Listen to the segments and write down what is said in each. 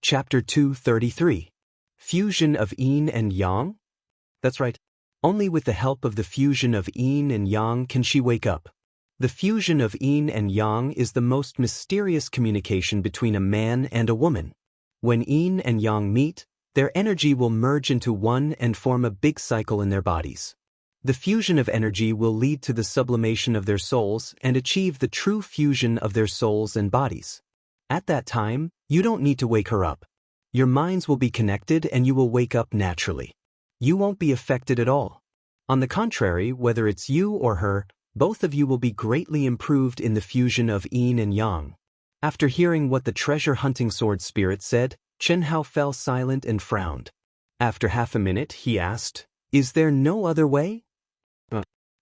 Chapter 233. Fusion of Yin and Yang? That's right. Only with the help of the fusion of Yin and Yang can she wake up. The fusion of Yin and Yang is the most mysterious communication between a man and a woman. When Yin and Yang meet, their energy will merge into one and form a big cycle in their bodies. The fusion of energy will lead to the sublimation of their souls and achieve the true fusion of their souls and bodies. At that time, you don't need to wake her up. Your minds will be connected and you will wake up naturally. You won't be affected at all. On the contrary, whether it's you or her, both of you will be greatly improved in the fusion of Yin and Yang. After hearing what the treasure-hunting sword spirit said, Chen Hao fell silent and frowned. After half a minute, he asked, "Is there no other way?"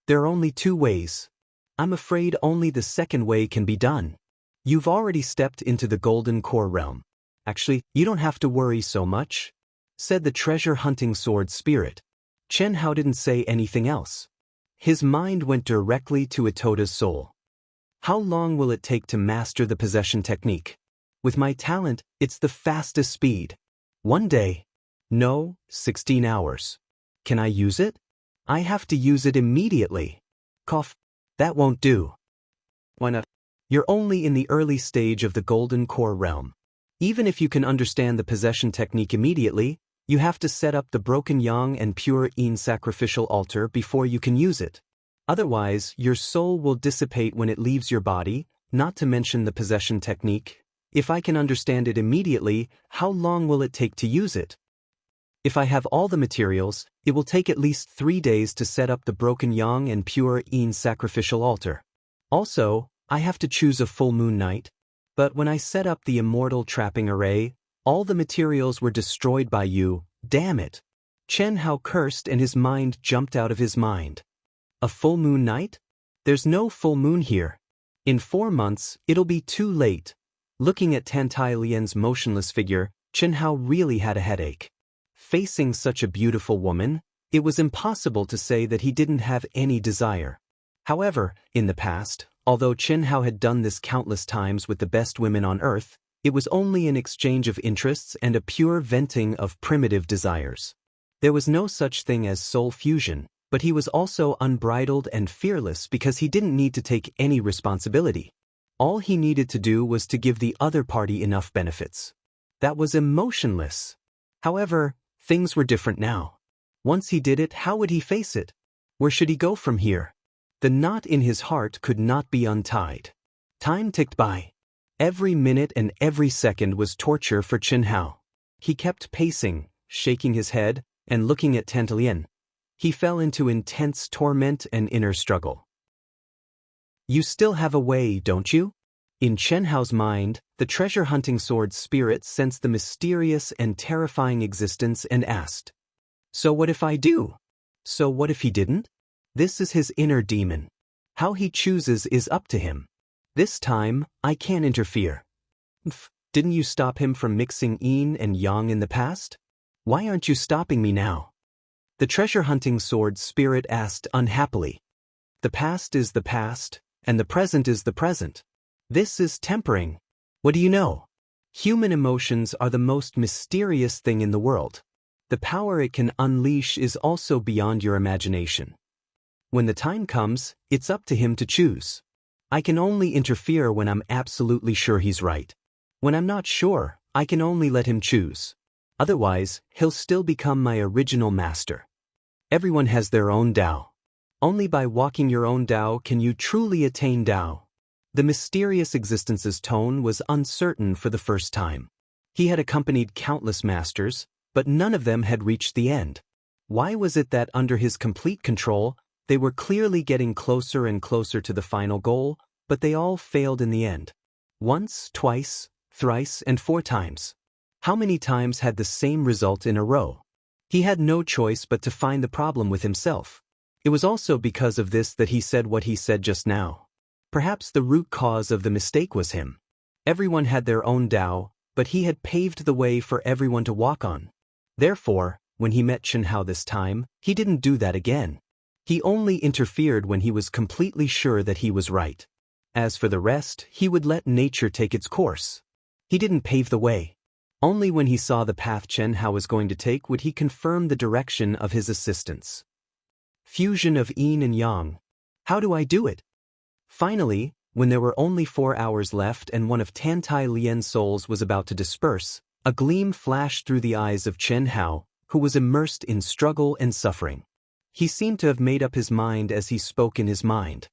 There are only two ways. I'm afraid only the second way can be done. You've already stepped into the golden core realm. Actually, you don't have to worry so much," said the treasure-hunting sword spirit. Chen Hao didn't say anything else. His mind went directly to Itota's soul. How long will it take to master the possession technique? With my talent, it's the fastest speed. 1 day. No, 16 hours. Can I use it? I have to use it immediately. Cough. That won't do. Why not? You're only in the early stage of the golden core realm. Even if you can understand the possession technique immediately, you have to set up the broken yang and pure yin sacrificial altar before you can use it. Otherwise, your soul will dissipate when it leaves your body, not to mention the possession technique. If I can understand it immediately, how long will it take to use it? If I have all the materials, it will take at least 3 days to set up the broken yang and pure yin sacrificial altar. Also, I have to choose a full moon night. But when I set up the immortal trapping array, all the materials were destroyed by you. Damn it. Chen Hao cursed and his mind jumped out of his mind. A full moon night? There's no full moon here. In 4 months, it'll be too late. Looking at Tan Tai Lian's motionless figure, Chen Hao really had a headache. Facing such a beautiful woman, it was impossible to say that he didn't have any desire. However, in the past, although Chen Hao had done this countless times with the best women on earth, it was only an exchange of interests and a pure venting of primitive desires. There was no such thing as soul fusion, but he was also unbridled and fearless because he didn't need to take any responsibility. All he needed to do was to give the other party enough benefits. That was emotionless. However, things were different now. Once he did it, how would he face it? Where should he go from here? The knot in his heart could not be untied. Time ticked by. Every minute and every second was torture for Chen Hao. He kept pacing, shaking his head, and looking at Tan Tai Lian. He fell into intense torment and inner struggle. You still have a way, don't you? In Chen Hao's mind, the treasure-hunting sword spirit sensed the mysterious and terrifying existence and asked, "So what if I do? So what if he didn't?" This is his inner demon. How he chooses is up to him. This time, I can't interfere. Didn't you stop him from mixing yin and yang in the past? Why aren't you stopping me now? The treasure-hunting sword spirit asked unhappily. The past is the past, and the present is the present. This is tempering. What do you know? Human emotions are the most mysterious thing in the world. The power it can unleash is also beyond your imagination. When the time comes, it's up to him to choose. I can only interfere when I'm absolutely sure he's right. When I'm not sure, I can only let him choose. Otherwise, he'll still become my original master. Everyone has their own Tao. Only by walking your own Tao can you truly attain Tao. The mysterious existence's tone was uncertain for the first time. He had accompanied countless masters, but none of them had reached the end. Why was it that under his complete control, they were clearly getting closer and closer to the final goal, but they all failed in the end? Once, twice, thrice, and 4 times. How many times had the same result in a row? He had no choice but to find the problem with himself. It was also because of this that he said what he said just now. Perhaps the root cause of the mistake was him. Everyone had their own Tao, but he had paved the way for everyone to walk on. Therefore, when he met Chen Hao this time, he didn't do that again. He only interfered when he was completely sure that he was right. As for the rest, he would let nature take its course. He didn't pave the way. Only when he saw the path Chen Hao was going to take would he confirm the direction of his assistance. Fusion of yin and yang. How do I do it? Finally, when there were only 4 hours left and one of Tantai Lian's souls was about to disperse, a gleam flashed through the eyes of Chen Hao, who was immersed in struggle and suffering. He seemed to have made up his mind as he spoke in his mind.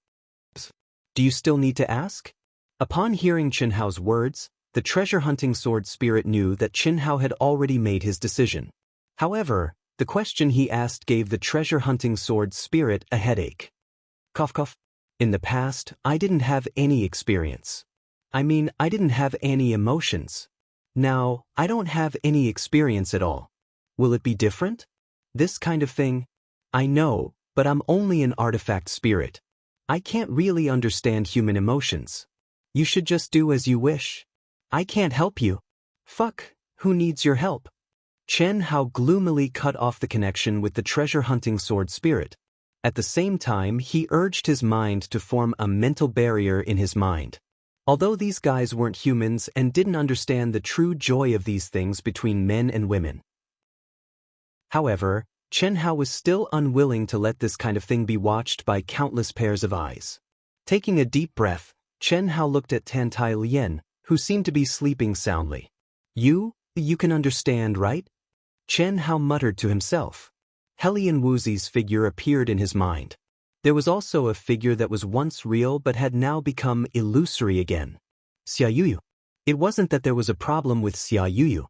Do you still need to ask? Upon hearing Chen Hao's words, the treasure-hunting sword spirit knew that Chen Hao had already made his decision. However, the question he asked gave the treasure-hunting sword spirit a headache. Cough cough. In the past, I didn't have any experience. I didn't have any emotions. Now, I don't have any experience at all. Will it be different? This kind of thing? I know, but I'm only an artifact spirit. I can't really understand human emotions. You should just do as you wish. I can't help you. Fuck, who needs your help? Chen Hao gloomily cut off the connection with the treasure-hunting sword spirit. At the same time, he urged his mind to form a mental barrier in his mind. Although these guys weren't humans and didn't understand the true joy of these things between men and women. However, Chen Hao was still unwilling to let this kind of thing be watched by countless pairs of eyes. Taking a deep breath, Chen Hao looked at Tantai Lian, who seemed to be sleeping soundly. You can understand, right? Chen Hao muttered to himself. Helian Wuxi's figure appeared in his mind. There was also a figure that was once real but had now become illusory again. Xia Yuyu. It wasn't that there was a problem with Xia Yuyu.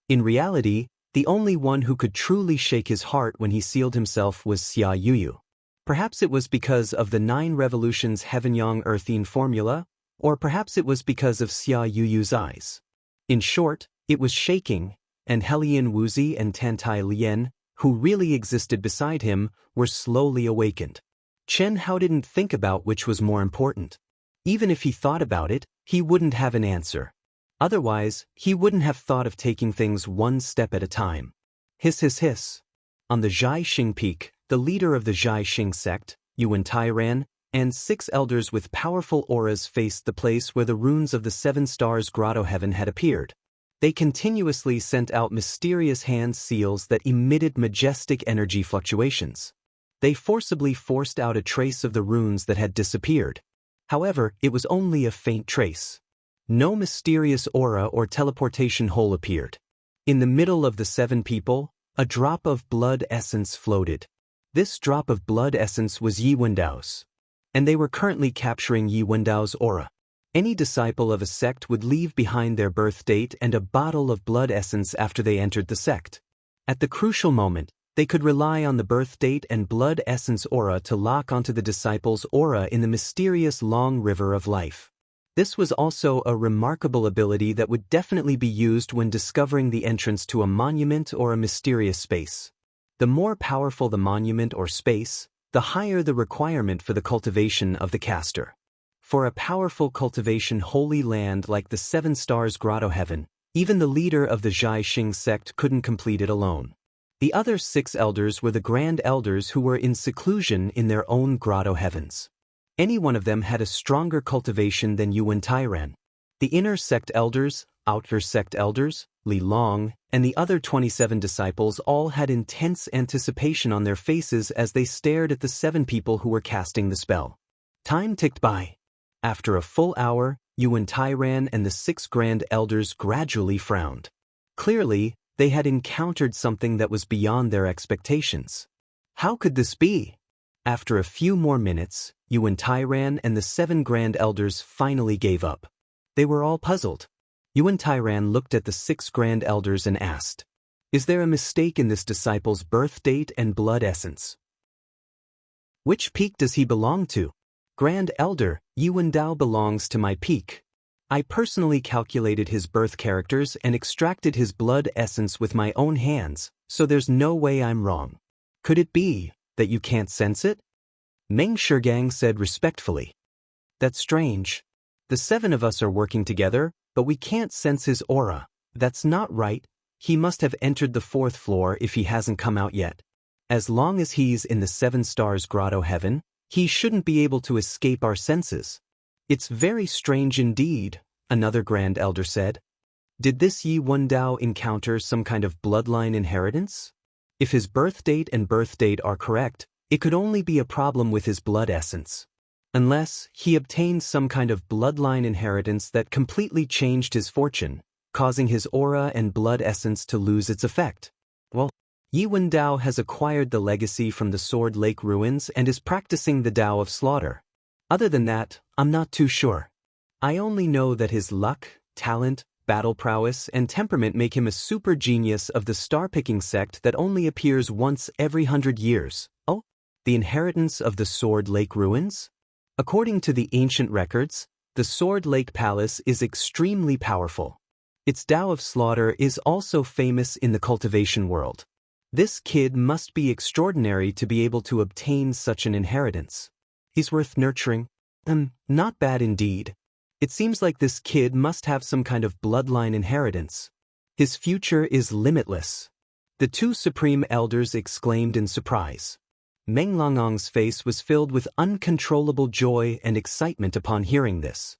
In reality, the only one who could truly shake his heart when he sealed himself was Xia Yuyu. Perhaps it was because of the 9 revolutions heaven-yang earthine formula, or perhaps it was because of Xia Yuyu's eyes. In short, it was shaking, and Helian Wuxi and Tantai Lian, who really existed beside him, were slowly awakened. Chen Hao didn't think about which was more important. Even if he thought about it, he wouldn't have an answer. Otherwise, he wouldn't have thought of taking things one step at a time. Hiss hiss hiss. On the Zhaixing Peak, the leader of the Zhaixing sect, Yuan Tairan, and 6 elders with powerful auras faced the place where the runes of the 7 stars grotto heaven had appeared. They continuously sent out mysterious hand seals that emitted majestic energy fluctuations. They forcibly forced out a trace of the runes that had disappeared. However, it was only a faint trace. No mysterious aura or teleportation hole appeared. In the middle of the 7 people, a drop of blood essence floated. This drop of blood essence was Yi Wendao's. And they were currently capturing Yi Wendao's aura. Any disciple of a sect would leave behind their birth date and a bottle of blood essence after they entered the sect. At the crucial moment, they could rely on the birth date and blood essence aura to lock onto the disciple's aura in the mysterious long river of life. This was also a remarkable ability that would definitely be used when discovering the entrance to a monument or a mysterious space. The more powerful the monument or space, the higher the requirement for the cultivation of the caster. For a powerful cultivation holy land like the 7 stars grotto heaven, even the leader of the Zhaixing sect couldn't complete it alone. The other 6 elders were the grand elders who were in seclusion in their own grotto heavens. Any one of them had a stronger cultivation than Yuan Tairan. The inner sect elders, outer sect elders, Li Long, and the other 27 disciples all had intense anticipation on their faces as they stared at the 7 people who were casting the spell. Time ticked by. After a full hour, Yuan Tairan and the 6 grand elders gradually frowned. Clearly, they had encountered something that was beyond their expectations. How could this be? After a few more minutes, Yuan Tairan and the 7 grand elders finally gave up. They were all puzzled. Yuan Tairan looked at the 6 grand elders and asked, "Is there a mistake in this disciple's birth date and blood essence? Which peak does he belong to?" "Grand Elder, Yuan Dao belongs to my peak. I personally calculated his birth characters and extracted his blood essence with my own hands, so there's no way I'm wrong. Could it be that you can't sense it?" Meng Shigang said respectfully. "That's strange. The 7 of us are working together, but we can't sense his aura. That's not right. He must have entered the 4th floor if he hasn't come out yet. As long as he's in the 7 stars grotto heaven, he shouldn't be able to escape our senses." "It's very strange indeed," another grand elder said. Did this Yi Wendao encounter some kind of bloodline inheritance? If his birth date and birth date are correct, it could only be a problem with his blood essence. Unless he obtained some kind of bloodline inheritance that completely changed his fortune, causing his aura and blood essence to lose its effect. Well, Yi Wendao has acquired the legacy from the Sword Lake ruins and is practicing the Tao of Slaughter. Other than that, I'm not too sure. I only know that his luck, talent, battle prowess, and temperament make him a super genius of the star-picking sect that only appears once every 100 years. Oh, the inheritance of the Sword Lake ruins? According to the ancient records, the Sword Lake Palace is extremely powerful. Its Tao of Slaughter is also famous in the cultivation world. This kid must be extraordinary to be able to obtain such an inheritance. He's worth nurturing. Not bad indeed. It seems like this kid must have some kind of bloodline inheritance. His future is limitless. The two supreme elders exclaimed in surprise. Meng Longong's face was filled with uncontrollable joy and excitement upon hearing this.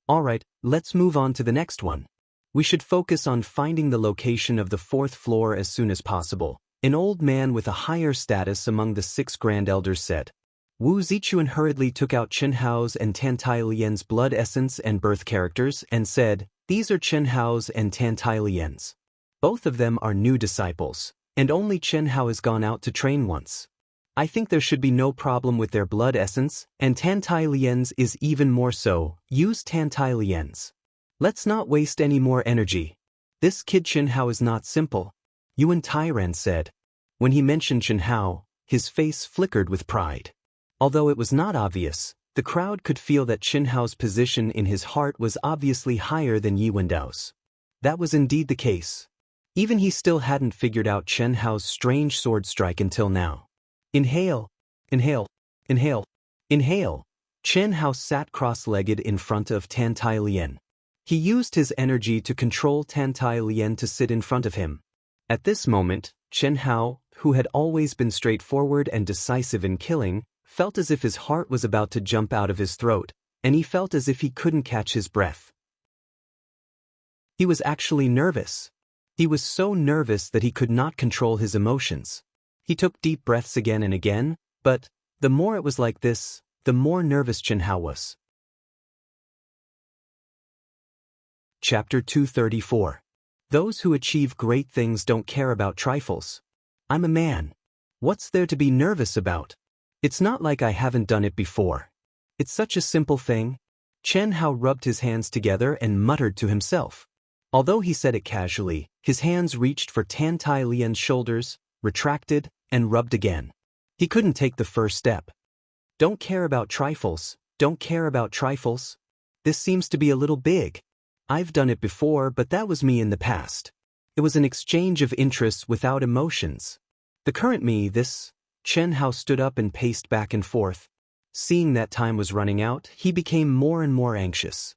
Alright, let's move on to the next one. We should focus on finding the location of the 4th floor as soon as possible. An old man with a higher status among the 6 grand elders said. Wu Zichuan hurriedly took out Chen Hao's and Tan Tai Lian's blood essence and birth characters and said, "These are Chen Hao's and Tan Tai Lian's. Both of them are new disciples, and only Chen Hao has gone out to train once. I think there should be no problem with their blood essence, and Tan Tai Lian's is even more so. Use Tan Tai Lian's. Let's not waste any more energy. This kid Chen Hao is not simple," Yuan Tairan said. When he mentioned Chen Hao, his face flickered with pride. Although it was not obvious, the crowd could feel that Chen Hao's position in his heart was obviously higher than Yi Wendao's. That was indeed the case. Even he still hadn't figured out Chen Hao's strange sword strike until now. Inhale, inhale, inhale, inhale. Chen Hao sat cross-legged in front of Tan Tai Lian. He used his energy to control Tan Tai Lian to sit in front of him. At this moment, Chen Hao, who had always been straightforward and decisive in killing, felt as if his heart was about to jump out of his throat, and he felt as if he couldn't catch his breath. He was actually nervous. He was so nervous that he could not control his emotions. He took deep breaths again and again, but the more it was like this, the more nervous Chen Hao was. Chapter 234. Those who achieve great things don't care about trifles. I'm a man. What's there to be nervous about? It's not like I haven't done it before. It's such a simple thing. Chen Hao rubbed his hands together and muttered to himself. Although he said it casually, his hands reached for Tan Tai Lian's shoulders, retracted, and rubbed again. He couldn't take the first step. Don't care about trifles, don't care about trifles. This seems to be a little big. I've done it before, but that was me in the past. It was an exchange of interests without emotions. The current me, this. Chen Hao stood up and paced back and forth. Seeing that time was running out, he became more and more anxious.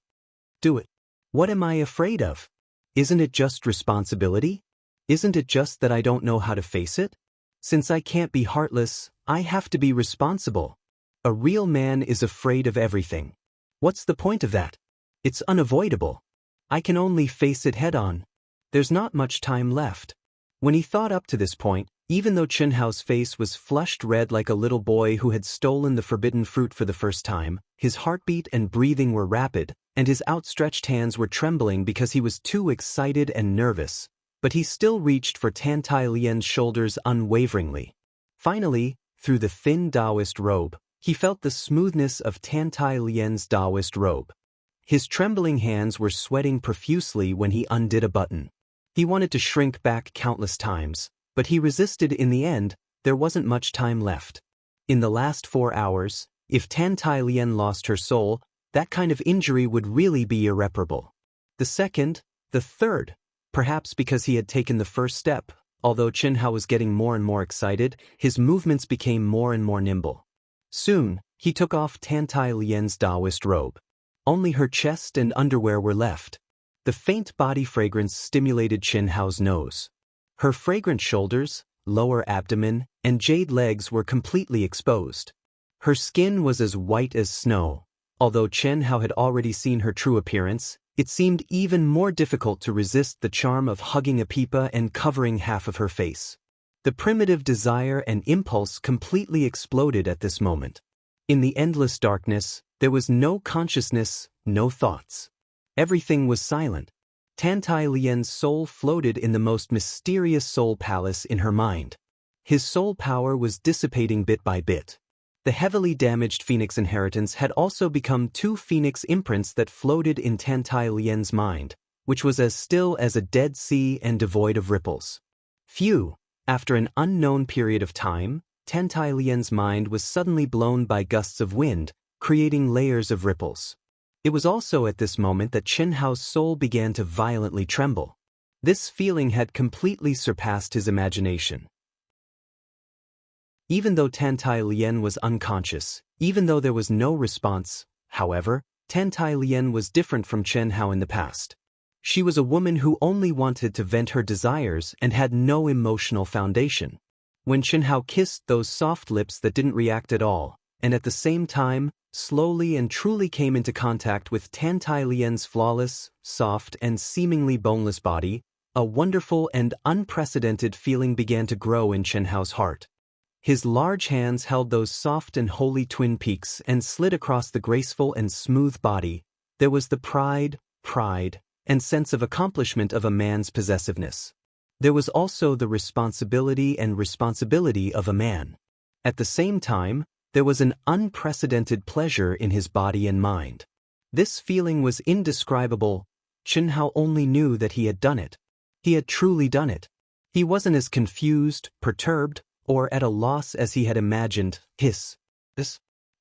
Do it. What am I afraid of? Isn't it just responsibility? Isn't it just that I don't know how to face it? Since I can't be heartless, I have to be responsible. A real man is afraid of everything. What's the point of that? It's unavoidable. I can only face it head-on. There's not much time left. When he thought up to this point, even though Chen Hao's face was flushed red like a little boy who had stolen the forbidden fruit for the first time, his heartbeat and breathing were rapid, and his outstretched hands were trembling because he was too excited and nervous. But he still reached for Tan Tai Lian's shoulders unwaveringly. Finally, through the thin Daoist robe, he felt the smoothness of Tan Tai Lian's Daoist robe. His trembling hands were sweating profusely when he undid a button. He wanted to shrink back countless times, but he resisted in the end. There wasn't much time left. In the last 4 hours, if Tan Tai Lian lost her soul, that kind of injury would really be irreparable. The second, the third, perhaps because he had taken the first step, although Chen Hao was getting more and more excited, his movements became more and more nimble. Soon, he took off Tan Tai Lian's Daoist robe. Only her chest and underwear were left. The faint body fragrance stimulated Chen Hao's nose. Her fragrant shoulders, lower abdomen, and jade legs were completely exposed. Her skin was as white as snow. Although Chen Hao had already seen her true appearance, It seemed even more difficult to resist the charm of hugging a Peepa and covering half of her face. The primitive desire and impulse completely exploded at this moment. In the endless darkness, there was no consciousness, no thoughts. Everything was silent. Tantai Lian's soul floated in the most mysterious soul palace in her mind. His soul power was dissipating bit by bit. The heavily damaged phoenix inheritance had also become two phoenix imprints that floated in Tantai Lian's mind, which was as still as a dead sea and devoid of ripples. Phew! After an unknown period of time, Tantai Lian's mind was suddenly blown by gusts of wind, creating layers of ripples. It was also at this moment that Chen Hao's soul began to violently tremble. This feeling had completely surpassed his imagination. Even though Tantai Lian was unconscious, even though there was no response, however, Tantai Lian was different from Chen Hao in the past. She was a woman who only wanted to vent her desires and had no emotional foundation. When Chen Hao kissed those soft lips that didn't react at all, and at the same time, slowly and truly came into contact with Tantai Lian's flawless, soft and seemingly boneless body, a wonderful and unprecedented feeling began to grow in Chen Hao's heart. His large hands held those soft and holy twin peaks and slid across the graceful and smooth body. There was the pride, and sense of accomplishment of a man's possessiveness. There was also the responsibility of a man. At the same time, there was an unprecedented pleasure in his body and mind. This feeling was indescribable. Chen Hao only knew that he had done it. He had truly done it. He wasn't as confused, perturbed, or at a loss as he had imagined.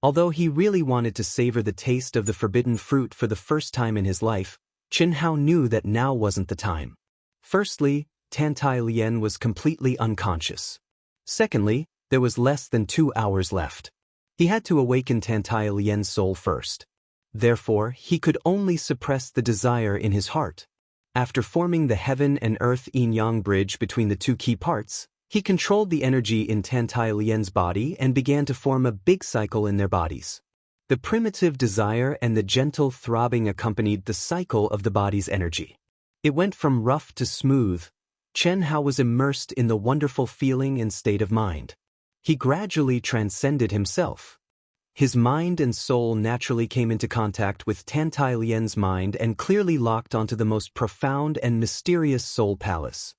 Although he really wanted to savor the taste of the forbidden fruit for the first time in his life, Chen Hao knew that now wasn't the time. Firstly, Tantai Lian was completely unconscious. Secondly, there was less than 2 hours left. He had to awaken Tantai Lian's soul first. Therefore, he could only suppress the desire in his heart. After forming the heaven and earth yin-yang bridge between the two key parts, he controlled the energy in Tantai Lian's body and began to form a big cycle in their bodies. The primitive desire and the gentle throbbing accompanied the cycle of the body's energy. It went from rough to smooth. Chen Hao was immersed in the wonderful feeling and state of mind. He gradually transcended himself. His mind and soul naturally came into contact with Tantai Lian's mind and clearly locked onto the most profound and mysterious soul palace.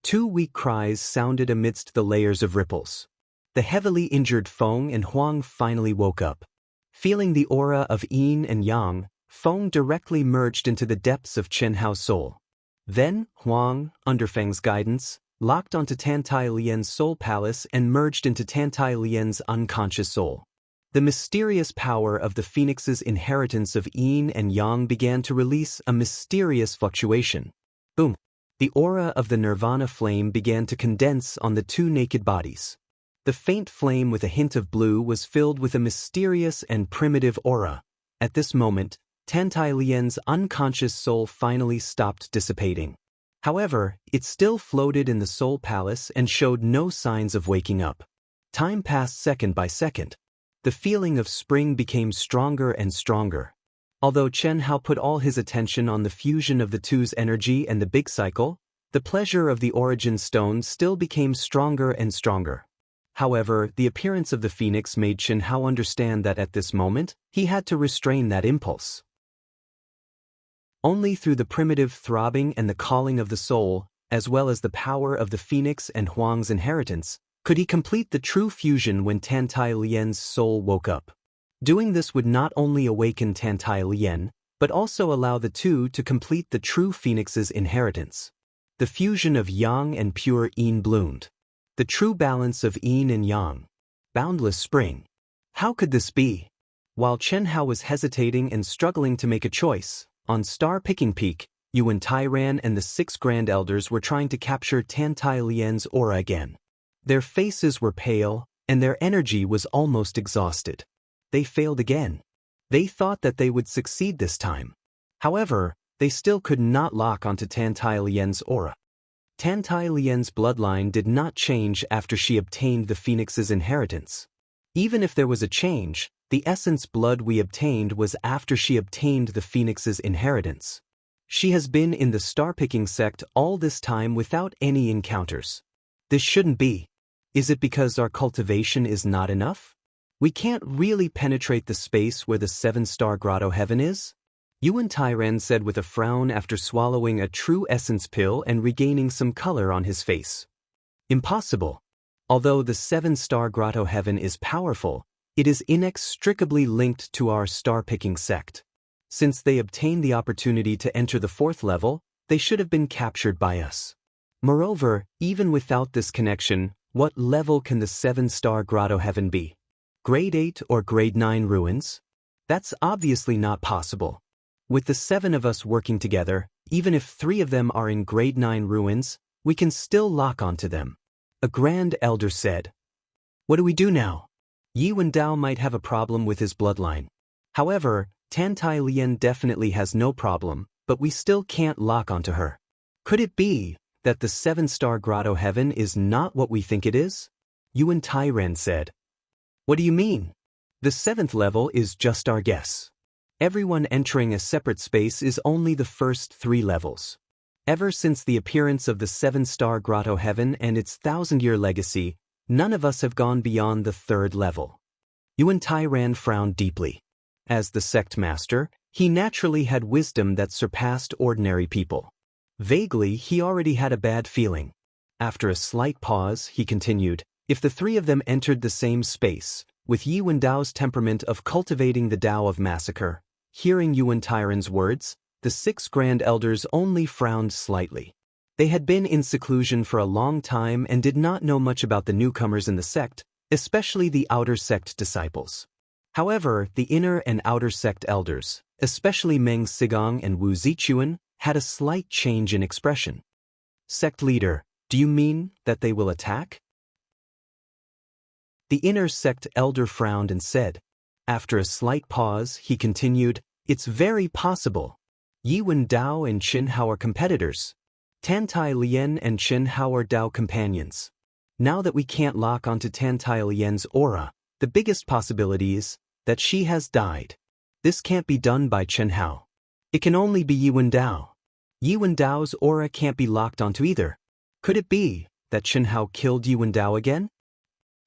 Two weak cries sounded amidst the layers of ripples. The heavily injured Feng and Huang finally woke up. Feeling the aura of yin and yang, Feng directly merged into the depths of Chen Hao's soul. Then, Huang, under Feng's guidance, locked onto Tantai Lian's soul palace and merged into Tantai Lian's unconscious soul. The mysterious power of the phoenix's inheritance of yin and yang began to release a mysterious fluctuation. Boom! The aura of the nirvana flame began to condense on the two naked bodies. The faint flame with a hint of blue was filled with a mysterious and primitive aura. At this moment, Tantai Lian's unconscious soul finally stopped dissipating. However, it still floated in the soul palace and showed no signs of waking up. Time passed second by second. The feeling of spring became stronger and stronger. Although Chen Hao put all his attention on the fusion of the two's energy and the big cycle, the pleasure of the origin stone still became stronger and stronger. However, the appearance of the phoenix made Chen Hao understand that at this moment, he had to restrain that impulse. Only through the primitive throbbing and the calling of the soul, as well as the power of the phoenix and Huang's inheritance, could he complete the true fusion when Tantai Lian's soul woke up. Doing this would not only awaken Tantai Lian, but also allow the two to complete the true phoenix's inheritance. The fusion of yang and pure yin bloomed. The true balance of yin and yang. Boundless spring. How could this be? While Chen Hao was hesitating and struggling to make a choice, on Star-Picking Peak, Yuan Tairan and the 6 Grand Elders were trying to capture Tantai Lian's aura again. Their faces were pale, and their energy was almost exhausted. They failed again. They thought that they would succeed this time. However, they still could not lock onto Tantai Lian's aura. Tantai Lian's bloodline did not change after she obtained the phoenix's inheritance. Even if there was a change, The essence blood we obtained was after she obtained the phoenix's inheritance. She has been in the star-picking sect all this time without any encounters. This shouldn't be. Is it because our cultivation is not enough? We can't really penetrate the space where the 7-star grotto heaven is? Yuan Tairan said with a frown after swallowing a true essence pill and regaining some color on his face. Impossible. Although the 7-star grotto heaven is powerful, it is inextricably linked to our star-picking sect. Since they obtained the opportunity to enter the 4th level, they should have been captured by us. Moreover, even without this connection, what level can the 7-star grotto heaven be? Grade 8 or Grade 9 ruins? That's obviously not possible. With the 7 of us working together, even if 3 of them are in Grade 9 ruins, we can still lock onto them. A Grand Elder said. What do we do now? Yi Wendao might have a problem with his bloodline. However, Tantai Lian definitely has no problem, but we still can't lock onto her. Could it be that the 7-star grotto heaven is not what we think it is? Yuan Tairan said. What do you mean? The 7th level is just our guess. Everyone entering a separate space is only the first 3 levels. Ever since the appearance of the 7-star grotto heaven and its 1,000-year legacy, none of us have gone beyond the 3rd level. Yuan Tairan frowned deeply. As the sect master, he naturally had wisdom that surpassed ordinary people. Vaguely, he already had a bad feeling. After a slight pause, he continued, if the 3 of them entered the same space, with Yi Wendao's temperament of cultivating the Tao of massacre, hearing Yuan Tairan's words, the 6 Grand Elders only frowned slightly. They had been in seclusion for a long time and did not know much about the newcomers in the sect, especially the outer sect disciples. However, the inner and outer sect elders, especially Meng Sigong and Wu Zichuan, had a slight change in expression. Sect leader, do you mean that they will attack? The inner sect elder frowned and said. After a slight pause, he continued, it's very possible. Yi Wendao and Qin Hao are competitors. Tantai Lian and Qin Hao are Dao companions. Now that we can't lock onto Tantai Lian's aura, the biggest possibility is that she has died. This can't be done by Qin Hao. It can only be Yi Wendao. Yi Wendao's aura can't be locked onto either. Could it be that Qin Hao killed Yi Wendao again?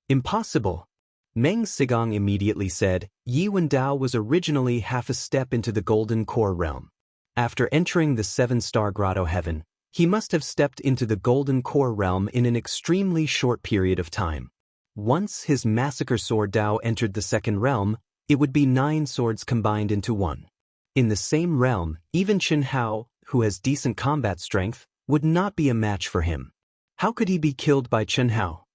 Impossible. Meng Sigong immediately said, Yi Wendao was originally half a step into the Golden Core realm. After entering the 7-star grotto heaven, he must have stepped into the Golden Core realm in an extremely short period of time. Once his massacre sword Dao entered the 2nd realm, it would be 9 swords combined into 1. In the same realm, even Qin Hao, who has decent combat strength, would not be a match for him. How could he be killed by Qin Hao?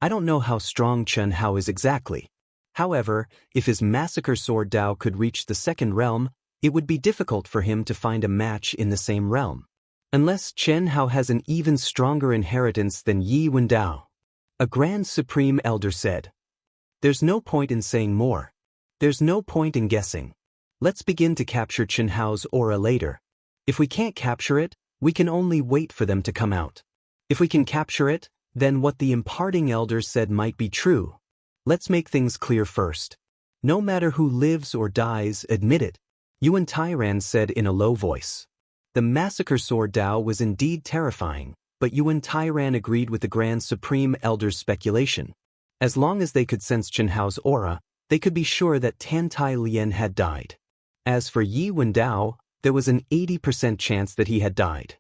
I don't know how strong Qin Hao is exactly. However, if his massacre sword Dao could reach the 2nd realm, it would be difficult for him to find a match in the same realm. Unless Qin Hao has an even stronger inheritance than Yi Wendao. A Grand Supreme Elder said. There's no point in saying more. There's no point in guessing. Let's begin to capture Qin Hao's aura later. If we can't capture it, we can only wait for them to come out. If we can capture it, then what the imparting elder said might be true. Let's make things clear first. No matter who lives or dies, admit it. Yuan Tairan said in a low voice. The massacre sword Dao was indeed terrifying, but Yuan Tairan agreed with the Grand Supreme Elder's speculation. As long as they could sense Qin Hao's aura, they could be sure that Tantai Lian had died. As for Yi Wendao, there was an 80% chance that he had died.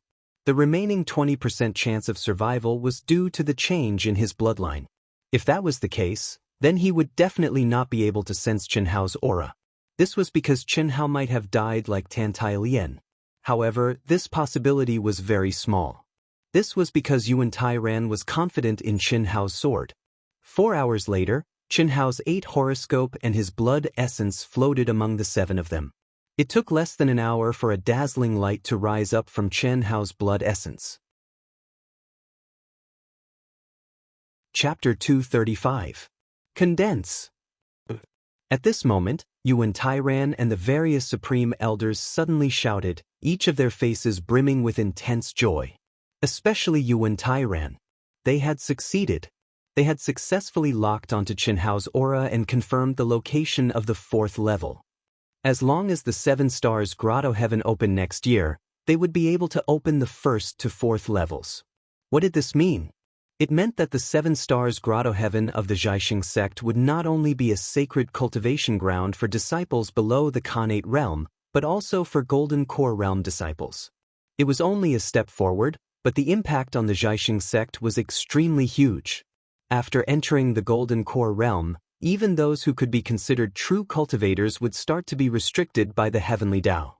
The remaining 20% chance of survival was due to the change in his bloodline. If that was the case, then he would definitely not be able to sense Qin Hao's aura. This was because Qin Hao might have died like Tantai Lian. However, this possibility was very small. This was because Yuan Tairan was confident in Qin Hao's sword. 4 hours later, Qin Hao's 8 horoscope and his blood essence floated among the 7 of them. It took less than an hour for a dazzling light to rise up from Qin Hao's blood essence. Chapter 235. Condense. At this moment, Yuan Tairan and the various supreme elders suddenly shouted, each of their faces brimming with intense joy. Especially Yuan Tairan. They had succeeded. They had successfully locked onto Qinhao's aura and confirmed the location of the 4th level. As long as the 7 stars grotto heaven opened next year, they would be able to open the 1st to 4th levels. What did this mean? It meant that the 7 stars grotto heaven of the Xianxia sect would not only be a sacred cultivation ground for disciples below the Khanate realm, but also for Golden Core realm disciples. It was only a step forward, but the impact on the Xianxia sect was extremely huge. After entering the Golden Core realm, even those who could be considered true cultivators would start to be restricted by the heavenly Tao.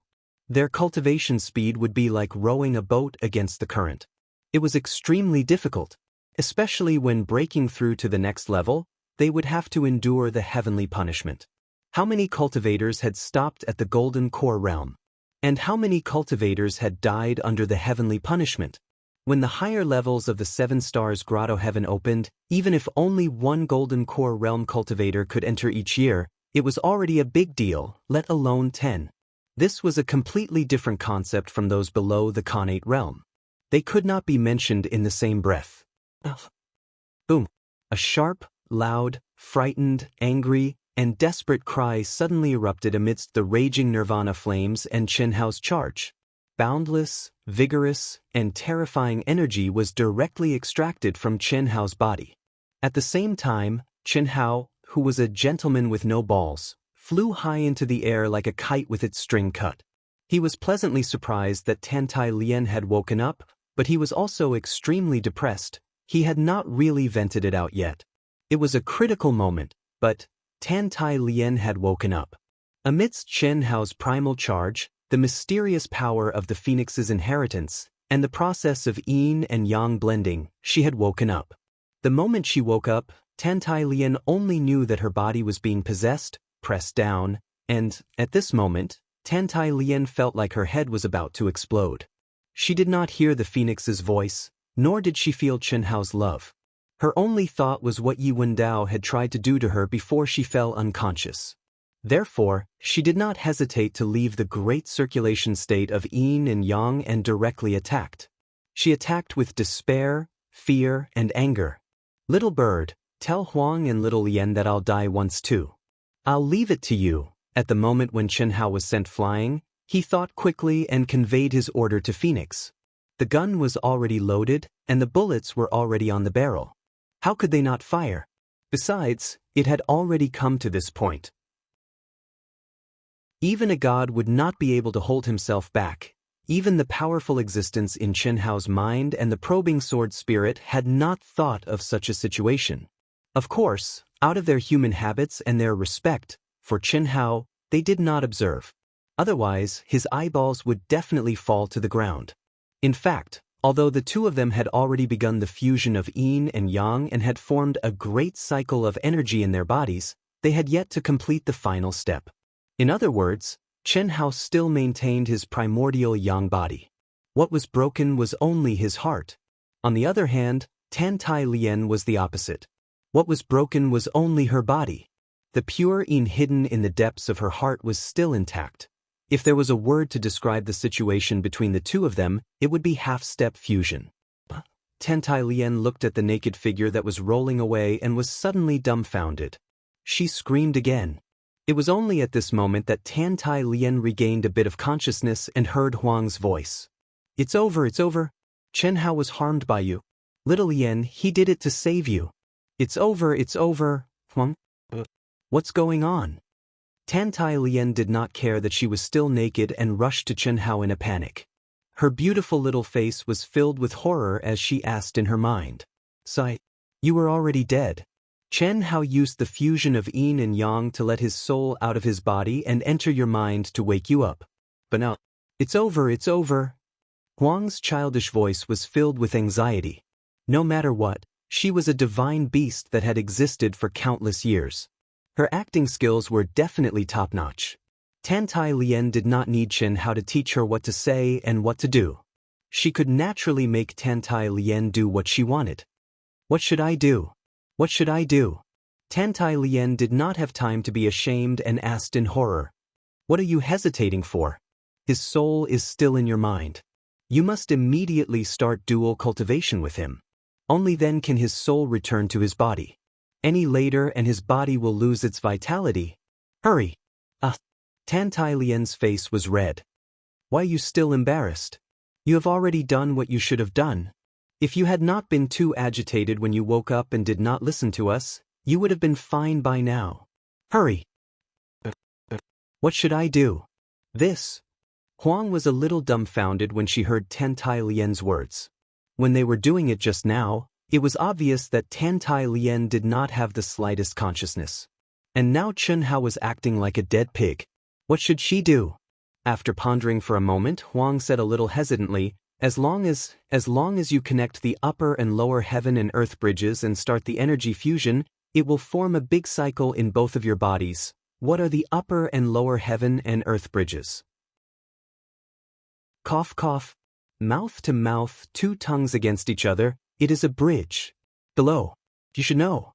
Their cultivation speed would be like rowing a boat against the current. It was extremely difficult, especially when breaking through to the next level, they would have to endure the heavenly punishment. How many cultivators had stopped at the Golden Core realm? And how many cultivators had died under the heavenly punishment? When the higher levels of the 7 stars grotto heaven opened, even if only 1 Golden Core realm cultivator could enter each year, it was already a big deal, let alone 10. This was a completely different concept from those below the Khanate realm. They could not be mentioned in the same breath. Boom! A sharp, loud, frightened, angry, and desperate cry suddenly erupted amidst the raging nirvana flames and Qinhao's charge. Boundless, vigorous, and terrifying energy was directly extracted from Qinhao's body. At the same time, Qinhao, who was a gentleman with no balls, flew high into the air like a kite with its string cut. He was pleasantly surprised that Tantai Lian had woken up, but he was also extremely depressed. He had not really vented it out yet. It was a critical moment, but Tantai Lian had woken up. Amidst Qinhao's primal charge, the mysterious power of the phoenix's inheritance, and the process of yin and yang blending, she had woken up. The moment she woke up, Tantai Lian only knew that her body was being possessed, pressed down, and, at this moment, Tantai Lian felt like her head was about to explode. She did not hear the phoenix's voice, nor did she feel Qinhao's love. Her only thought was what Yi Wendao had tried to do to her before she fell unconscious. Therefore, she did not hesitate to leave the great circulation state of yin and yang and directly attacked. She attacked with despair, fear, and anger. Little bird, tell Huang and little Lian that I'll die once too. I'll leave it to you. At the moment when Qinhao was sent flying, he thought quickly and conveyed his order to Phoenix. The gun was already loaded, and the bullets were already on the barrel. How could they not fire? Besides, it had already come to this point. Even a god would not be able to hold himself back. Even the powerful existence in Qinhao's mind and the probing sword spirit had not thought of such a situation. Of course, out of their human habits and their respect for Qinhao, they did not observe. Otherwise, his eyeballs would definitely fall to the ground. In fact, although the two of them had already begun the fusion of yin and yang and had formed a great cycle of energy in their bodies, they had yet to complete the final step. In other words, Qinhao still maintained his primordial yang body. What was broken was only his heart. On the other hand, Tantai Lian was the opposite. What was broken was only her body. The pure yin hidden in the depths of her heart was still intact. If there was a word to describe the situation between the two of them, it would be half-step fusion. Tantai Lian looked at the naked figure that was rolling away and was suddenly dumbfounded. She screamed again. It was only at this moment that Tantai Lian regained a bit of consciousness and heard Huang's voice. It's over, it's over. Qinhao was harmed by you. Little Lian, he did it to save you. It's over, Huang. What's going on? Tantai Lian did not care that she was still naked and rushed to Qinhao in a panic. Her beautiful little face was filled with horror as she asked in her mind. Sai, you were already dead. Qinhao used the fusion of yin and yang to let his soul out of his body and enter your mind to wake you up. But now, it's over, it's over. Huang's childish voice was filled with anxiety. No matter what, she was a divine beast that had existed for countless years. Her acting skills were definitely top-notch. Tantai Lian did not need Qinhao to teach her what to say and what to do. She could naturally make Tantai Lian do what she wanted. What should I do? What should I do? Tantai Lian did not have time to be ashamed and asked in horror. What are you hesitating for? His soul is still in your mind. You must immediately start dual cultivation with him. Only then can his soul return to his body. Any later and his body will lose its vitality. Hurry! Tan Tai Lian's face was red. Why are you still embarrassed? You have already done what you should have done. If you had not been too agitated when you woke up and did not listen to us, you would have been fine by now. Hurry! What should I do? This. Huang was a little dumbfounded when she heard Tan Tai Lian's words. When they were doing it just now, it was obvious that Tan Tai Lian did not have the slightest consciousness. And now Chen Hao was acting like a dead pig. What should she do? After pondering for a moment, Huang said a little hesitantly, As long as you connect the upper and lower heaven and earth bridges and start the energy fusion, it will form a big cycle in both of your bodies. What are the upper and lower heaven and earth bridges? Cough cough. Mouth to mouth, two tongues against each other, it is a bridge. Below. You should know.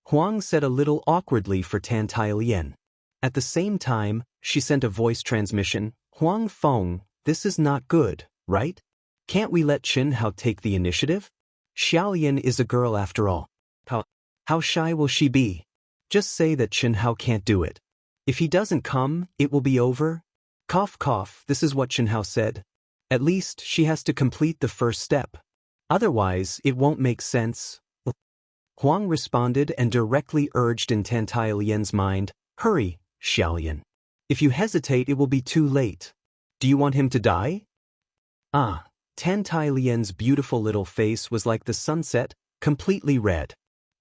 Huang said a little awkwardly for Tan Tai Lian. At the same time, she sent a voice transmission, Huang Feng, this is not good, right? Can't we let Chen Hao take the initiative? Xiaolian is a girl after all. How shy will she be? Just say that Chen Hao can't do it. If he doesn't come, it will be over. Cough cough, this is what Chen Hao said. At least she has to complete the first step. Otherwise, it won't make sense. Huang responded and directly urged in Tan Tai Lian's mind, Hurry, Xiaolian. If you hesitate, it will be too late. Do you want him to die? Tan Tai Lian's beautiful little face was like the sunset, completely red.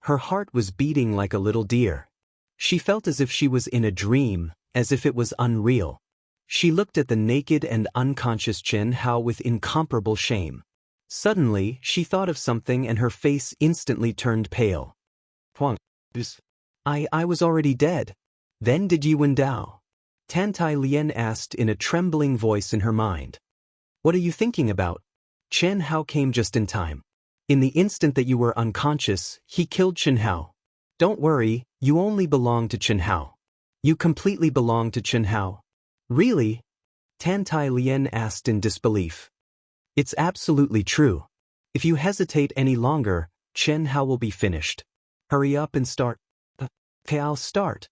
Her heart was beating like a little deer. She felt as if she was in a dream, as if it was unreal. She looked at the naked and unconscious Chen Hao with incomparable shame. Suddenly, she thought of something and her face instantly turned pale. Huang, I was already dead. Then did you and Dao? Tan Tai Lian asked in a trembling voice in her mind. What are you thinking about? Chen Hao came just in time. In the instant that you were unconscious, he killed Chen Hao. Don't worry, you only belong to Chen Hao. You completely belong to Chen Hao. Really? Tan Tai Lian asked in disbelief. It's absolutely true. If you hesitate any longer, Chen Hao will be finished. Hurry up and start. Okay, I'll start.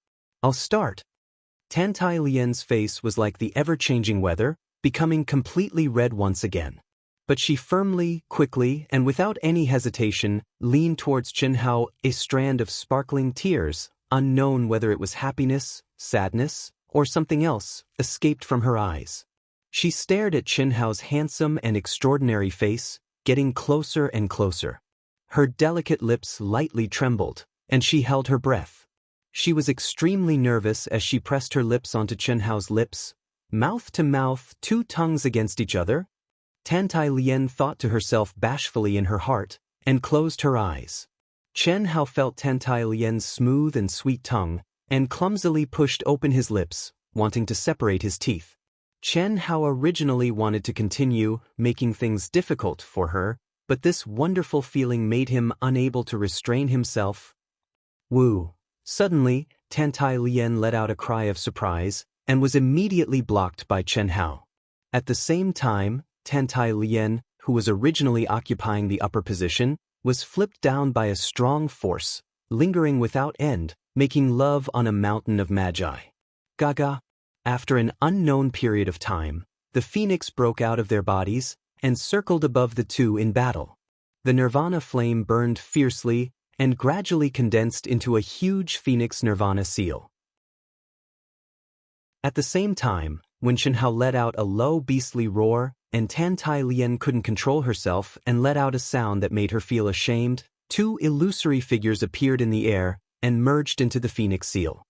Tan Tai Lian's face was like the ever-changing weather, becoming completely red once again. But she firmly, quickly, and without any hesitation, leaned towards Chen Hao, a strand of sparkling tears, unknown whether it was happiness, sadness, or something else, escaped from her eyes. She stared at Chen Hao's handsome and extraordinary face, getting closer and closer. Her delicate lips lightly trembled, and she held her breath. She was extremely nervous as she pressed her lips onto Chen Hao's lips. Mouth to mouth, two tongues against each other. Tan Tai Lian thought to herself bashfully in her heart, and closed her eyes. Chen Hao felt Tan Tai Lian's smooth and sweet tongue, and clumsily pushed open his lips, wanting to separate his teeth. Chen Hao originally wanted to continue, making things difficult for her, but this wonderful feeling made him unable to restrain himself. Woo! Suddenly, Tan Tai Lian let out a cry of surprise, and was immediately blocked by Chen Hao. At the same time, Tan Tai Lian, who was originally occupying the upper position, was flipped down by a strong force, lingering without end, making love on a mountain of magi. Gaga. After an unknown period of time, the phoenix broke out of their bodies and circled above the two in battle. The nirvana flame burned fiercely and gradually condensed into a huge phoenix nirvana seal. At the same time, when Chen Hao let out a low beastly roar, and Tan Tai Lian couldn't control herself and let out a sound that made her feel ashamed, two illusory figures appeared in the air and merged into the phoenix seal.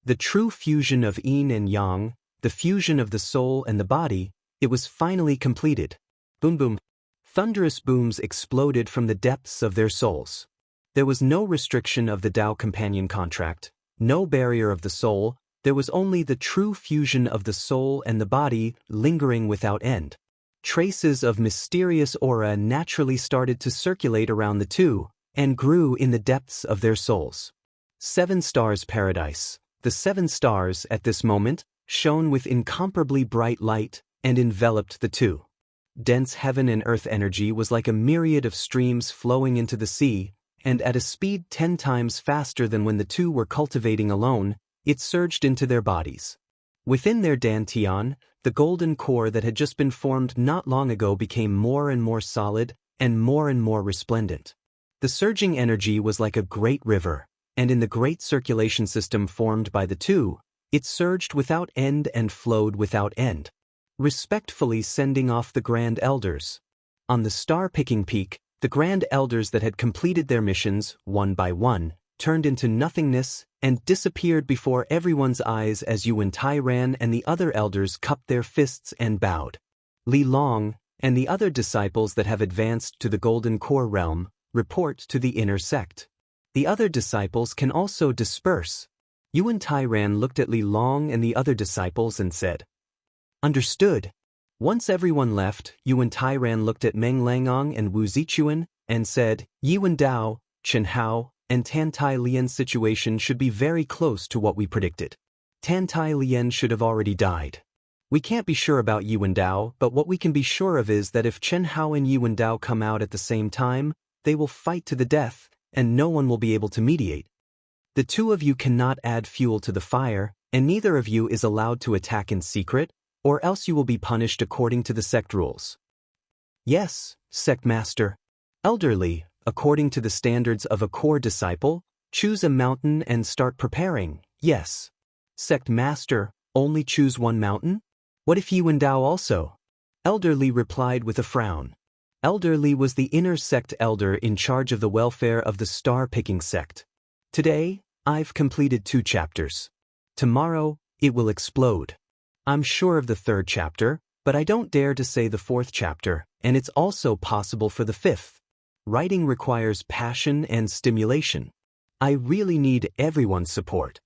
The true fusion of yin and yang, the fusion of the soul and the body, it was finally completed. Boom boom. Thunderous booms exploded from the depths of their souls. There was no restriction of the Dao companion contract, no barrier of the soul, there was only the true fusion of the soul and the body lingering without end. Traces of mysterious aura naturally started to circulate around the two, and grew in the depths of their souls. 7 stars paradise. The 7 stars, at this moment, shone with incomparably bright light, and enveloped the two. dense heaven and earth energy was like a myriad of streams flowing into the sea, and at a speed 10 times faster than when the two were cultivating alone, it surged into their bodies. Within their dantian, the golden core that had just been formed not long ago became more and more solid and more resplendent. The surging energy was like a great river, and in the great circulation system formed by the two, it surged without end and flowed without end, respectfully sending off the Grand Elders. On the star-picking peak, the Grand Elders that had completed their missions, one by one, turned into nothingness and disappeared before everyone's eyes as Yuan ran and the other elders cupped their fists and bowed. Li Long, and the other disciples that have advanced to the Golden Core realm, report to the inner sect. The other disciples can also disperse. Yuan Ran looked at Li Long and the other disciples and said, "Understood." Once everyone left, Yuan Ran looked at Meng Langong and Wu Zichuan and said, "Yuan Dao, Chen Hao, and Tan Tai Lian's situation should be very close to what we predicted. Tan Tai Lian should have already died. We can't be sure about Yuan Dao, but what we can be sure of is that if Chen Hao and Yuan Dao come out at the same time, they will fight to the death, and no one will be able to mediate. The two of you cannot add fuel to the fire, and neither of you is allowed to attack in secret, or else you will be punished according to the sect rules." "Yes, sect master." "Elderly, according to the standards of a core disciple, choose a mountain and start preparing." "Yes." "Sect master, only choose one mountain? What if Yuan Dao also?" Elderly replied with a frown. Elderly was the inner sect elder in charge of the welfare of the star-picking sect. "Today, I've completed 2 chapters. Tomorrow, it will explode. I'm sure of the 3rd chapter, but I don't dare to say the 4th chapter, and it's also possible for the 5th. Writing requires passion and stimulation. I really need everyone's support.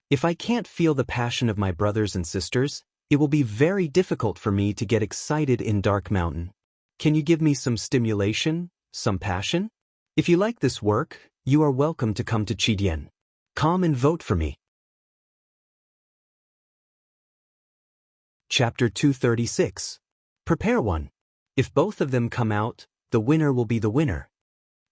If I can't feel the passion of my brothers and sisters, it will be very difficult for me to get excited in Dark Mountain. Can you give me some stimulation, some passion? If you like this work, you are welcome to come to Qidian. Come and vote for me." Chapter 236. Prepare one. If both of them come out, the winner will be the winner.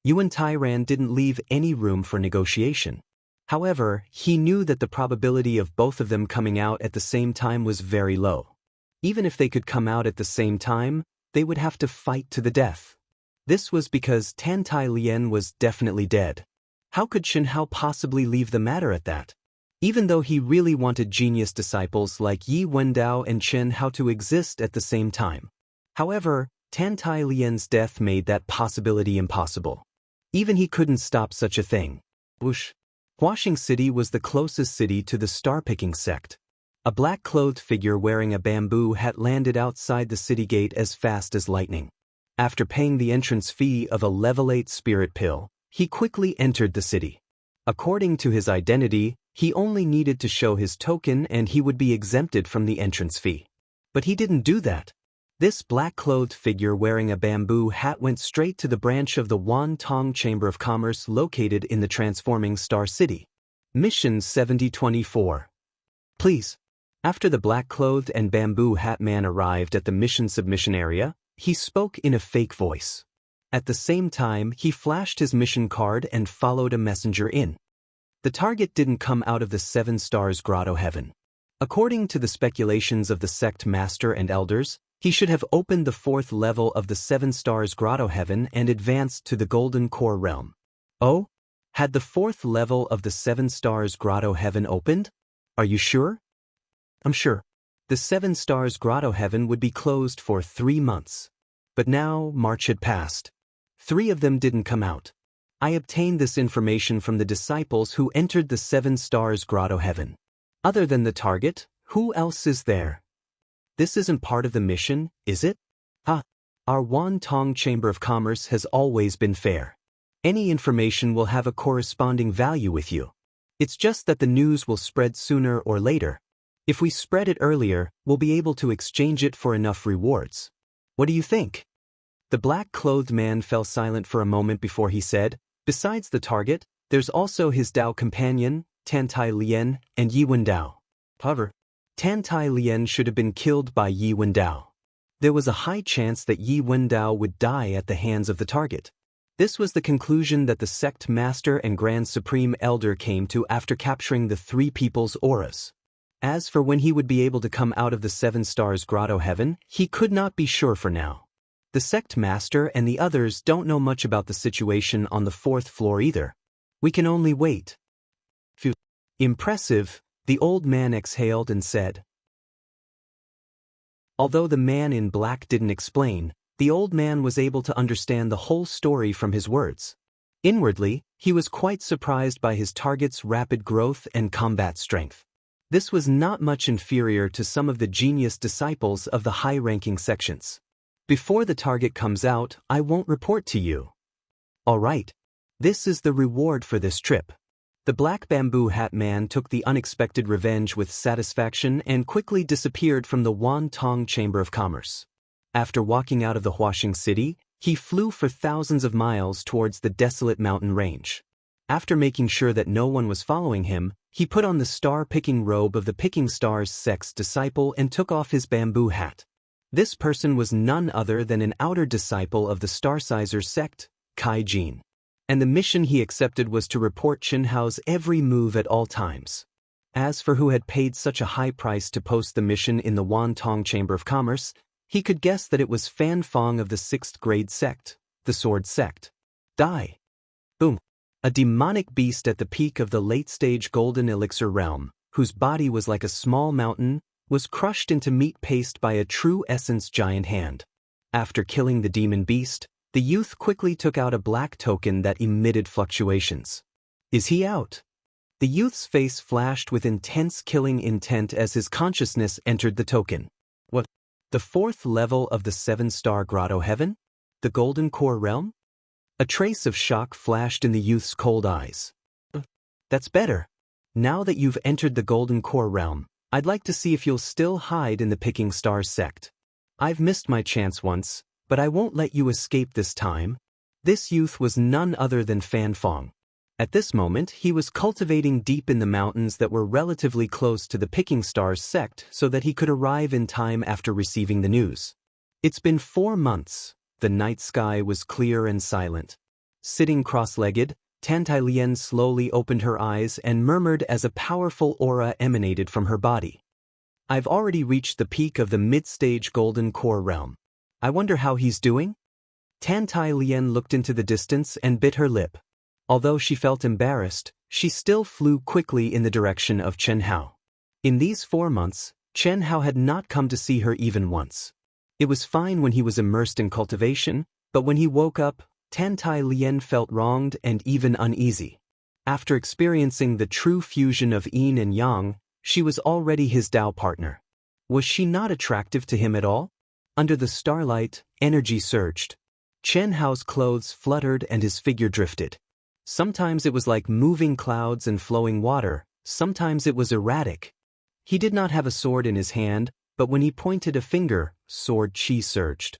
Yuan Ran didn't leave any room for negotiation. However, he knew that the probability of both of them coming out at the same time was very low. Even if they could come out at the same time, they would have to fight to the death. This was because Tan Tai Lian was definitely dead. How could Chen Hao possibly leave the matter at that? Even though he really wanted genius disciples like Yi Wendao and Chen Hao to exist at the same time. However, Tan Tai Lian's death made that possibility impossible. Even he couldn't stop such a thing. Huaxing City was the closest city to the star-picking sect. A black-clothed figure wearing a bamboo hat landed outside the city gate as fast as lightning. After paying the entrance fee of a level 8 spirit pill, he quickly entered the city. According to his identity, he only needed to show his token and he would be exempted from the entrance fee. But he didn't do that. This black-clothed figure wearing a bamboo hat went straight to the branch of the Wantong Chamber of Commerce located in the transforming Star City. Mission 7024. Please. After the black-clothed and bamboo hat man arrived at the mission submission area, he spoke in a fake voice. At the same time, he flashed his mission card and followed a messenger in. The target didn't come out of the 7 Stars Grotto Heaven. According to the speculations of the sect master and elders, he should have opened the 4th level of the 7 Stars Grotto Heaven and advanced to the Golden Core realm. Oh? Had the 4th level of the 7 Stars Grotto Heaven opened? Are you sure? I'm sure. The 7 Stars Grotto Heaven would be closed for 3 months. But now March had passed. 3 of them didn't come out. I obtained this information from the disciples who entered the 7 Stars Grotto Heaven. Other than the target, who else is there? This isn't part of the mission, is it? Our Wantong Chamber of Commerce has always been fair. Any information will have a corresponding value with you. It's just that the news will spread sooner or later. If we spread it earlier, we'll be able to exchange it for enough rewards. What do you think? The black-clothed man fell silent for a moment before he said, besides the target, there's also his Dao companion, Tan Tai Lian, and Yi Wendao. However, Tan Tai Lian should have been killed by Yi Wendao. there was a high chance that Yi Wendao would die at the hands of the target. This was the conclusion that the sect master and Grand Supreme Elder came to after capturing the three people's auras. As for when he would be able to come out of the Seven Stars Grotto Heaven, he could not be sure for now. The sect master and the others don't know much about the situation on the fourth floor either. We can only wait. Phew. Impressive, the old man exhaled and said. Although the man in black didn't explain, the old man was able to understand the whole story from his words. Inwardly, he was quite surprised by his target's rapid growth and combat strength. This was not much inferior to some of the genius disciples of the high-ranking sections. Before the target comes out, I won't report to you. All right. This is the reward for this trip. The black bamboo hat man took the unexpected revenge with satisfaction and quickly disappeared from the Wantong Chamber of Commerce. After walking out of the Huaxing city, he flew for thousands of miles towards the desolate mountain range. After making sure that no one was following him, he put on the star-picking robe of the Picking Stars sect's disciple and took off his bamboo hat. This person was none other than an outer disciple of the Starsizer sect, Kai Jin. And the mission he accepted was to report Chen Hao's every move at all times. As for who had paid such a high price to post the mission in the Wantong Chamber of Commerce, he could guess that it was Fan Fong of the 6th grade sect, the Sword sect. Die. Boom. A demonic beast at the peak of the late-stage golden elixir realm, whose body was like a small mountain, was crushed into meat paste by a true essence giant hand. After killing the demon beast, the youth quickly took out a black token that emitted fluctuations. Is he out? The youth's face flashed with intense killing intent as his consciousness entered the token. What? The 4th level of the 7-star Grotto Heaven? The Golden Core Realm? A trace of shock flashed in the youth's cold eyes. That's better. Now that you've entered the Golden Core Realm, I'd like to see if you'll still hide in the Picking Stars sect. I've missed my chance once, but I won't let you escape this time. This youth was none other than Fan Fong. At this moment, he was cultivating deep in the mountains that were relatively close to the Picking Stars sect so that he could arrive in time after receiving the news. It's been 4 months. The night sky was clear and silent. Sitting cross-legged, Tantai Lien slowly opened her eyes and murmured as a powerful aura emanated from her body. I've already reached the peak of the mid-stage Golden Core Realm. I wonder how he's doing? Tantai Lien looked into the distance and bit her lip. Although she felt embarrassed, she still flew quickly in the direction of Chen Hao. In these 4 months, Chen Hao had not come to see her even once. It was fine when he was immersed in cultivation, but when he woke up, Tantai Lien felt wronged and even uneasy. After experiencing the true fusion of yin and yang, she was already his Dao partner. Was she not attractive to him at all? Under the starlight, energy surged. Chen Hao's clothes fluttered and his figure drifted. Sometimes it was like moving clouds and flowing water, sometimes it was erratic. He did not have a sword in his hand, but when he pointed a finger, sword chi surged.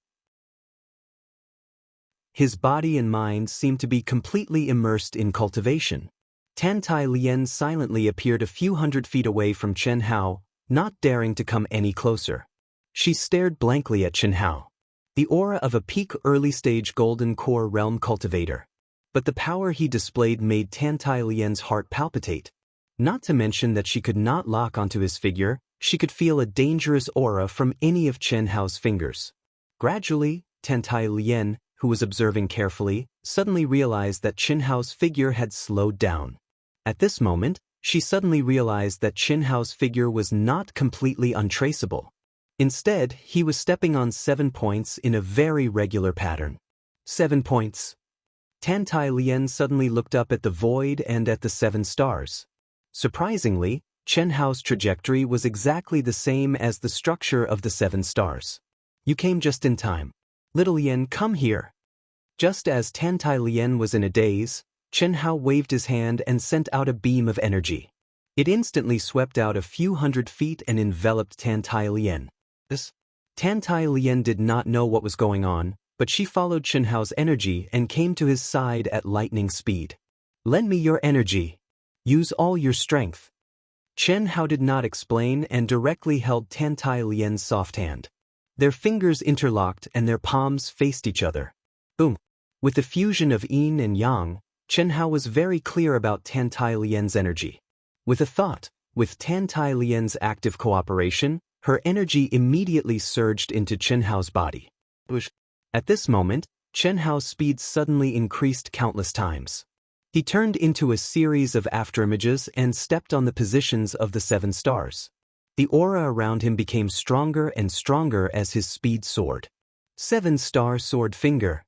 His body and mind seemed to be completely immersed in cultivation. Tantai Lien silently appeared a few hundred feet away from Chen Hao, not daring to come any closer. She stared blankly at Chen Hao. The aura of a peak early-stage Golden Core Realm cultivator. But the power he displayed made Tantai Lien's heart palpitate. Not to mention that she could not lock onto his figure, she could feel a dangerous aura from any of Chen Hao's fingers. Gradually, Tantai Lien, who was observing carefully, suddenly realized that Chen Hao's figure had slowed down. At this moment, she suddenly realized that Chen Hao's figure was not completely untraceable. Instead, he was stepping on 7 points in a very regular pattern. 7 points. Tantai Lien suddenly looked up at the void and at the 7 stars. Surprisingly, Chen Hao's trajectory was exactly the same as the structure of the 7 stars. You came just in time. Little Lien, come here. Just as Tantai Lien was in a daze, Chen Hao waved his hand and sent out a beam of energy. It instantly swept out a few hundred feet and enveloped Tantai Lien. Tantai Lien did not know what was going on, but she followed Chen Hao's energy and came to his side at lightning speed. Lend me your energy. Use all your strength. Chen Hao did not explain and directly held Tantai Lien's soft hand. Their fingers interlocked and their palms faced each other. Boom. With the fusion of yin and yang, Chen Hao was very clear about Tan Tai Lian's energy. With a thought, with Tan Tai Lian's active cooperation, her energy immediately surged into Chen Hao's body. At this moment, Chen Hao's speed suddenly increased countless times. He turned into a series of afterimages and stepped on the positions of the 7 stars. The aura around him became stronger and stronger as his speed soared. 7-star sword finger.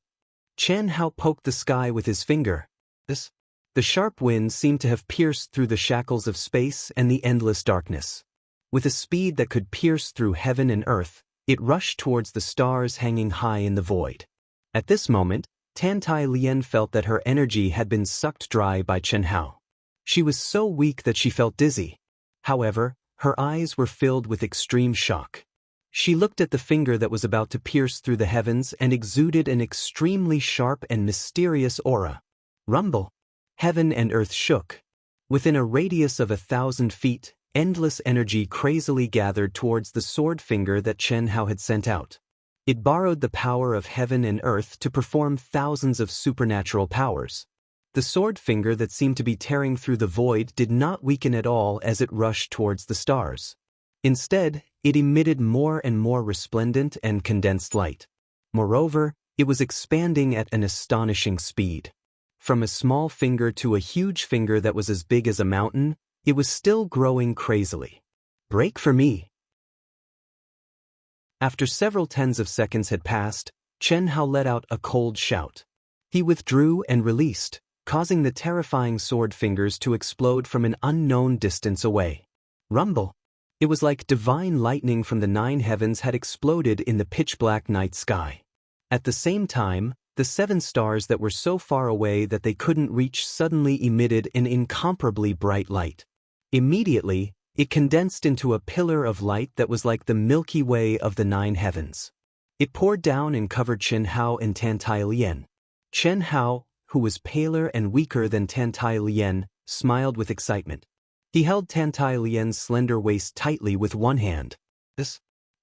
Chen Hao poked the sky with his finger. The sharp wind seemed to have pierced through the shackles of space and the endless darkness. With a speed that could pierce through heaven and earth, it rushed towards the stars hanging high in the void. At this moment, Tan Tai Lian felt that her energy had been sucked dry by Chen Hao. She was so weak that she felt dizzy. However, her eyes were filled with extreme shock. She looked at the finger that was about to pierce through the heavens and exuded an extremely sharp and mysterious aura. Rumble. Heaven and earth shook. Within a radius of 1,000 feet, endless energy crazily gathered towards the sword finger that Chen Hao had sent out. It borrowed the power of heaven and earth to perform thousands of supernatural powers. The sword finger that seemed to be tearing through the void did not weaken at all as it rushed towards the stars. Instead, it emitted more and more resplendent and condensed light. Moreover, it was expanding at an astonishing speed. From a small finger to a huge finger that was as big as a mountain, it was still growing crazily. Break for me. After several tens of seconds had passed, Chen Hao let out a cold shout. He withdrew and released, causing the terrifying sword fingers to explode from an unknown distance away. Rumble. It was like divine lightning from the 9 heavens had exploded in the pitch-black night sky. At the same time, the 7 stars that were so far away that they couldn't reach suddenly emitted an incomparably bright light. Immediately, it condensed into a pillar of light that was like the Milky Way of the 9 heavens. It poured down and covered Chen Hao and Tan Tai Lian. Chen Hao, who was paler and weaker than Tan Tai Lian, smiled with excitement. He held Tan Tai Lian's slender waist tightly with one hand.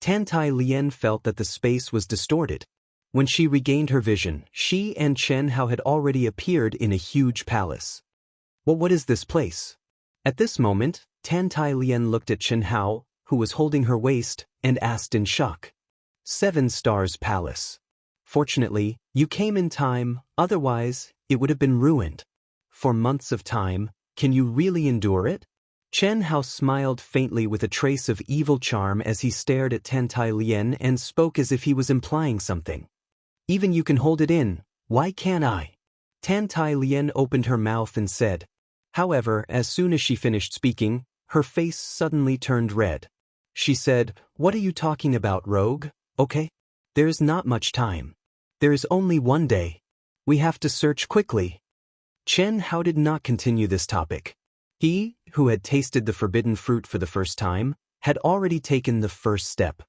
Tan Tai Lian felt that the space was distorted. When she regained her vision, she and Chen Hao had already appeared in a huge palace. Well, what is this place? At this moment, Tan Tai Lian looked at Chen Hao, who was holding her waist, and asked in shock. 7 Stars Palace. Fortunately, you came in time, otherwise, it would have been ruined. For months of time, can you really endure it? Chen Hao smiled faintly with a trace of evil charm as he stared at Tan Tai Lian and spoke as if he was implying something. Even you can hold it in, why can't I? Tan Tai Lian opened her mouth and said. However, as soon as she finished speaking, her face suddenly turned red. She said, "What are you talking about, rogue? Okay? There is not much time. There is only one day. We have to search quickly." Chen Hao did not continue this topic. He, who had tasted the forbidden fruit for the first time, had already taken the first step.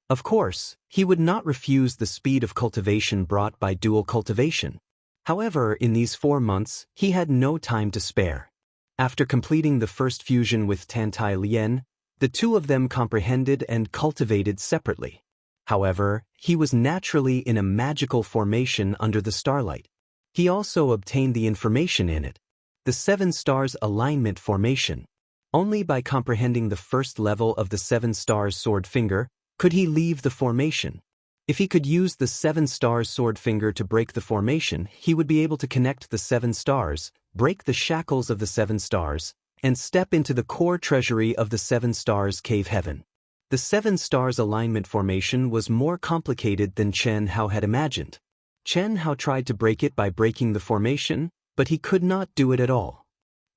Of course, he would not refuse the speed of cultivation brought by dual cultivation. However, in these 4 months, he had no time to spare. After completing the first fusion with Tan Tai Lian, the two of them comprehended and cultivated separately. However, he was naturally in a magical formation under the starlight. He also obtained the information in it, the 7 stars alignment formation. Only by comprehending the first level of the 7 stars sword finger could he leave the formation. If he could use the 7 stars sword finger to break the formation, he would be able to connect the 7 stars, break the shackles of the 7 stars, and step into the core treasury of the 7 stars cave heaven. The 7 stars alignment formation was more complicated than Chen Hao had imagined. Chen Hao tried to break it by breaking the formation, but he could not do it at all.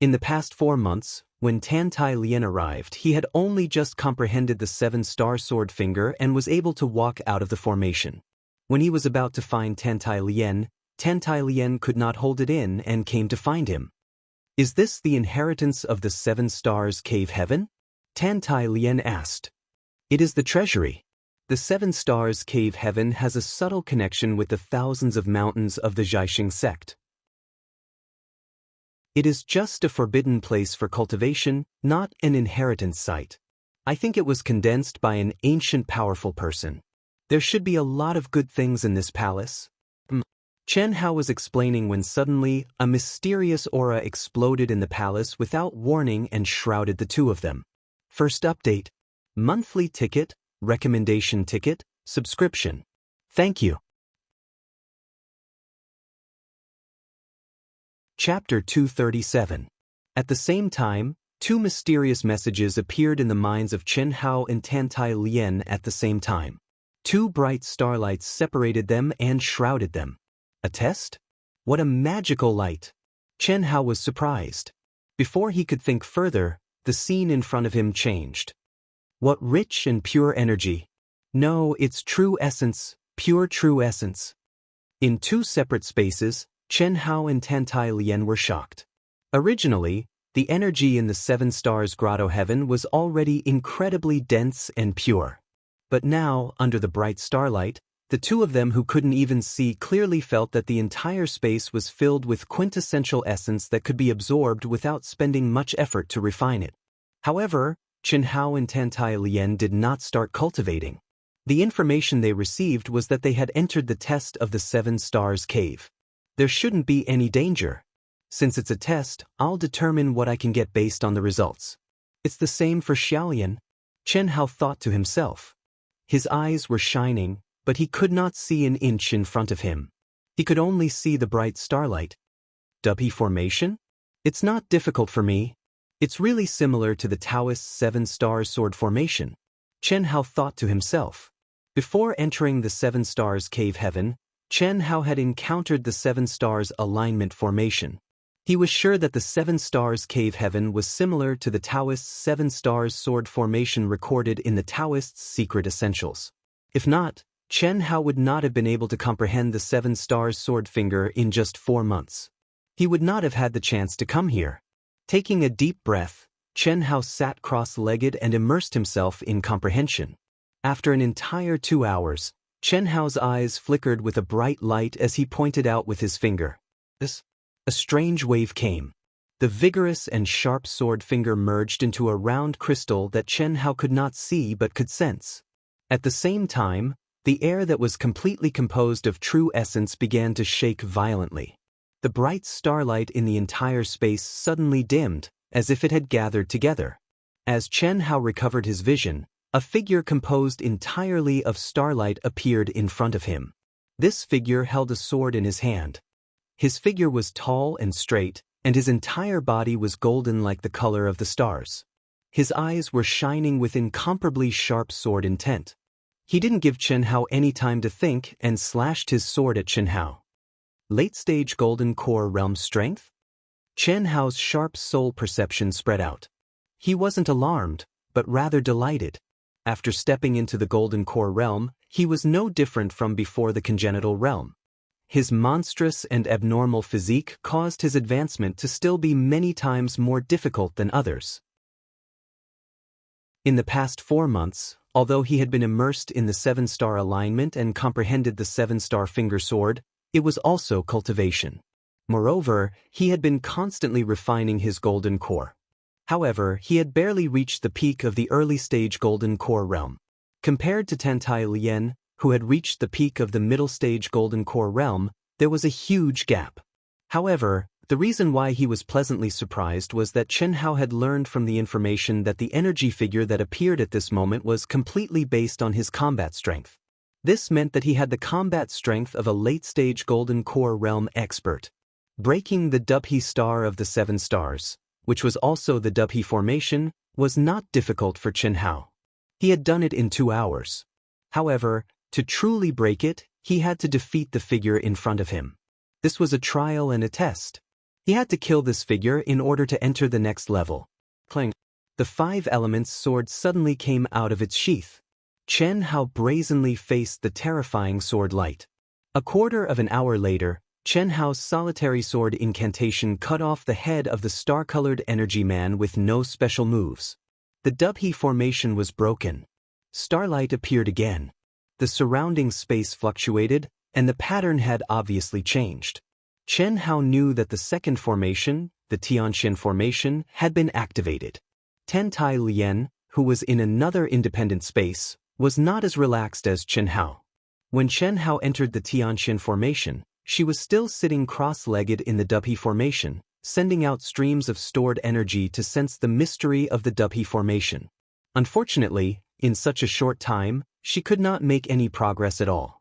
In the past 4 months, when Tan Tai Lian arrived, he had only just comprehended the 7-star sword finger and was able to walk out of the formation. When he was about to find Tan Tai Lian could not hold it in and came to find him. "Is this the inheritance of the 7 stars cave heaven?" Tan Tai Lian asked. "It is the treasury. The 7 stars cave heaven has a subtle connection with the thousands of mountains of the Xiaoxing sect. It is just a forbidden place for cultivation, not an inheritance site. I think it was condensed by an ancient powerful person. There should be a lot of good things in this palace. Chen Hao was explaining when suddenly a mysterious aura exploded in the palace without warning and shrouded the two of them. First update. Monthly ticket, recommendation ticket, subscription. Thank you. Chapter 237. At the same time, two mysterious messages appeared in the minds of Chen Hao and Tantai Lian at the same time. Two bright starlights separated them and shrouded them. A test? What a magical light! Chen Hao was surprised. Before he could think further, the scene in front of him changed. What rich and pure energy! No, it's true essence, pure true essence. In two separate spaces, Chen Hao and Tantai Lian were shocked. Originally, the energy in the Seven Stars Grotto Heaven was already incredibly dense and pure. But now, under the bright starlight, the two of them who couldn't even see clearly felt that the entire space was filled with quintessential essence that could be absorbed without spending much effort to refine it. However, Chen Hao and Tantai Lian did not start cultivating. The information they received was that they had entered the test of the Seven Stars Cave. There shouldn't be any danger. Since it's a test, I'll determine what I can get based on the results. It's the same for Xiaolian, Chen Hao thought to himself. His eyes were shining, but he could not see an inch in front of him. He could only see the bright starlight. W formation? It's not difficult for me. It's really similar to the Taoist Seven Stars Sword formation, Chen Hao thought to himself. Before entering the Seven Stars Cave Heaven, Chen Hao had encountered the Seven Stars Alignment formation. He was sure that the Seven Stars Cave Heaven was similar to the Taoist's Seven Stars Sword formation recorded in the Taoist's Secret Essentials. If not, Chen Hao would not have been able to comprehend the Seven Stars Sword finger in just 4 months. He would not have had the chance to come here. Taking a deep breath, Chen Hao sat cross-legged and immersed himself in comprehension. After an entire 2 hours, Chen Hao's eyes flickered with a bright light as he pointed out with his finger. A strange wave came. The vigorous and sharp sword finger merged into a round crystal that Chen Hao could not see but could sense. At the same time, the air that was completely composed of true essence began to shake violently. The bright starlight in the entire space suddenly dimmed, as if it had gathered together. As Chen Hao recovered his vision, a figure composed entirely of starlight appeared in front of him. This figure held a sword in his hand. His figure was tall and straight, and his entire body was golden like the color of the stars. His eyes were shining with incomparably sharp sword intent. He didn't give Chen Hao any time to think and slashed his sword at Chen Hao. Late-stage Golden Core Realm Strength? Chen Hao's sharp soul perception spread out. He wasn't alarmed, but rather delighted. After stepping into the Golden Core Realm, he was no different from before the Congenital Realm. His monstrous and abnormal physique caused his advancement to still be many times more difficult than others. In the past 4 months, although he had been immersed in the Seven-Star Alignment and comprehended the Seven-Star Finger Sword, it was also cultivation. Moreover, he had been constantly refining his Golden Core. However, he had barely reached the peak of the early-stage Golden Core Realm. Compared to Tantai Lian, who had reached the peak of the middle-stage Golden Core Realm, there was a huge gap. However, the reason why he was pleasantly surprised was that Chen Hao had learned from the information that the energy figure that appeared at this moment was completely based on his combat strength. This meant that he had the combat strength of a late-stage Golden Core Realm expert. Breaking the Dubhe Star of the Seven Stars, which was also the Dubhe formation, was not difficult for Chen Hao. He had done it in 2 hours. However, to truly break it, he had to defeat the figure in front of him. This was a trial and a test. He had to kill this figure in order to enter the next level. Clang. The 5 elements sword suddenly came out of its sheath. Chen Hao brazenly faced the terrifying sword light. A quarter of an hour later, Chen Hao's solitary sword incantation cut off the head of the star-colored energy man with no special moves. The Dubhe formation was broken. Starlight appeared again. The surrounding space fluctuated, and the pattern had obviously changed. Chen Hao knew that the second formation, the Tianxian formation, had been activated. Tantai Lian, who was in another independent space, was not as relaxed as Chen Hao. When Chen Hao entered the Tianxian formation, she was still sitting cross-legged in the Dubhe formation, sending out streams of stored energy to sense the mystery of the Dubhe formation. Unfortunately, in such a short time, she could not make any progress at all.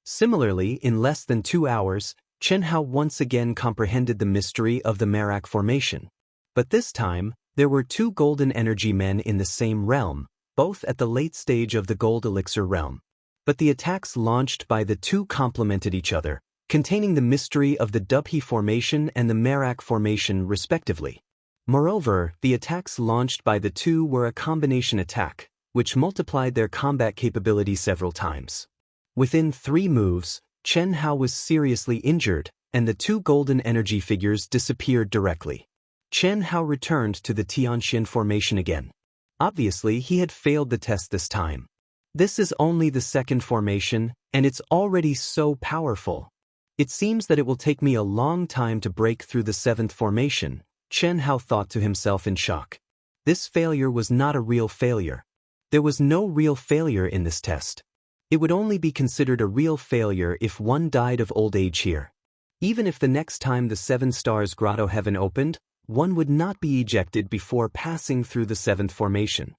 Similarly, in less than 2 hours, Chen Hao once again comprehended the mystery of the Merak formation. But this time, there were 2 golden energy men in the same realm, both at the late stage of the gold elixir realm. But the attacks launched by the 2 complemented each other, containing the mystery of the Dubhe formation and the Merak formation respectively. Moreover, the attacks launched by the 2 were a combination attack, which multiplied their combat capability several times. Within 3 moves, Chen Hao was seriously injured, and the 2 golden energy figures disappeared directly. Chen Hao returned to the Tianxian formation again. Obviously, he had failed the test this time. This is only the 2nd formation, and it's already so powerful. It seems that it will take me a long time to break through the 7th formation, Chen Hao thought to himself in shock. This failure was not a real failure. There was no real failure in this test. It would only be considered a real failure if one died of old age here. Even if the next time the 7 Stars Grotto Heaven opened, one would not be ejected before passing through the 7th formation.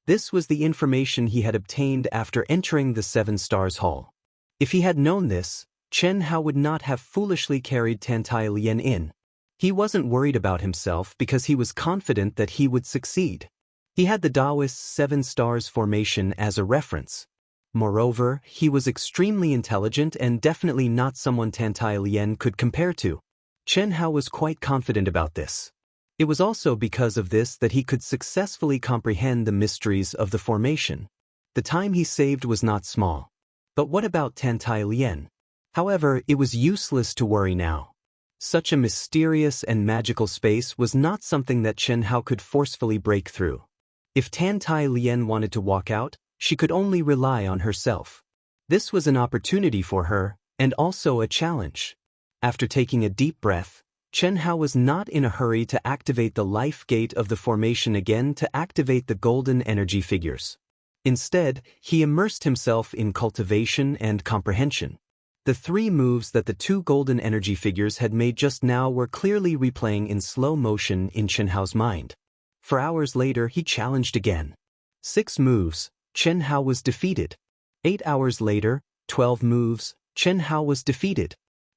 This was the information he had obtained after entering the 7 Stars Hall. If he had known this, Chen Hao would not have foolishly carried Tantai Lian in. He wasn't worried about himself because he was confident that he would succeed. He had the Daoist 7 Stars formation as a reference. Moreover, he was extremely intelligent and definitely not someone Tantai Lian could compare to. Chen Hao was quite confident about this. It was also because of this that he could successfully comprehend the mysteries of the formation. The time he saved was not small. But what about Tantai Lian? However, it was useless to worry now. Such a mysterious and magical space was not something that Chen Hao could forcefully break through. If Tantai Lian wanted to walk out, she could only rely on herself. This was an opportunity for her, and also a challenge. After taking a deep breath, Chen Hao was not in a hurry to activate the life gate of the formation again to activate the golden energy figures. Instead, he immersed himself in cultivation and comprehension. The 3 moves that the 2 golden energy figures had made just now were clearly replaying in slow motion in Chen Hao's mind. For hours later, he challenged again. 6 moves, Chen Hao was defeated. 8 hours later, 12 moves, Chen Hao was defeated.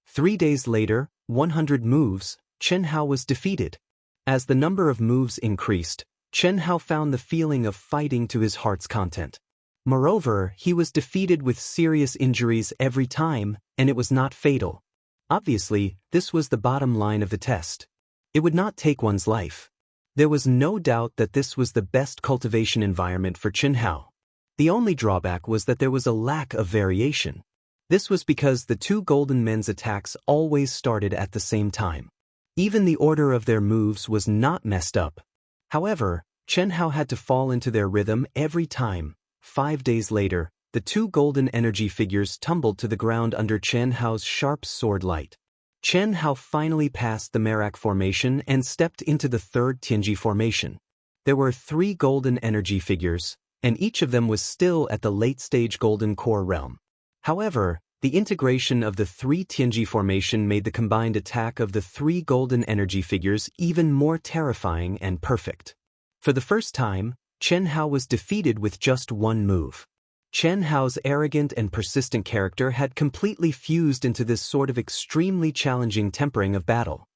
3 days later, 100 moves, Chen Hao was defeated. As the number of moves increased, Chen Hao found the feeling of fighting to his heart's content. Moreover, he was defeated with serious injuries every time, and it was not fatal. Obviously, this was the bottom line of the test. It would not take one's life. There was no doubt that this was the best cultivation environment for Chen Hao. The only drawback was that there was a lack of variation. This was because the 2 golden men's attacks always started at the same time. Even the order of their moves was not messed up. However, Chen Hao had to fall into their rhythm every time. 5 days later, the 2 golden energy figures tumbled to the ground under Chen Hao's sharp sword light. Chen Hao finally passed the Merak formation and stepped into the 3rd Tianji formation. There were 3 golden energy figures, and each of them was still at the late-stage golden core realm. However, the integration of the 3 Tianji formation made the combined attack of the 3 golden energy figures even more terrifying and perfect. For the first time, Chen Hao was defeated with just 1 move. Chen Hao's arrogant and persistent character had completely fused into this sort of extremely challenging tempering of battle.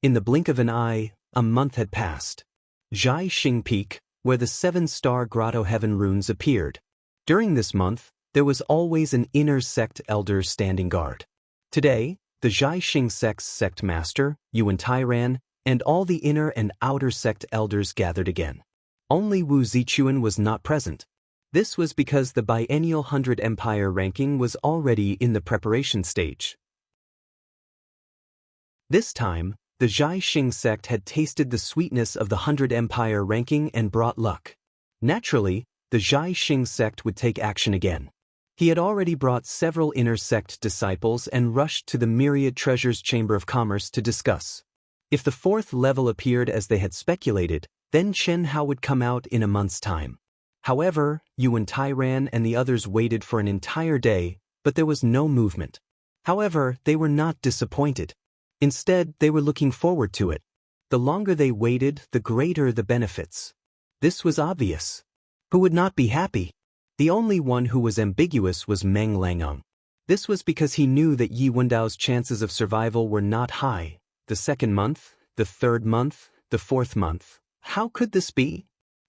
In the blink of an eye, a month had passed. Zhai Xing Peak, where the 7-star Grotto Heaven runes appeared. During this month, there was always an inner sect elder standing guard. Today, the Zhai Xing sect's sect master, Yuan Tairan, and all the inner and outer sect elders gathered again. Only Wu Zichuan was not present. This was because the biennial 100 Empire ranking was already in the preparation stage. This time, the Zhai Xing sect had tasted the sweetness of the 100 Empire ranking and brought luck. Naturally, the Zhai Xing sect would take action again. He had already brought several inner sect disciples and rushed to the Myriad Treasures Chamber of Commerce to discuss. If the 4th level appeared as they had speculated, then Chen Hao would come out in a month's time. However, Yuan Tairan and the others waited for an entire day, but there was no movement. However, they were not disappointed. Instead, they were looking forward to it. The longer they waited, the greater the benefits. This was obvious. Who would not be happy? The only one who was ambiguous was Meng Langung. This was because he knew that Yi Wendao's chances of survival were not high. The second month, the third month, the fourth month. How could this be?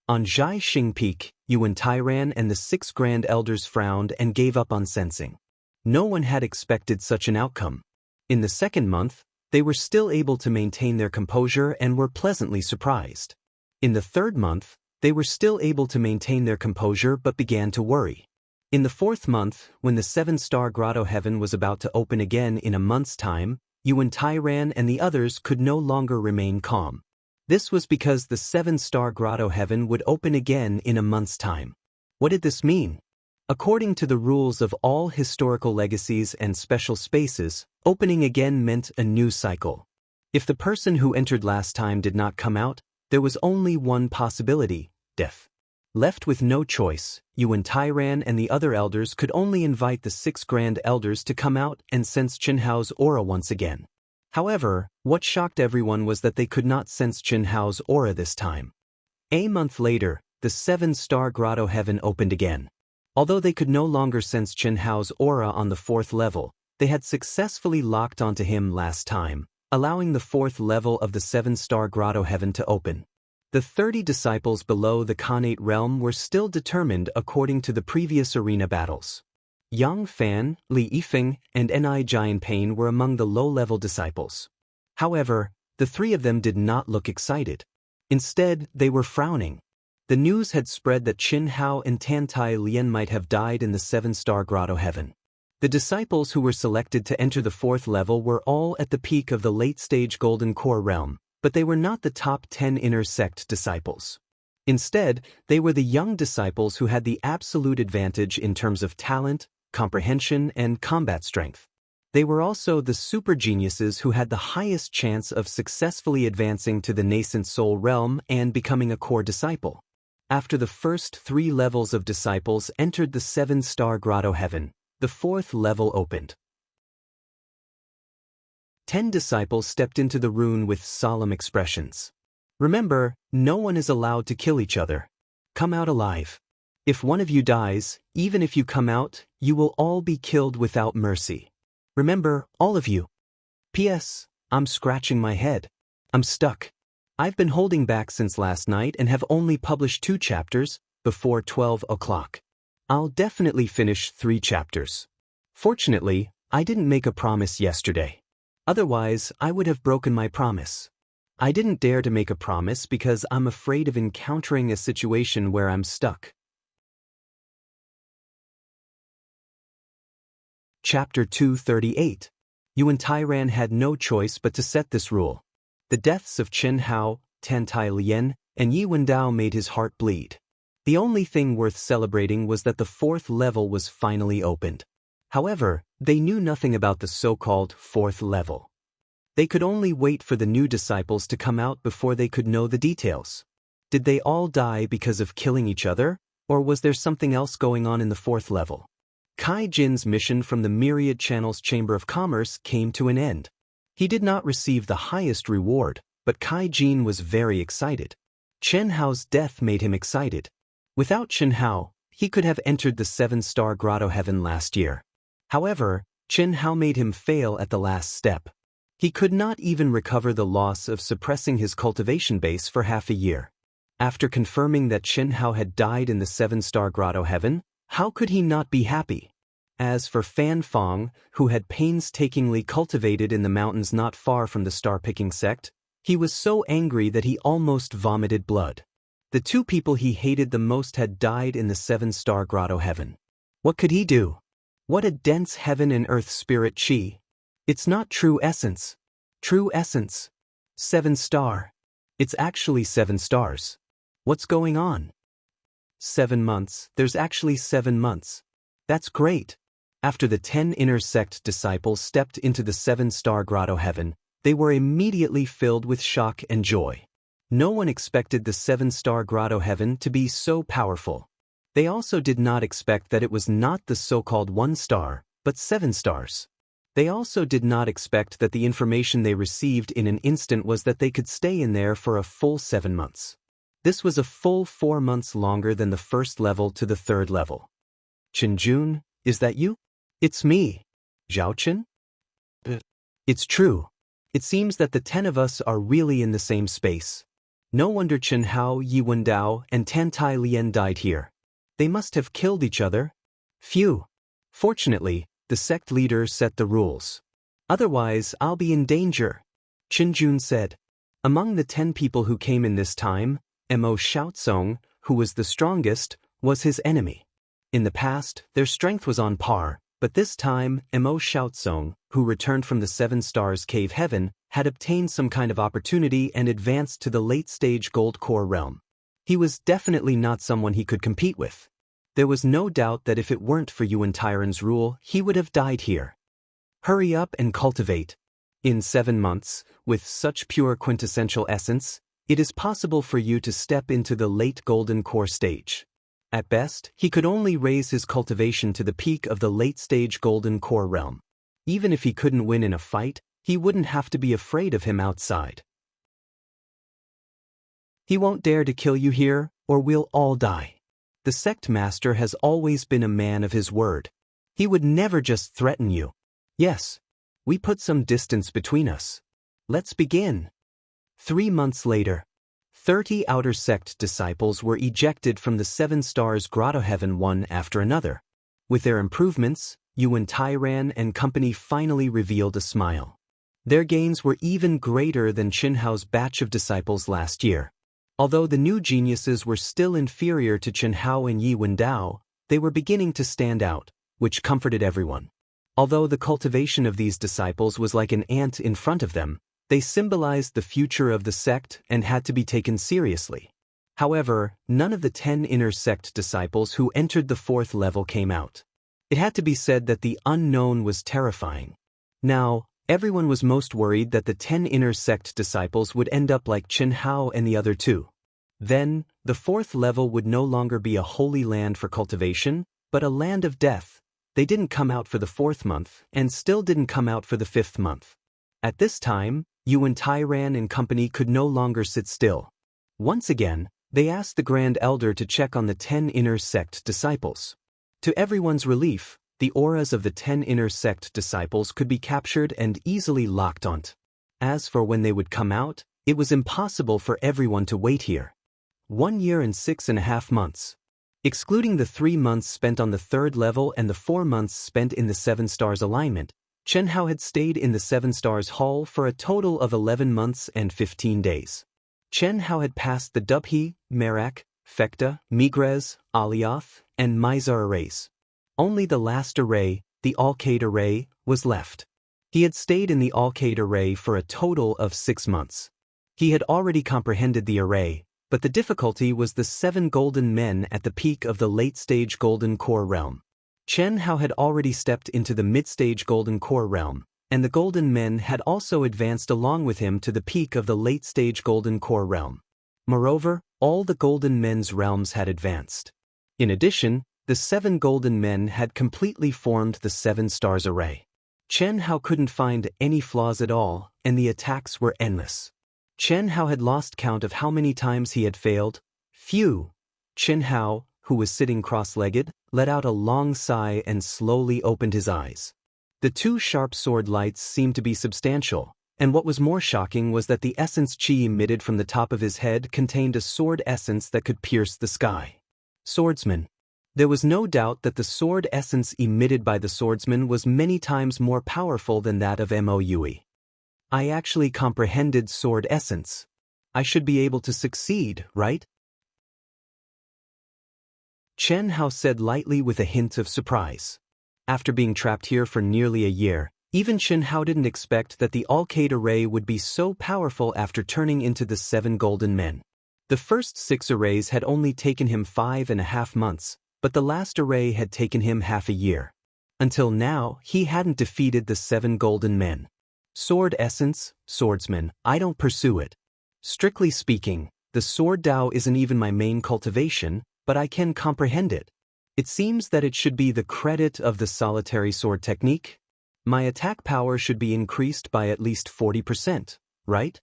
On Zhai Xing Peak, Yuan Tairan and the 6 Grand Elders frowned and gave up on sensing. No one had expected such an outcome. In the second month, they were still able to maintain their composure and were pleasantly surprised. In the third month, they were still able to maintain their composure but began to worry. In the fourth month, when the 7-star grotto heaven was about to open again in a month's time, Yuan Tairan and the others could no longer remain calm. This was because the 7-star grotto heaven would open again in a month's time. What did this mean? According to the rules of all historical legacies and special spaces, opening again meant a new cycle. If the person who entered last time did not come out, there was only one possibility: death. Left with no choice, Yuan Tairan and the other elders could only invite the 6 Grand Elders to come out and sense Qinhao's aura once again. However, what shocked everyone was that they could not sense Qinhao's aura this time. A month later, the 7-star grotto heaven opened again. Although they could no longer sense Qinhao's aura on the 4th level, they had successfully locked onto him last time, allowing the 4th level of the 7-star grotto heaven to open. The 30 disciples below the Khanate realm were still determined according to the previous arena battles. Yang Fan, Li Yifeng, and Ni Jianpain were among the low-level disciples. However, the 3 of them did not look excited. Instead, they were frowning. The news had spread that Qinhao and Tantai Lian might have died in the 7-star grotto heaven. The disciples who were selected to enter the 4th level were all at the peak of the late-stage Golden Core realm, but they were not the top 10 inner sect disciples. Instead, they were the young disciples who had the absolute advantage in terms of talent, comprehension, and combat strength. They were also the super geniuses who had the highest chance of successfully advancing to the nascent soul realm and becoming a core disciple. After the first 3 levels of disciples entered the 7-star grotto heaven, the 4th level opened. 10 disciples stepped into the rune with solemn expressions. Remember, no one is allowed to kill each other. Come out alive. If one of you dies, even if you come out, you will all be killed without mercy. Remember, all of you. P.S. I'm scratching my head. I'm stuck. I've been holding back since last night and have only published 2 chapters before 12 o'clock. I'll definitely finish 3 chapters. Fortunately, I didn't make a promise yesterday. Otherwise, I would have broken my promise. I didn't dare to make a promise because I'm afraid of encountering a situation where I'm stuck. Chapter 238. Yuan Tairan had no choice but to set this rule. The deaths of Qinhao, Tantai Lian, and Yi Wendao made his heart bleed. The only thing worth celebrating was that the 4th level was finally opened. However, they knew nothing about the so-called 4th level. They could only wait for the new disciples to come out before they could know the details. Did they all die because of killing each other, or was there something else going on in the 4th level? Kai Jin's mission from the Myriad Channel's Chamber of Commerce came to an end. He did not receive the highest reward, but Kai Jin was very excited. Qinhao's death made him excited. Without Qinhao, he could have entered the 7-star grotto heaven last year. However, Qinhao made him fail at the last step. He could not even recover the loss of suppressing his cultivation base for half a year. After confirming that Qinhao had died in the 7-star grotto heaven, how could he not be happy? As for Fan Fong, who had painstakingly cultivated in the mountains not far from the star-picking sect, he was so angry that he almost vomited blood. The 2 people he hated the most had died in the 7-star grotto heaven. What could he do? What a dense heaven and earth spirit chi. It's not true essence. True essence. 7-star. It's actually 7 stars. What's going on? 7 months, there's actually 7 months. That's great. After the 10 inner sect disciples stepped into the 7-star grotto heaven, they were immediately filled with shock and joy. No one expected the 7-star grotto heaven to be so powerful. They also did not expect that it was not the so-called 1 star, but 7 stars. They also did not expect that the information they received in an instant was that they could stay in there for a full 7 months. This was a full 4 months longer than the first level to the third level. Chenjun, is that you? It's me. Zhaochen? It's true. It seems that the 10 of us are really in the same space. No wonder Chen Hao, Yi Wendao, and Tan Tai Lian died here. They must have killed each other. Phew. Fortunately, the sect leader set the rules. Otherwise, I'll be in danger, Chenjun said. Among the 10 people who came in this time, Mo Xiaozong, who was the strongest, was his enemy. In the past, their strength was on par, but this time, Mo Xiaozong, who returned from the 7 Stars Cave Heaven, had obtained some kind of opportunity and advanced to the late-stage Gold Core realm. He was definitely not someone he could compete with. There was no doubt that if it weren't for Yuan Tyran's rule, he would have died here. Hurry up and cultivate. In 7 months, with such pure quintessential essence, it is possible for you to step into the late Golden Core stage. At best, he could only raise his cultivation to the peak of the late-stage Golden Core realm. Even if he couldn't win in a fight, he wouldn't have to be afraid of him outside. He won't dare to kill you here, or we'll all die. The sect master has always been a man of his word. He would never just threaten you. Yes, we put some distance between us. Let's begin. 3 months later, 30 outer sect disciples were ejected from the 7 Stars Grotto Heaven one after another. With their improvements, Yuan Tyran and company finally revealed a smile. Their gains were even greater than Qin Hao's batch of disciples last year. Although the new geniuses were still inferior to Chen Hao and Yi Wendao, they were beginning to stand out, which comforted everyone. Although the cultivation of these disciples was like an ant in front of them, they symbolized the future of the sect and had to be taken seriously. However, none of the 10 inner sect disciples who entered the 4th level came out. It had to be said that the unknown was terrifying. Now, everyone was most worried that the 10 inner sect disciples would end up like Chen Hao and the other 2. Then, the 4th level would no longer be a holy land for cultivation, but a land of death. They didn't come out for the 4th month, and still didn't come out for the 5th month. At this time, Yuan Tyran and company could no longer sit still. Once again, they asked the Grand Elder to check on the 10 inner sect disciples. To everyone's relief, the auras of the 10 inner sect disciples could be captured and easily locked onto. As for when they would come out, it was impossible for everyone to wait here. 1 year and 6.5 months. Excluding the 3 months spent on the 3rd level and the 4 months spent in the 7 Stars alignment, Chen Hao had stayed in the 7 Stars Hall for a total of 11 months and 15 days. Chen Hao had passed the Dubhe, Merak, Fekta, Migrez, Alioth, and Mizar arrays. Only the last array, the Alcade array, was left. He had stayed in the Alcade array for a total of 6 months. He had already comprehended the array, but the difficulty was the 7 golden men at the peak of the late-stage Golden Core realm. Chen Hao had already stepped into the mid-stage Golden Core realm, and the golden men had also advanced along with him to the peak of the late-stage Golden Core realm. Moreover, all the golden men's realms had advanced. In addition, the 7 golden men had completely formed the 7 Stars array. Chen Hao couldn't find any flaws at all, and the attacks were endless. Chen Hao had lost count of how many times he had failed. Phew! Chen Hao, who was sitting cross-legged, let out a long sigh and slowly opened his eyes. The 2 sharp sword lights seemed to be substantial, and what was more shocking was that the essence chi emitted from the top of his head contained a sword essence that could pierce the sky. Swordsman. There was no doubt that the sword essence emitted by the swordsman was many times more powerful than that of Mo Yui. I actually comprehended sword essence. I should be able to succeed, right? Chen Hao said lightly with a hint of surprise. After being trapped here for nearly a year, even Chen Hao didn't expect that the Alcade array would be so powerful after turning into the 7 golden men. The first 6 arrays had only taken him 5.5 months, but the last array had taken him half a year. Until now, he hadn't defeated the 7 golden men. Sword essence, swordsman, I don't pursue it. Strictly speaking, the sword Dao isn't even my main cultivation, but I can comprehend it. It seems that it should be the credit of the solitary sword technique. My attack power should be increased by at least 40%, right?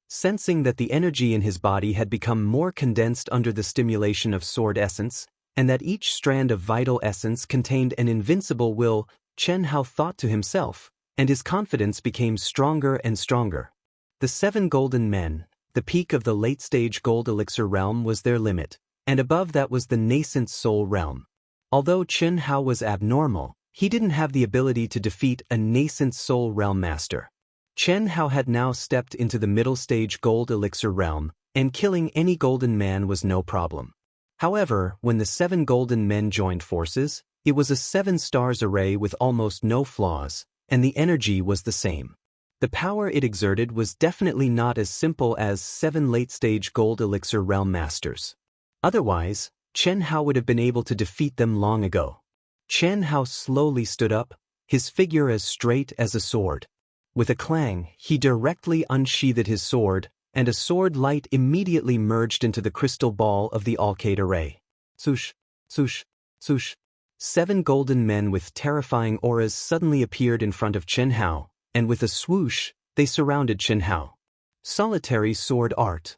Sensing that the energy in his body had become more condensed under the stimulation of sword essence, and that each strand of vital essence contained an invincible will, Chen Hao thought to himself, and his confidence became stronger and stronger. The 7 golden men, the peak of the late-stage gold elixir realm was their limit, and above that was the nascent soul realm. Although Chen Hao was abnormal, he didn't have the ability to defeat a nascent soul realm master. Chen Hao had now stepped into the middle-stage gold elixir realm, and killing any golden man was no problem. However, when the 7 golden men joined forces, it was a 7 stars array with almost no flaws, and the energy was the same. The power it exerted was definitely not as simple as 7 late-stage gold elixir realm masters. Otherwise, Chen Hao would have been able to defeat them long ago. Chen Hao slowly stood up, his figure as straight as a sword. With a clang, he directly unsheathed his sword, and a sword light immediately merged into the crystal ball of the Alcade array. Swoosh, swoosh, swoosh. 7 golden men with terrifying auras suddenly appeared in front of Chen Hao, and with a swoosh, they surrounded Chen Hao. Solitary sword art.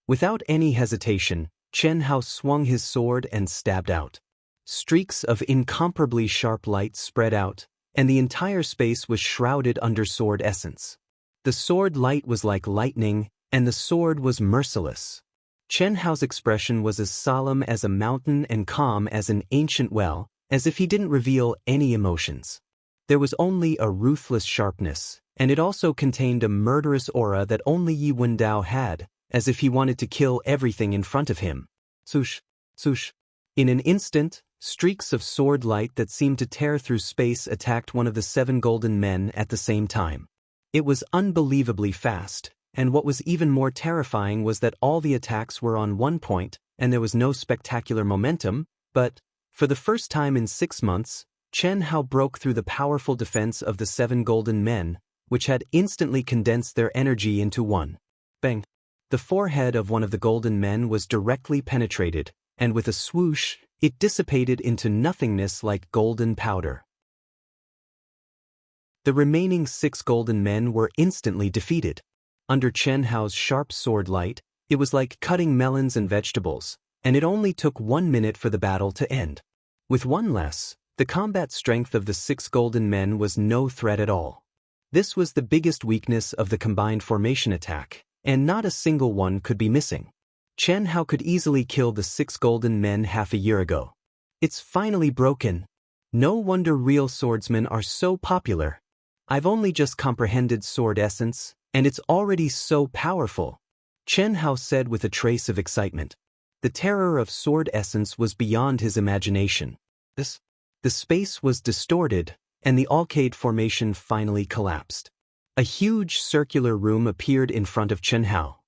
Without any hesitation, Chen Hao swung his sword and stabbed out. Streaks of incomparably sharp light spread out, and the entire space was shrouded under sword essence. The sword light was like lightning, and the sword was merciless. Chen Hao's expression was as solemn as a mountain and calm as an ancient well, as if he didn't reveal any emotions. There was only a ruthless sharpness, and it also contained a murderous aura that only Yi Wendao had, as if he wanted to kill everything in front of him. Swoosh, swoosh. In an instant, streaks of sword light that seemed to tear through space attacked one of the 7 golden men at the same time. It was unbelievably fast, and what was even more terrifying was that all the attacks were on one point, and there was no spectacular momentum, but, for the first time in 6 months, Chen Hao broke through the powerful defense of the 7 golden men, which had instantly condensed their energy into one. Bang! The forehead of one of the golden men was directly penetrated, and with a swoosh, it dissipated into nothingness like golden powder. The remaining 6 golden men were instantly defeated. Under Chen Hao's sharp sword light, it was like cutting melons and vegetables, and it only took 1 minute for the battle to end. With one less, the combat strength of the 6 golden men was no threat at all. This was the biggest weakness of the combined formation attack, and not a single one could be missing. Chen Hao could easily kill the 6 golden men half a year ago. It's finally broken. No wonder real swordsmen are so popular. I've only just comprehended sword essence, and it's already so powerful, Chen Hao said with a trace of excitement. The terror of sword essence was beyond his imagination. The space was distorted, and the Alcade formation finally collapsed. A huge circular room appeared in front of Chen Hao.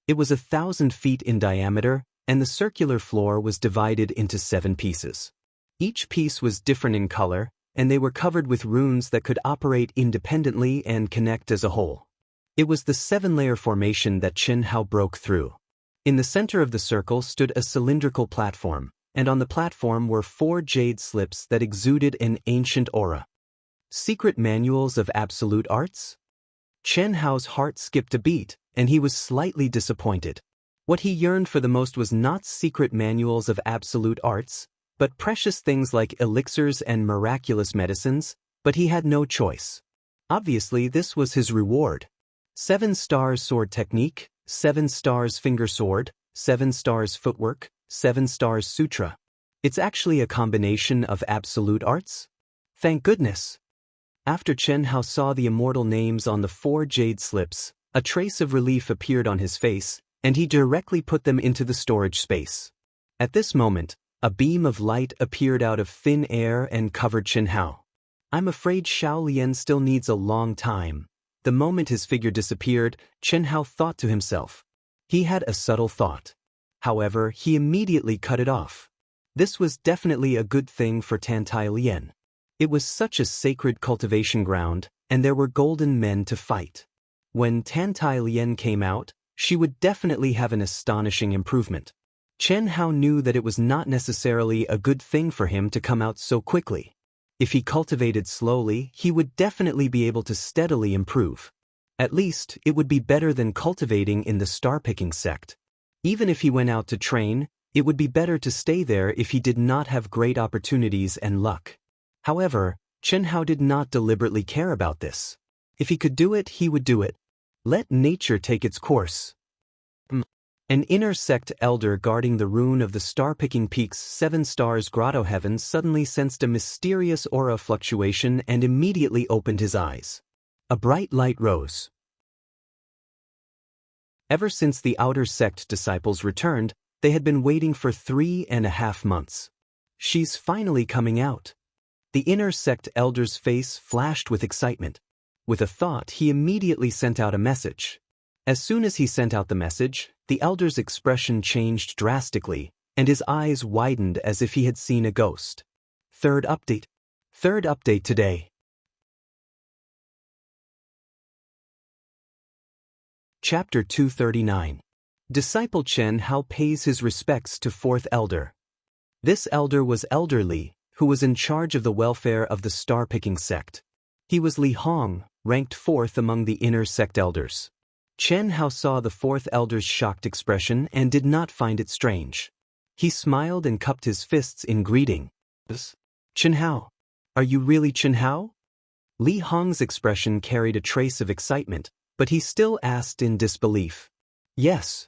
It was 1,000 feet in diameter, and the circular floor was divided into 7 pieces. Each piece was different in color, and they were covered with runes that could operate independently and connect as a whole. It was the 7-layer formation that Chen Hao broke through. In the center of the circle stood a cylindrical platform, and on the platform were 4 jade slips that exuded an ancient aura. Secret manuals of absolute arts? Chen Hao's heart skipped a beat, and he was slightly disappointed. What he yearned for the most was not secret manuals of absolute arts, but precious things like elixirs and miraculous medicines, but he had no choice. Obviously, this was his reward. 7 stars sword technique, 7 stars finger sword, 7 stars footwork, 7 stars sutra. It's actually a combination of absolute arts? Thank goodness. After Chen Hao saw the immortal names on the 4 jade slips, a trace of relief appeared on his face, and he directly put them into the storage space. At this moment, a beam of light appeared out of thin air and covered Chen Hao. I'm afraid Xiao Lian still needs a long time. The moment his figure disappeared, Chen Hao thought to himself. He had a subtle thought. However, he immediately cut it off. This was definitely a good thing for Tantai Lian. It was such a sacred cultivation ground, and there were golden men to fight. When Tantai Lian came out, she would definitely have an astonishing improvement. Chen Hao knew that it was not necessarily a good thing for him to come out so quickly. If he cultivated slowly, he would definitely be able to steadily improve. At least, it would be better than cultivating in the star-picking sect. Even if he went out to train, it would be better to stay there if he did not have great opportunities and luck. However, Chen Hao did not deliberately care about this. If he could do it, he would do it. Let nature take its course. An inner sect elder guarding the rune of the star-picking peak's 7 stars grotto heaven suddenly sensed a mysterious aura fluctuation and immediately opened his eyes. A bright light rose. Ever since the outer sect disciples returned, they had been waiting for 3.5 months. She's finally coming out. The inner sect elder's face flashed with excitement. With a thought, he immediately sent out a message. As soon as he sent out the message, the elder's expression changed drastically, and his eyes widened as if he had seen a ghost. Third update today. Chapter 239. Disciple Chen Hao pays his respects to fourth elder. This elder was Elder Li, who was in charge of the welfare of the star-picking sect. He was Li Hong, ranked 4th among the inner sect elders. Chen Hao saw the 4th elder's shocked expression and did not find it strange. He smiled and cupped his fists in greeting. Chen Hao, are you really Chen Hao? Li Hong's expression carried a trace of excitement, but he still asked in disbelief. Yes.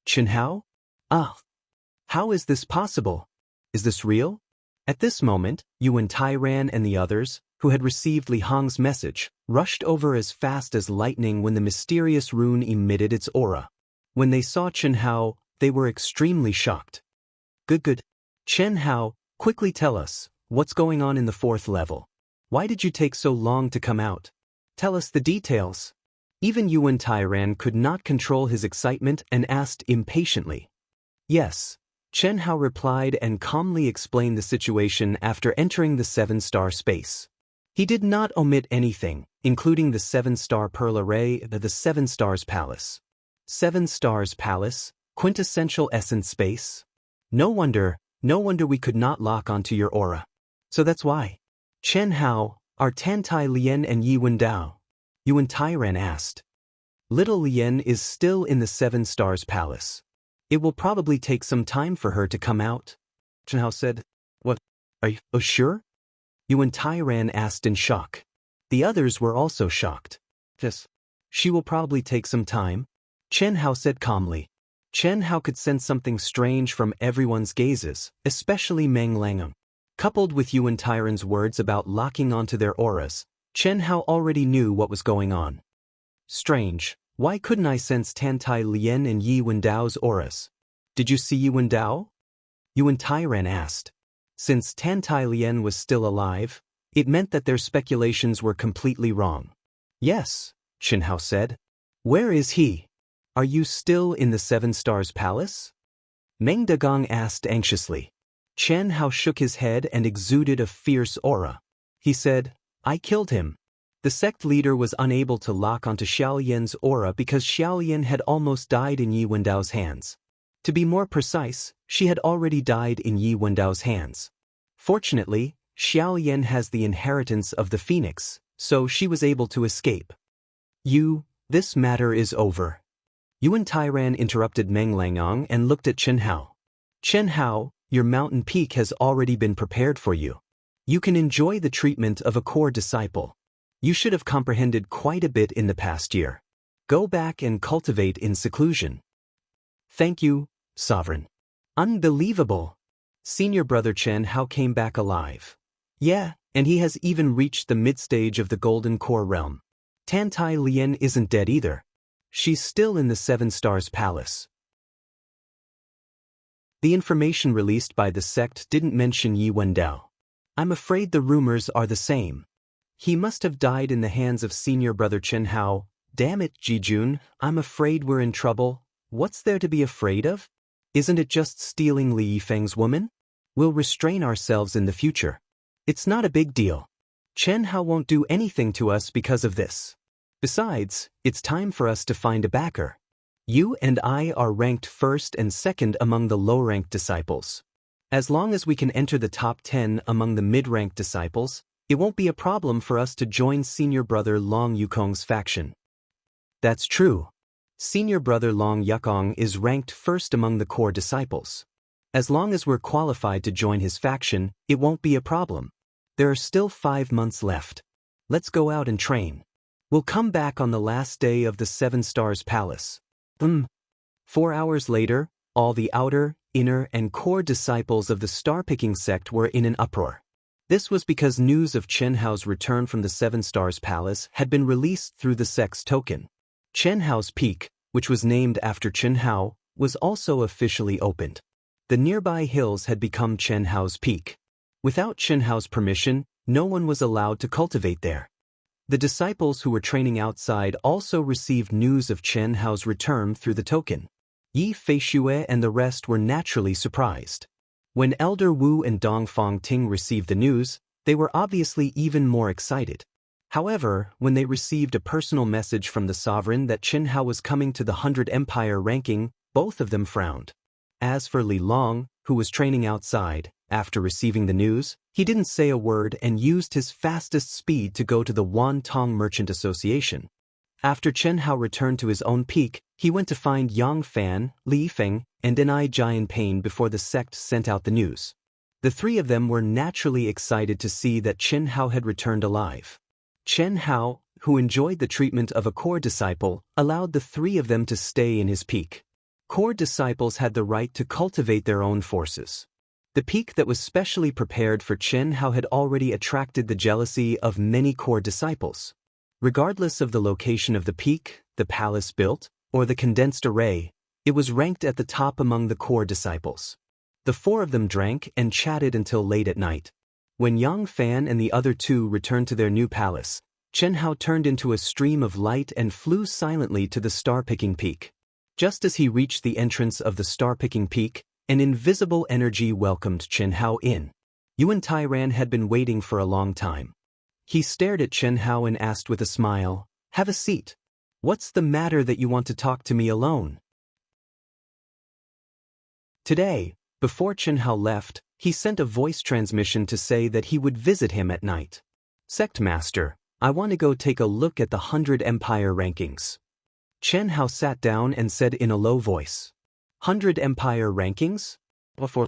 Chen Hao? Ah. How is this possible? Is this real? At this moment, Yuan Tairan and the others, who had received Li Hong's message, rushed over as fast as lightning when the mysterious rune emitted its aura. When they saw Chen Hao, they were extremely shocked. Good. Chen Hao, quickly tell us, what's going on in the 4th level? Why did you take so long to come out? Tell us the details. Even Yuan Tairan could not control his excitement and asked impatiently. Yes. Chen Hao replied and calmly explained the situation after entering the 7-star space. He did not omit anything, including the 7-star pearl array of the 7 Stars Palace. 7 Stars Palace, quintessential essence space? No wonder we could not lock onto your aura. So that's why. Chen Hao, are Tantai Lien and Yi Wendao? Yuan Tairan asked. Little Lien is still in the 7 Stars Palace. It will probably take some time for her to come out. Chen Hao said. What? Are you sure? Yuan Tairan asked in shock. The others were also shocked. Yes. She will probably take some time, Chen Hao said calmly. Chen Hao could sense something strange from everyone's gazes, especially Meng Langang. Coupled with Yuan Tairan's words about locking onto their auras, Chen Hao already knew what was going on. Strange, why couldn't I sense Tantai Lien and Yi Wendao's auras? Did you see Yi Wendao? Yuan Tairan asked. Since Tantai Lien was still alive, it meant that their speculations were completely wrong. Yes, Chen Hao said. Where is he? Are you still in the 7 Stars Palace? Meng Dagong asked anxiously. Chen Hao shook his head and exuded a fierce aura. He said, I killed him. The sect leader was unable to lock onto Xiao Yan's aura because Xiao Yan had almost died in Yi Wendao's hands. To be more precise, she had already died in Yi Wendao's hands. Fortunately, Xiao Yan has the inheritance of the phoenix, so she was able to escape. This matter is over. Yuan Tairan interrupted Meng Langang and looked at Chen Hao. Chen Hao, your mountain peak has already been prepared for you. You can enjoy the treatment of a core disciple. You should have comprehended quite a bit in the past year. Go back and cultivate in seclusion. Thank you, Sovereign. Unbelievable. Senior brother Chen Hao came back alive. Yeah, and he has even reached the mid-stage of the Golden Core realm. Tantai Lien isn't dead either. She's still in the 7 Stars Palace. The information released by the sect didn't mention Yi Wendao. I'm afraid the rumors are the same. He must have died in the hands of senior brother Chen Hao. Damn it, Jijun, I'm afraid we're in trouble. What's there to be afraid of? Isn't it just stealing Li Yifeng's woman? We'll restrain ourselves in the future. It's not a big deal. Chen Hao won't do anything to us because of this. Besides, it's time for us to find a backer. You and I are ranked first and second among the low-ranked disciples. As long as we can enter the top 10 among the mid-ranked disciples, it won't be a problem for us to join senior brother Long Yukong's faction. That's true. Senior brother Long Yukong is ranked first among the core disciples. As long as we're qualified to join his faction, it won't be a problem. There are still 5 months left. Let's go out and train. We'll come back on the last day of the 7 Stars Palace. 4 hours later, all the outer, inner, and core disciples of the star-picking sect were in an uproar. This was because news of Chen Hao's return from the 7 Stars Palace had been released through the sect's token. Chen Hao's peak, which was named after Chen Hao, was also officially opened. The nearby hills had become Chen Hao's peak. Without Chen Hao's permission, no one was allowed to cultivate there. The disciples who were training outside also received news of Chen Hao's return through the token. Yi Feishue and the rest were naturally surprised. When Elder Wu and Dongfang Ting received the news, they were obviously even more excited. However, when they received a personal message from the sovereign that Chen Hao was coming to the 100 Empire ranking, both of them frowned. As for Li Long, who was training outside, after receiving the news, he didn't say a word and used his fastest speed to go to the Wan Tong Merchant Association. After Chen Hao returned to his own peak, he went to find Yang Fan, Li Feng, and Denai Jian Pain before the sect sent out the news. The 3 of them were naturally excited to see that Chen Hao had returned alive. Chen Hao, who enjoyed the treatment of a core disciple, allowed the 3 of them to stay in his peak. Core disciples had the right to cultivate their own forces. The peak that was specially prepared for Chen Hao had already attracted the jealousy of many core disciples. Regardless of the location of the peak, the palace built, or the condensed array, it was ranked at the top among the core disciples. The 4 of them drank and chatted until late at night. When Yang Fan and the other 2 returned to their new palace, Chen Hao turned into a stream of light and flew silently to the star-picking peak. Just as he reached the entrance of the star-picking peak, an invisible energy welcomed Chen Hao in. Yuan Tairan had been waiting for a long time. He stared at Chen Hao and asked with a smile, "Have a seat. What's the matter that you want to talk to me alone?" Today, before Chen Hao left, he sent a voice transmission to say that he would visit him at night. "Sect Master, I want to go take a look at the 100 Empire rankings." Chen Hao sat down and said in a low voice, "100 Empire rankings? Before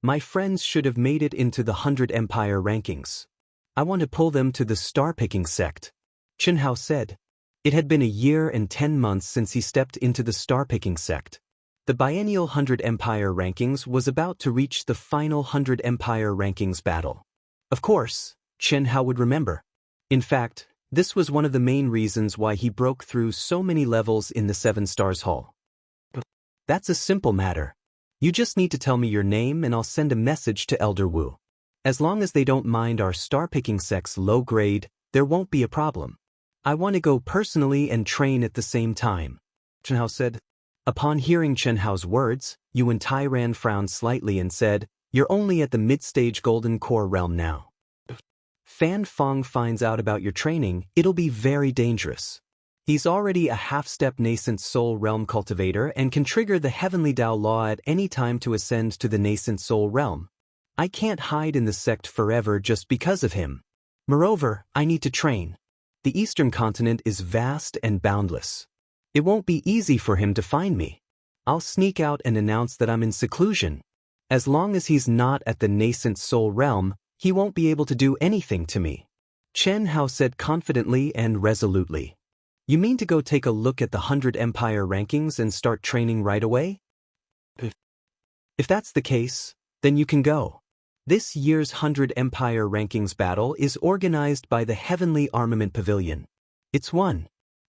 my friends should have made it into the 100 Empire rankings. I want to pull them to the star-picking sect." Chen Hao said. It had been a year and 10 months since he stepped into the star-picking sect. The biennial 100 Empire rankings was about to reach the final 100 Empire rankings battle. Of course, Chen Hao would remember. In fact, this was one of the main reasons why he broke through so many levels in the 7 Stars Hall. "That's a simple matter. You just need to tell me your name and I'll send a message to Elder Wu. As long as they don't mind our star-picking sect's low grade, there won't be a problem. I want to go personally and train at the same time," Chen Hao said. Upon hearing Chen Hao's words, Yuan Tairan frowned slightly and said, "You're only at the mid-stage Golden Core realm now. Fan Fong finds out about your training, it'll be very dangerous. He's already a half-step nascent soul realm cultivator and can trigger the heavenly Dao law at any time to ascend to the nascent soul realm. I can't hide in the sect forever just because of him. Moreover, I need to train. The Eastern continent is vast and boundless. It won't be easy for him to find me. I'll sneak out and announce that I'm in seclusion. As long as he's not at the nascent soul realm, he won't be able to do anything to me." Chen Hao said confidently and resolutely. "You mean to go take a look at the 100 Empire rankings and start training right away? If that's the case, then you can go. This year's 100 Empire rankings battle is organized by the Heavenly Armament Pavilion. It's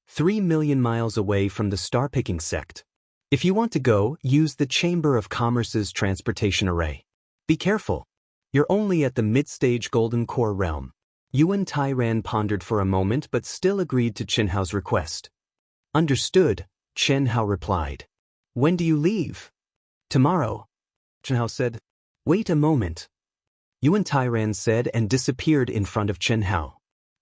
3 million miles away from the star-picking sect. If you want to go, use the Chamber of Commerce's transportation array. Be careful. You're only at the mid-stage Golden Core realm." Yuan Tairan pondered for a moment but still agreed to Chen Hao's request. "Understood," Chen Hao replied. "When do you leave?" "Tomorrow," Chen Hao said. "Wait a moment," Yuan Tairan said and disappeared in front of Chen Hao.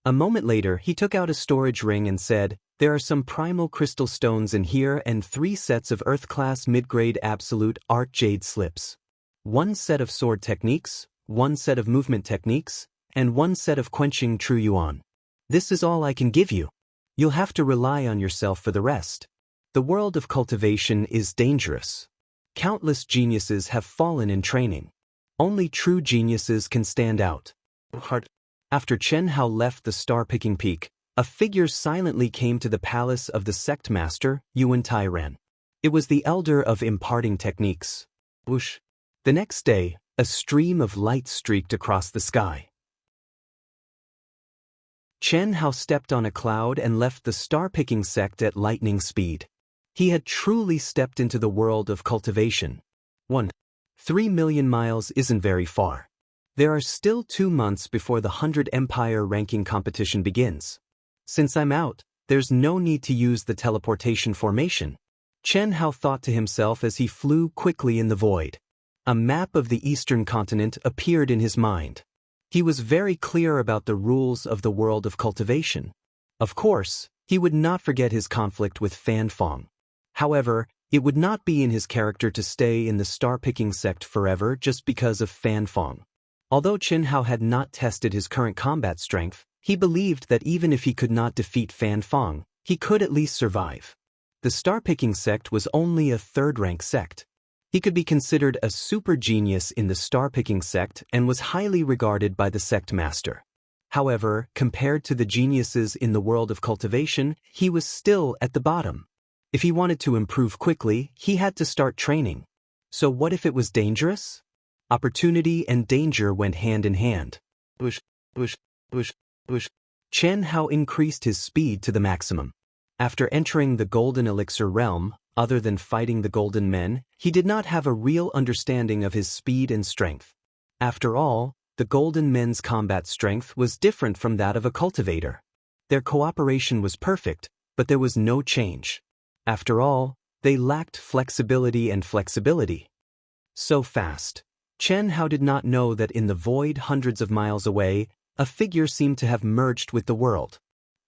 A moment later, he took out a storage ring and said, "There are some primal crystal stones in here and 3 sets of Earth-class mid-grade absolute art jade slips. 1 set of sword techniques, 1 set of movement techniques, and 1 set of quenching true yuan. This is all I can give you. You'll have to rely on yourself for the rest. The world of cultivation is dangerous. Countless geniuses have fallen in training. Only true geniuses can stand out." After Chen Hao left the star-picking peak, a figure silently came to the palace of the sect master, Yuan Tairan. It was the elder of imparting techniques. Whoosh. The next day, a stream of light streaked across the sky. Chen Hao stepped on a cloud and left the star-picking sect at lightning speed. He had truly stepped into the world of cultivation. 3 million miles isn't very far. There are still 2 months before the 100 Empire ranking competition begins. Since I'm out, there's no need to use the teleportation formation. Chen Hao thought to himself as he flew quickly in the void. A map of the eastern continent appeared in his mind. He was very clear about the rules of the world of cultivation. Of course, he would not forget his conflict with Fan Fong. However, it would not be in his character to stay in the star-picking sect forever just because of Fan Fong. Although Chen Hao had not tested his current combat strength, he believed that even if he could not defeat Fan Fong, he could at least survive. The star-picking sect was only a 3rd-rank sect. He could be considered a super genius in the star-picking sect and was highly regarded by the sect master. However, compared to the geniuses in the world of cultivation, he was still at the bottom. If he wanted to improve quickly, he had to start training. So what if it was dangerous? Opportunity and danger went hand in hand. Whoosh, whoosh, whoosh, whoosh. Chen Hao increased his speed to the maximum. After entering the Golden Elixir realm, other than fighting the Golden Men, he did not have a real understanding of his speed and strength. After all, the Golden Men's combat strength was different from that of a cultivator. Their cooperation was perfect, but there was no change. After all, they lacked flexibility and flexibility. So fast. Chen Hao did not know that in the void hundreds of miles away, a figure seemed to have merged with the world.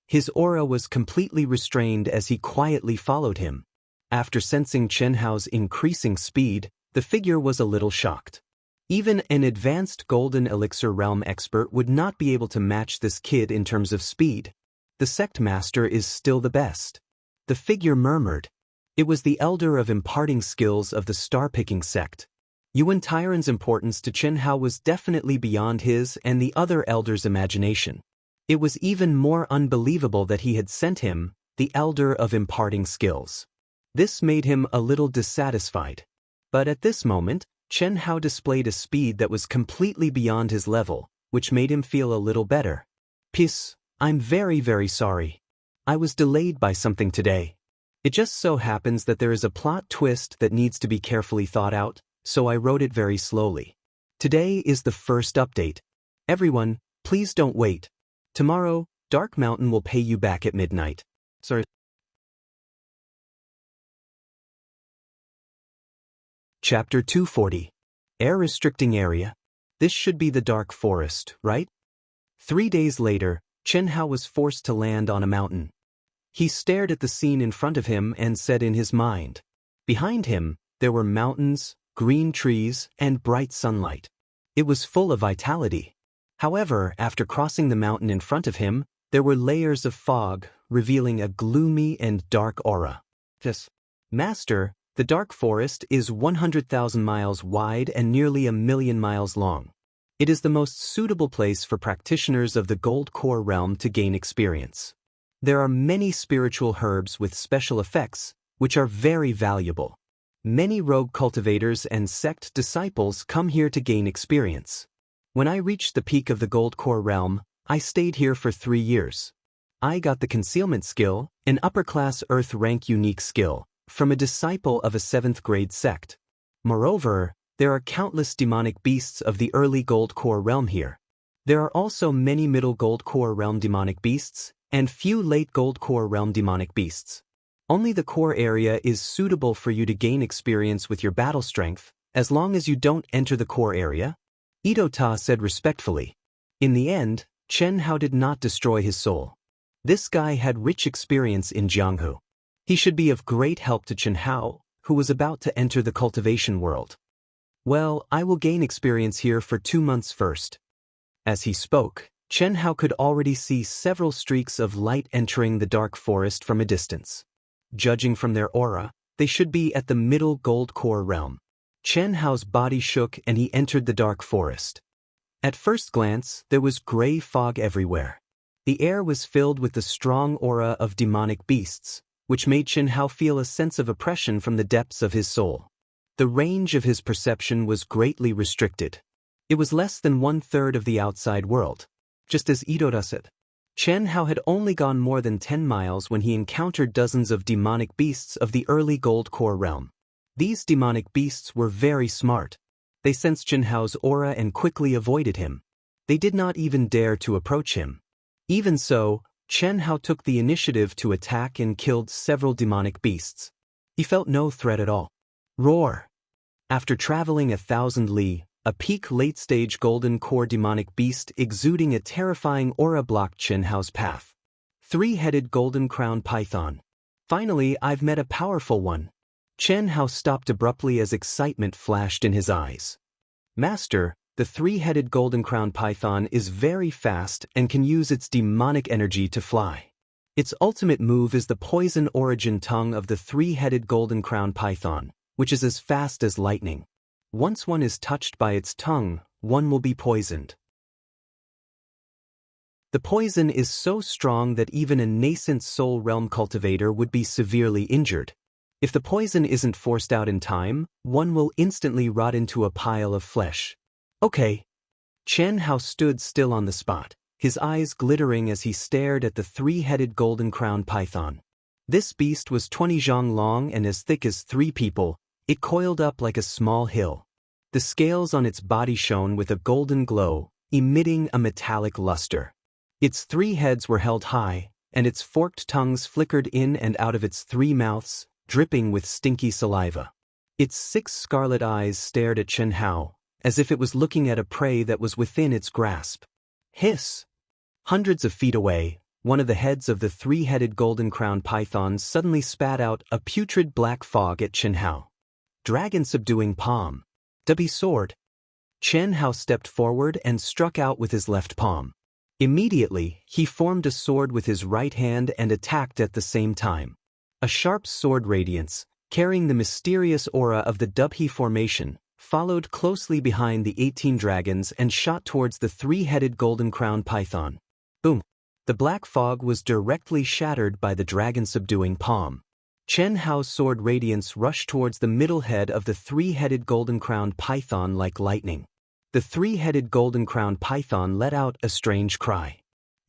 His aura was completely restrained as he quietly followed him. After sensing Chen Hao's increasing speed, the figure was a little shocked. Even an advanced Golden Elixir realm expert would not be able to match this kid in terms of speed. The sect master is still the best. The figure murmured. It was the elder of imparting skills of the star-picking sect. Yuan Tairan's importance to Chen Hao was definitely beyond his and the other elders' imagination. It was even more unbelievable that he had sent him, the elder of imparting skills. This made him a little dissatisfied. But at this moment, Chen Hao displayed a speed that was completely beyond his level, which made him feel a little better. "Peace, I'm very sorry. I was delayed by something today. It just so happens that there is a plot twist that needs to be carefully thought out, so I wrote it very slowly. Today is the first update. Everyone, please don't wait. Tomorrow, Dark Mountain will pay you back at midnight." Sorry. Chapter 240. Air Restricting Area. This should be the Dark Forest, right? 3 days later, Chen Hao was forced to land on a mountain. He stared at the scene in front of him and said in his mind. Behind him, there were mountains, green trees, and bright sunlight. It was full of vitality. However, after crossing the mountain in front of him, there were layers of fog, revealing a gloomy and dark aura. Yes. Master, the Dark Forest is 100,000 miles wide and nearly 1,000,000 miles long. It is the most suitable place for practitioners of the Gold Core realm to gain experience. There are many spiritual herbs with special effects, which are very valuable. Many rogue cultivators and sect disciples come here to gain experience. When I reached the peak of the Gold Core realm, I stayed here for 3 years. I got the concealment skill, an upper-class Earth rank unique skill, from a disciple of a 7th grade sect. Moreover, there are countless demonic beasts of the early Gold Core realm here. There are also many middle Gold Core realm demonic beasts, and few late Gold Core realm demonic beasts. Only the core area is suitable for you to gain experience with your battle strength, as long as you don't enter the core area, Idota said respectfully. In the end, Chen Hao did not destroy his soul. This guy had rich experience in Jianghu. He should be of great help to Chen Hao, who was about to enter the cultivation world. Well, I will gain experience here for 2 months first. As he spoke, Chen Hao could already see several streaks of light entering the dark forest from a distance. Judging from their aura, they should be at the middle gold core realm. Chen Hao's body shook and he entered the dark forest. At first glance, there was gray fog everywhere. The air was filled with the strong aura of demonic beasts, which made Chen Hao feel a sense of oppression from the depths of his soul. The range of his perception was greatly restricted. It was less than 1/3 of the outside world. Just as Idora said, Chen Hao had only gone more than 10 miles when he encountered dozens of demonic beasts of the early gold core realm. These demonic beasts were very smart. They sensed Chen Hao's aura and quickly avoided him. They did not even dare to approach him. Even so, Chen Hao took the initiative to attack and killed several demonic beasts. He felt no threat at all. Roar! After traveling 1,000 li, a peak late-stage golden core demonic beast exuding a terrifying aura blocked Chen Hao's path. 3-headed golden crown python. Finally, I've met a powerful one. Chen Hao stopped abruptly as excitement flashed in his eyes. Master, the 3-headed golden crown python is very fast and can use its demonic energy to fly. Its ultimate move is the poison origin tongue of the 3-headed golden crown python, which is as fast as lightning. Once one is touched by its tongue, one will be poisoned. The poison is so strong that even a nascent soul realm cultivator would be severely injured. If the poison isn't forced out in time, one will instantly rot into a pile of flesh. Okay. Chen Hao stood still on the spot, his eyes glittering as he stared at the 3-headed golden crown python. This beast was 20 zhang long and as thick as 3 people. It coiled up like a small hill. The scales on its body shone with a golden glow, emitting a metallic luster. Its 3 heads were held high, and its forked tongues flickered in and out of its 3 mouths, dripping with stinky saliva. Its 6 scarlet eyes stared at Chen Hao, as if it was looking at a prey that was within its grasp. Hiss! Hundreds of feet away, one of the heads of the 3-headed golden crown python suddenly spat out a putrid black fog at Chen Hao. Dragon subduing palm. W sword. Chen Hao stepped forward and struck out with his left palm. Immediately, he formed a sword with his right hand and attacked at the same time. A sharp sword radiance, carrying the mysterious aura of the Dubhe formation, followed closely behind the 18 dragons and shot towards the 3-headed golden crown python. Boom! The black fog was directly shattered by the dragon subduing palm. Chen Hao's sword radiance rushed towards the middle head of the 3-headed golden crown python like lightning. The 3-headed golden crown python let out a strange cry.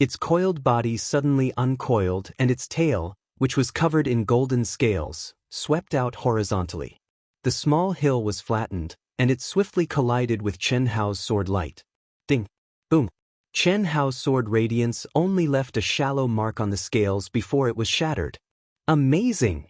Its coiled body suddenly uncoiled and its tail, which was covered in golden scales, swept out horizontally. The small hill was flattened, and it swiftly collided with Chen Hao's sword light. Ding! Boom! Chen Hao's sword radiance only left a shallow mark on the scales before it was shattered. Amazing!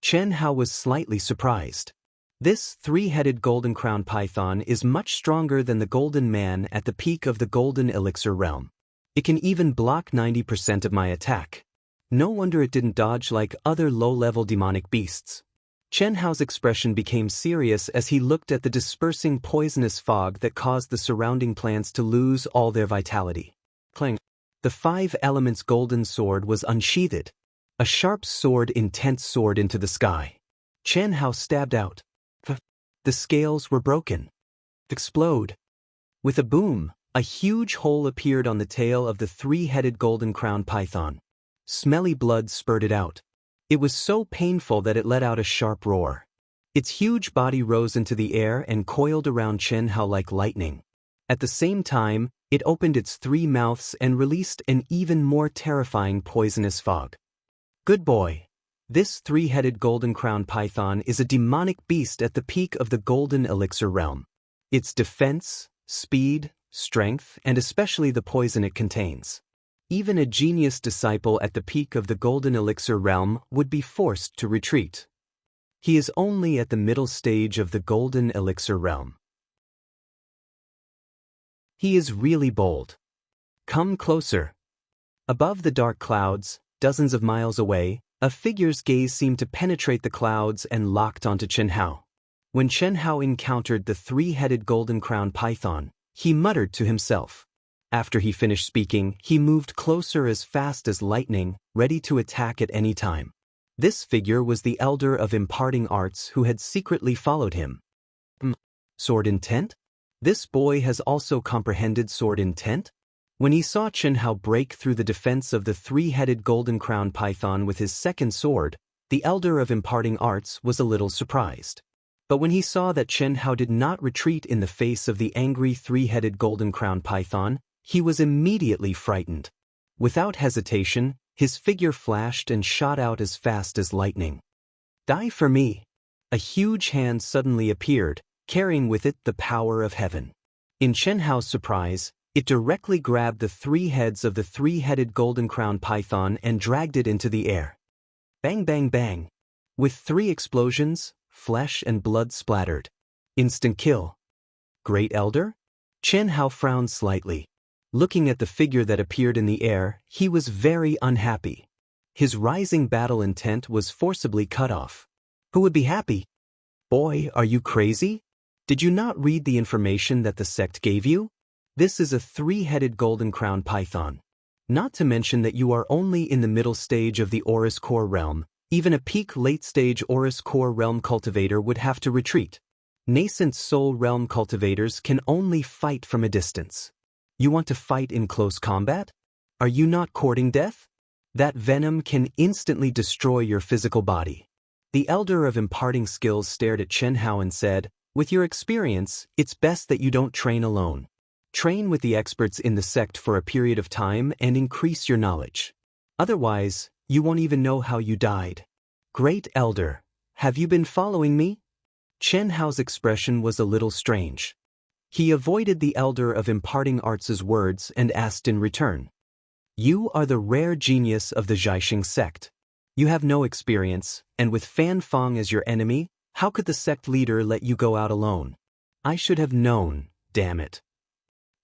Chen Hao was slightly surprised. This 3-headed golden crown python is much stronger than the golden man at the peak of the golden elixir realm. It can even block 90% of my attack. No wonder it didn't dodge like other low-level demonic beasts. Chen Hao's expression became serious as he looked at the dispersing poisonous fog that caused the surrounding plants to lose all their vitality. Clang! The 5 elements golden sword was unsheathed. A sharp sword intense soared into the sky. Chen Hao stabbed out. The scales were broken. Explode. With a boom, a huge hole appeared on the tail of the 3-headed golden crown python. Smelly blood spurted out. It was so painful that it let out a sharp roar. Its huge body rose into the air and coiled around Chen Hao like lightning. At the same time, it opened its 3 mouths and released an even more terrifying poisonous fog. Good boy. This 3-headed golden crown python is a demonic beast at the peak of the golden elixir realm. Its defense, speed, strength, and especially the poison it contains. Even a genius disciple at the peak of the golden elixir realm would be forced to retreat. He is only at the middle stage of the golden elixir realm. He is really bold. Come closer. Above the dark clouds, dozens of miles away, a figure's gaze seemed to penetrate the clouds and locked onto Chen Hao. When Chen Hao encountered the three-headed golden-crowned python, he muttered to himself. After he finished speaking, he moved closer as fast as lightning, ready to attack at any time. This figure was the elder of imparting arts who had secretly followed him. Sword intent? This boy has also comprehended sword intent? When he saw Chen Hao break through the defense of the three-headed golden-crowned python with his second sword, the elder of imparting arts was a little surprised. But when he saw that Chen Hao did not retreat in the face of the angry three-headed golden-crowned python, he was immediately frightened. Without hesitation, his figure flashed and shot out as fast as lightning. Die for me! A huge hand suddenly appeared, carrying with it the power of heaven. In Chen Hao's surprise, it directly grabbed the three heads of the three-headed golden-crowned python and dragged it into the air. Bang bang bang! With 3 explosions, flesh and blood splattered. Instant kill. Great Elder? Chen Hao frowned slightly. Looking at the figure that appeared in the air, he was very unhappy. His rising battle intent was forcibly cut off. Who would be happy? Boy, are you crazy? Did you not read the information that the sect gave you? This is a three-headed golden-crowned python. Not to mention that you are only in the middle stage of the Aurus Core realm. Even a peak late-stage Aurus Core realm cultivator would have to retreat. Nascent soul realm cultivators can only fight from a distance. You want to fight in close combat? Are you not courting death? That venom can instantly destroy your physical body. The elder of imparting skills stared at Chen Hao and said, with your experience, it's best that you don't train alone. Train with the experts in the sect for a period of time and increase your knowledge. Otherwise, you won't even know how you died. Great Elder, have you been following me? Chen Hao's expression was a little strange. He avoided the elder of imparting arts' words and asked in return. You are the rare genius of the Xianxia sect. You have no experience, and with Fan Feng as your enemy, how could the sect leader let you go out alone? I should have known, damn it.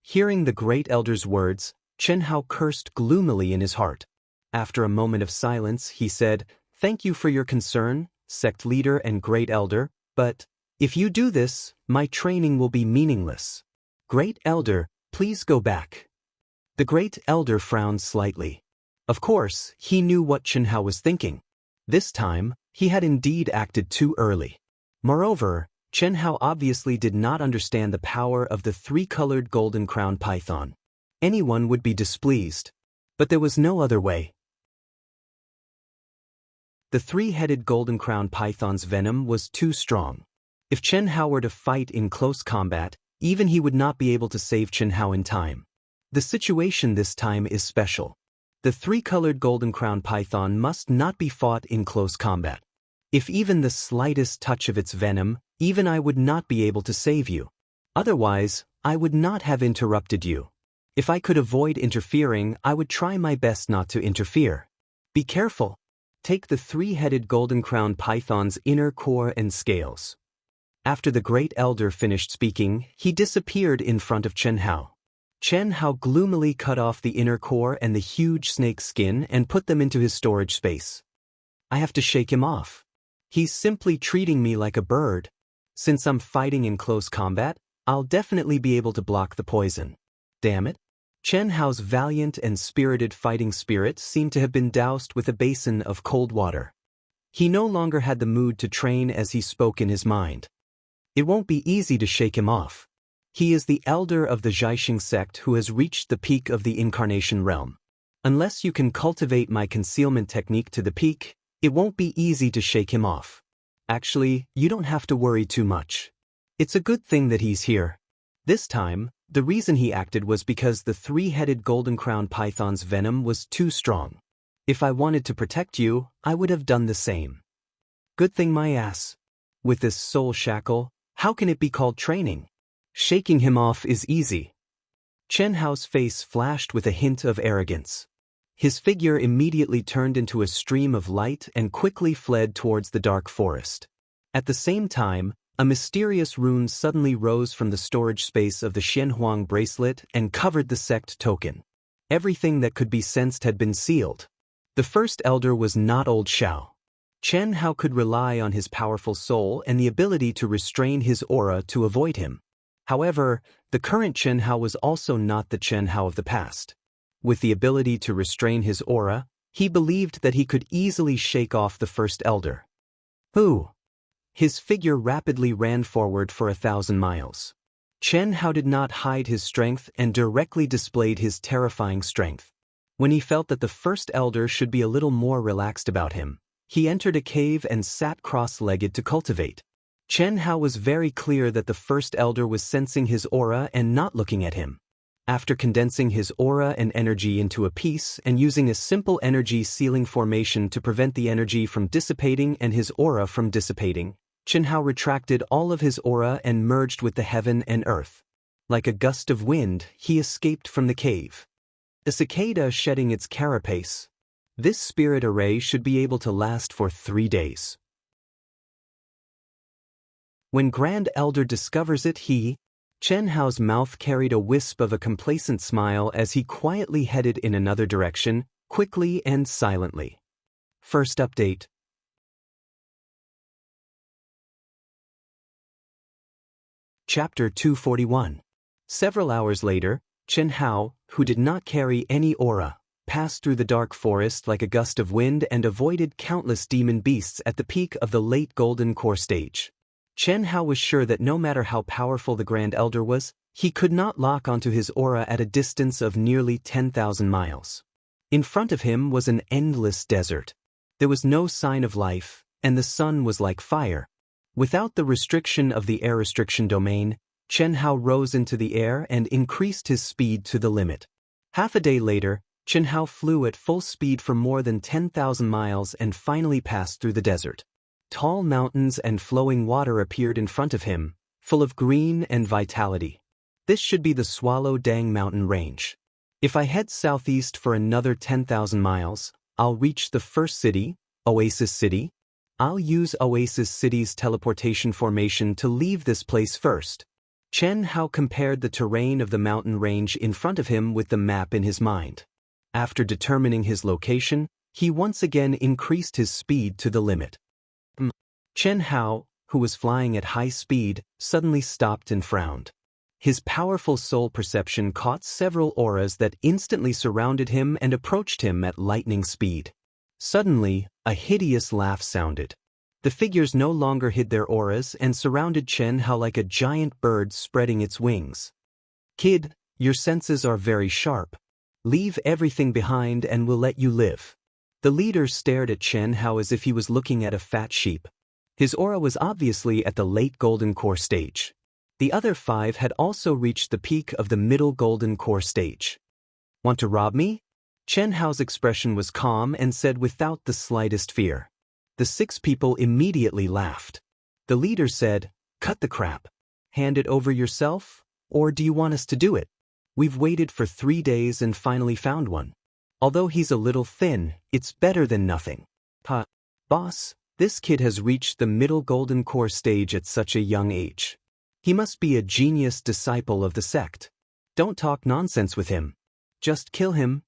Hearing the great elder's words, Chen Hao cursed gloomily in his heart. After a moment of silence, he said, Thank you for your concern, sect leader and great elder, but if you do this, my training will be meaningless. Great elder, please go back. The great elder frowned slightly. Of course, he knew what Chen Hao was thinking. This time, he had indeed acted too early. Moreover, Chen Hao obviously did not understand the power of the three-colored golden-crowned python. Anyone would be displeased. But there was no other way. The three-headed golden-crowned python's venom was too strong. If Chen Hao were to fight in close combat, even he would not be able to save Chen Hao in time. The situation this time is special. The three-colored golden-crowned python must not be fought in close combat. If even the slightest touch of its venom, even I would not be able to save you. Otherwise, I would not have interrupted you. If I could avoid interfering, I would try my best not to interfere. Be careful. Take the three-headed golden-crowned python's inner core and scales. After the great elder finished speaking, he disappeared in front of Chen Hao. Chen Hao gloomily cut off the inner core and the huge snake skin and put them into his storage space. I have to shake him off. He's simply treating me like a bird. Since I'm fighting in close combat, I'll definitely be able to block the poison. Damn it. Chen Hao's valiant and spirited fighting spirit seemed to have been doused with a basin of cold water. He no longer had the mood to train as he spoke in his mind. It won't be easy to shake him off. He is the elder of the Xianxia sect who has reached the peak of the incarnation realm. Unless you can cultivate my concealment technique to the peak, it won't be easy to shake him off. Actually, you don't have to worry too much. It's a good thing that he's here. This time, the reason he acted was because the three-headed golden-crowned python's venom was too strong. If I wanted to protect you, I would have done the same. Good thing my ass. With this soul shackle, how can it be called training? Shaking him off is easy. Chen Hao's face flashed with a hint of arrogance. His figure immediately turned into a stream of light and quickly fled towards the dark forest. At the same time, a mysterious rune suddenly rose from the storage space of the Xianhuang bracelet and covered the sect token. Everything that could be sensed had been sealed. The first elder was not old Xiao. Chen Hao could rely on his powerful soul and the ability to restrain his aura to avoid him. However, the current Chen Hao was also not the Chen Hao of the past. With the ability to restrain his aura, he believed that he could easily shake off the first elder. Who? His figure rapidly ran forward for 1,000 miles. Chen Hao did not hide his strength and directly displayed his terrifying strength. When he felt that the first elder should be a little more relaxed about him, he entered a cave and sat cross-legged to cultivate. Chen Hao was very clear that the first elder was sensing his aura and not looking at him. After condensing his aura and energy into a piece and using a simple energy sealing formation to prevent the energy from dissipating and his aura from dissipating, Chen Hao retracted all of his aura and merged with the heaven and earth. Like a gust of wind, he escaped from the cave. A cicada shedding its carapace. This spirit array should be able to last for 3 days. When Grand Elder discovers it, Chen Hao's mouth carried a wisp of a complacent smile as he quietly headed in another direction, quickly and silently. First update. Chapter 241. Several hours later, Chen Hao, who did not carry any aura, passed through the dark forest like a gust of wind and avoided countless demon beasts at the peak of the late Golden Core stage. Chen Hao was sure that no matter how powerful the Grand Elder was, he could not lock onto his aura at a distance of nearly 10,000 miles. In front of him was an endless desert. There was no sign of life, and the sun was like fire. Without the restriction of the air restriction domain, Chen Hao rose into the air and increased his speed to the limit. Half a day later, Chen Hao flew at full speed for more than 10,000 miles and finally passed through the desert. Tall mountains and flowing water appeared in front of him, full of green and vitality. This should be the Swallow Dang mountain range. If I head southeast for another 10,000 miles, I'll reach the first city, Oasis City. I'll use Oasis City's teleportation formation to leave this place first. Chen Hao compared the terrain of the mountain range in front of him with the map in his mind. After determining his location, he once again increased his speed to the limit. Chen Hao, who was flying at high speed, suddenly stopped and frowned. His powerful soul perception caught several auras that instantly surrounded him and approached him at lightning speed. Suddenly, a hideous laugh sounded. The figures no longer hid their auras and surrounded Chen Hao like a giant bird spreading its wings. "Kid, your senses are very sharp. Leave everything behind and we'll let you live." The leader stared at Chen Hao as if he was looking at a fat sheep. His aura was obviously at the late Golden Core stage. The other 5 had also reached the peak of the middle Golden Core stage. "Want to rob me?" Chen Hao's expression was calm and said without the slightest fear. The 6 people immediately laughed. The leader said, "Cut the crap. Hand it over yourself, or do you want us to do it? We've waited for 3 days and finally found one. Although he's a little thin, it's better than nothing." Boss, this kid has reached the middle Golden Core stage at such a young age. He must be a genius disciple of the sect. Don't talk nonsense with him. Just kill him."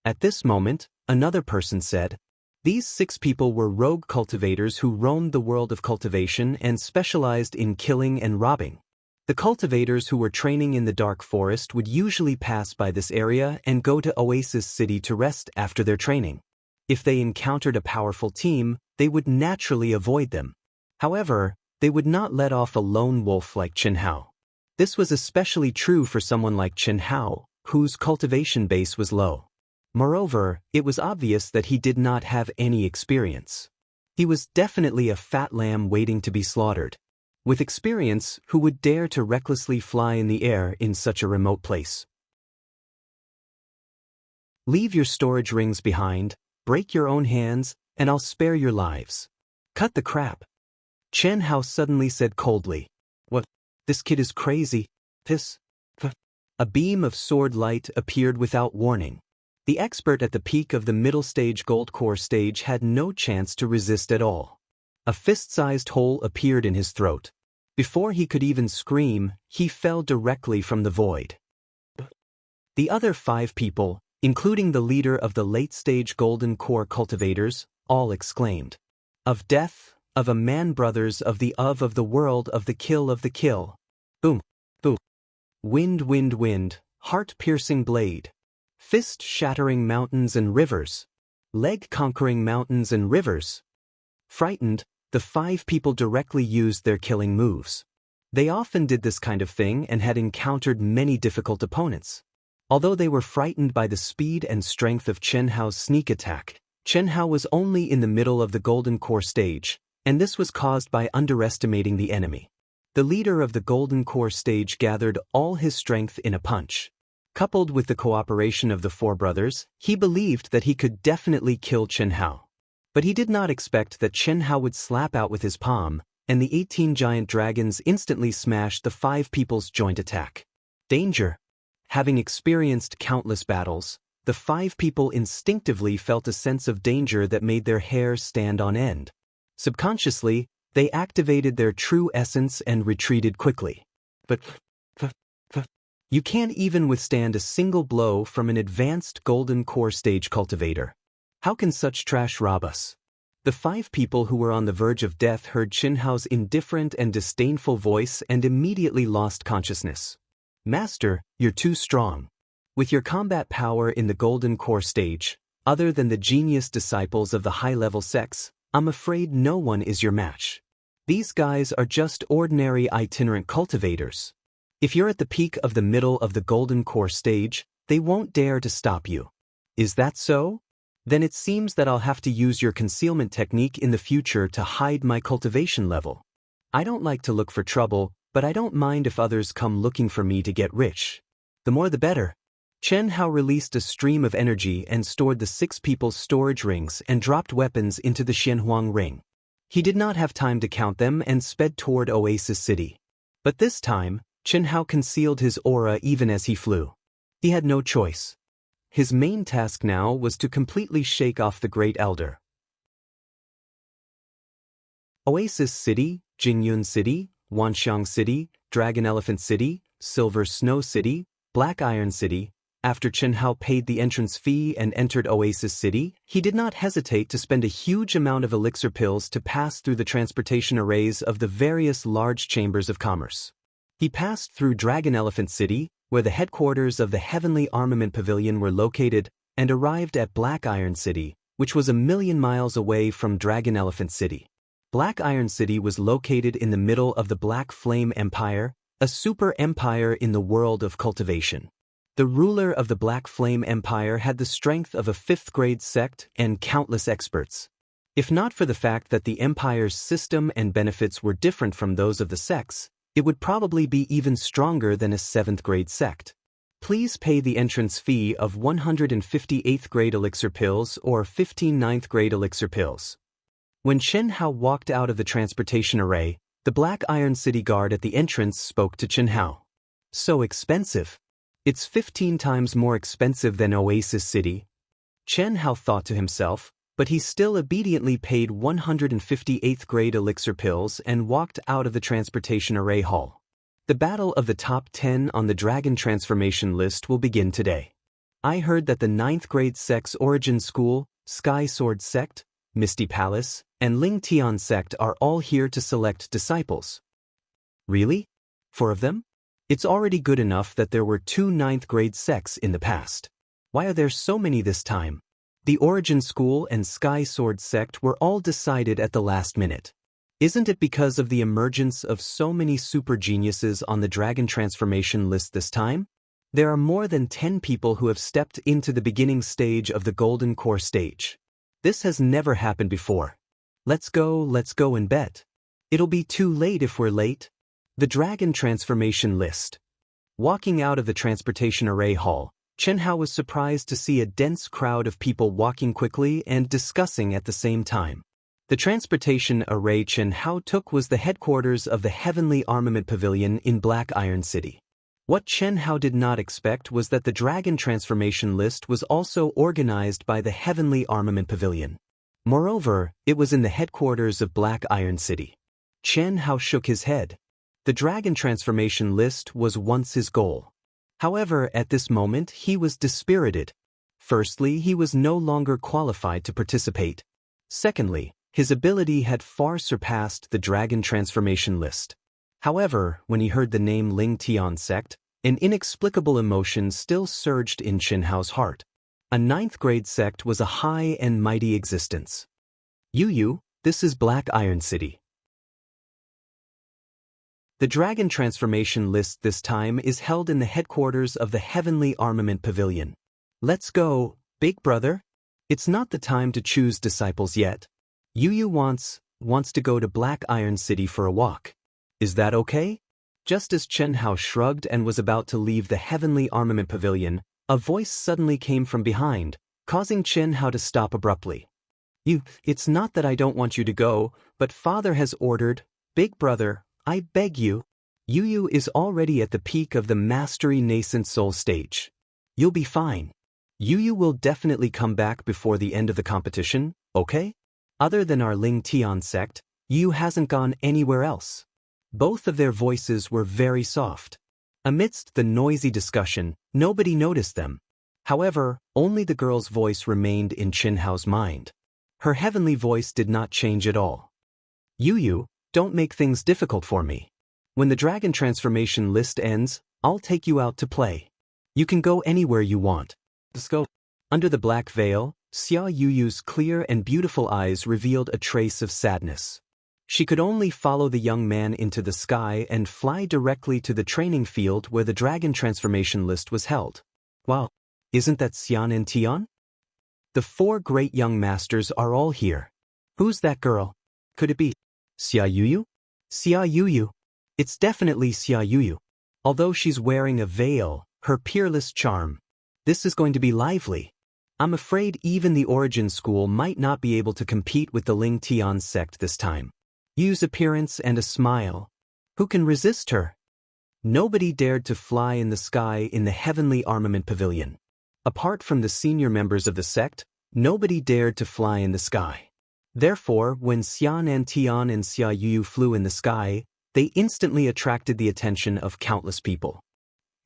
At this moment, another person said. These 6 people were rogue cultivators who roamed the world of cultivation and specialized in killing and robbing. The cultivators who were training in the dark forest would usually pass by this area and go to Oasis City to rest after their training. If they encountered a powerful team, they would naturally avoid them. However, they would not let off a lone wolf like Chen Hao. This was especially true for someone like Chen Hao, whose cultivation base was low. Moreover, it was obvious that he did not have any experience. He was definitely a fat lamb waiting to be slaughtered. With experience, who would dare to recklessly fly in the air in such a remote place? Leave your storage rings behind, break your own hands, and I'll spare your lives. Cut the crap. Chen Hao suddenly said coldly. "What? This kid is crazy. A beam of sword light appeared without warning. The expert at the peak of the middle stage Gold Core stage had no chance to resist at all. A fist-sized hole appeared in his throat. Before he could even scream, he fell directly from the void. The other 5 people, including the leader of the late-stage Golden Core cultivators, all exclaimed. Of death, of a man brothers of the world of the kill. Boom, boom. Wind, wind, wind, heart-piercing blade. Fist-shattering mountains and rivers. Leg-conquering mountains and rivers. Frightened, the 5 people directly used their killing moves. They often did this kind of thing and had encountered many difficult opponents. Although they were frightened by the speed and strength of Chen Hao's sneak attack, Chen Hao was only in the middle of the Golden Core stage, and this was caused by underestimating the enemy. The leader of the Golden Core stage gathered all his strength in a punch. Coupled with the cooperation of the 4 brothers, he believed that he could definitely kill Chen Hao. But he did not expect that Chen Hao would slap out with his palm, and the 18 giant dragons instantly smashed the 5 people's joint attack. Danger. Having experienced countless battles, the 5 people instinctively felt a sense of danger that made their hair stand on end. Subconsciously, they activated their true essence and retreated quickly. But you can't even withstand a single blow from an advanced Golden Core stage cultivator. How can such trash rob us? The 5 people who were on the verge of death heard Chen Hao's indifferent and disdainful voice and immediately lost consciousness. Master, you're too strong. With your combat power in the Golden Core stage, other than the genius disciples of the high-level sects, I'm afraid no one is your match. These guys are just ordinary itinerant cultivators. If you're at the peak of the middle of the Golden Core stage, they won't dare to stop you. Is that so? Then it seems that I'll have to use your concealment technique in the future to hide my cultivation level. I don't like to look for trouble, but I don't mind if others come looking for me to get rich. The more the better. Chen Hao released a stream of energy and stored the 6 people's storage rings and dropped weapons into the Xianhuang ring. He did not have time to count them and sped toward Oasis City. But this time, Chen Hao concealed his aura even as he flew. He had no choice. His main task now was to completely shake off the Great Elder. Oasis City, Jingyun City, Wanxiang City, Dragon Elephant City, Silver Snow City, Black Iron City. After Chen Hao paid the entrance fee and entered Oasis City, he did not hesitate to spend a huge amount of elixir pills to pass through the transportation arrays of the various large chambers of commerce. He passed through Dragon Elephant City, where the headquarters of the Heavenly Armament Pavilion were located, and arrived at Black Iron City, which was 1,000,000 miles away from Dragon Elephant City. Black Iron City was located in the middle of the Black Flame Empire, a super empire in the world of cultivation. The ruler of the Black Flame Empire had the strength of a 5th-grade sect and countless experts. If not for the fact that the empire's system and benefits were different from those of the sects, it would probably be even stronger than a 7th-grade sect. Please pay the entrance fee of 150 8th-grade elixir pills or 15 9th-grade elixir pills. When Chen Hao walked out of the transportation array, the Black Iron City guard at the entrance spoke to Chen Hao. So expensive. It's 15 times more expensive than Oasis City. Chen Hao thought to himself, but he still obediently paid 150 8th-grade elixir pills and walked out of the transportation array hall. The battle of the top 10 on the Dragon Transformation list will begin today. I heard that the 9th-grade sect's Origin School, Sky Sword Sect, Misty Palace, and Ling Tian Sect are all here to select disciples. Really? 4 of them? It's already good enough that there were 2 9th-grade sects in the past. Why are there so many this time? The Origin School and Sky Sword Sect were all decided at the last minute. Isn't it because of the emergence of so many super geniuses on the Dragon Transformation list this time? There are more than 10 people who have stepped into the beginning stage of the Golden Core stage. This has never happened before. Let's go and bet. It'll be too late if we're late. The Dragon Transformation list. Walking out of the transportation array hall, Chen Hao was surprised to see a dense crowd of people walking quickly and discussing at the same time. The transportation array Chen Hao took was the headquarters of the Heavenly Armament Pavilion in Black Iron City. What Chen Hao did not expect was that the Dragon Transformation list was also organized by the Heavenly Armament Pavilion. Moreover, it was in the headquarters of Black Iron City. Chen Hao shook his head. The Dragon Transformation list was once his goal. However, at this moment he was dispirited. Firstly, he was no longer qualified to participate. Secondly, his ability had far surpassed the dragon transformation list. However, when he heard the name Ling Tian sect, an inexplicable emotion still surged in Chen Hao's heart. A 9th grade sect was a high and mighty existence. Yu, this is Black Iron City. The dragon transformation list this time is held in the headquarters of the Heavenly Armament Pavilion. Let's go, big brother. It's not the time to choose disciples yet. Yu wants to go to Black Iron City for a walk. Is that okay? Just as Chen Hao shrugged and was about to leave the Heavenly Armament Pavilion, a voice suddenly came from behind, causing Chen Hao to stop abruptly. It's not that I don't want you to go, but Father has ordered, big brother, I beg you. Yu is already at the peak of the Mastery Nascent Soul stage. You'll be fine. Yu will definitely come back before the end of the competition, okay? Other than our Ling Tian sect, Yu hasn't gone anywhere else. Both of their voices were very soft. Amidst the noisy discussion, nobody noticed them. However, only the girl's voice remained in Chen Hao's mind. Her heavenly voice did not change at all. Yu, don't make things difficult for me. When the dragon transformation list ends, I'll take you out to play. You can go anywhere you want. Let's go. Under the black veil, Xia Yuyu's clear and beautiful eyes revealed a trace of sadness. She could only follow the young man into the sky and fly directly to the training field where the dragon transformation list was held. Wow, isn't that Xian and Tian? The 4 great young masters are all here. Who's that girl? Could it be Xia Yuyu? Xia Yuyu. It's definitely Xia Yuyu. Although she's wearing a veil, her peerless charm. This is going to be lively. I'm afraid even the Origin School might not be able to compete with the Ling Tian sect this time. Yu's appearance and a smile. Who can resist her? Nobody dared to fly in the sky in the Heavenly Armament Pavilion. Apart from the senior members of the sect, nobody dared to fly in the sky. Therefore, when Xian and Tian and Xia Yu flew in the sky, they instantly attracted the attention of countless people.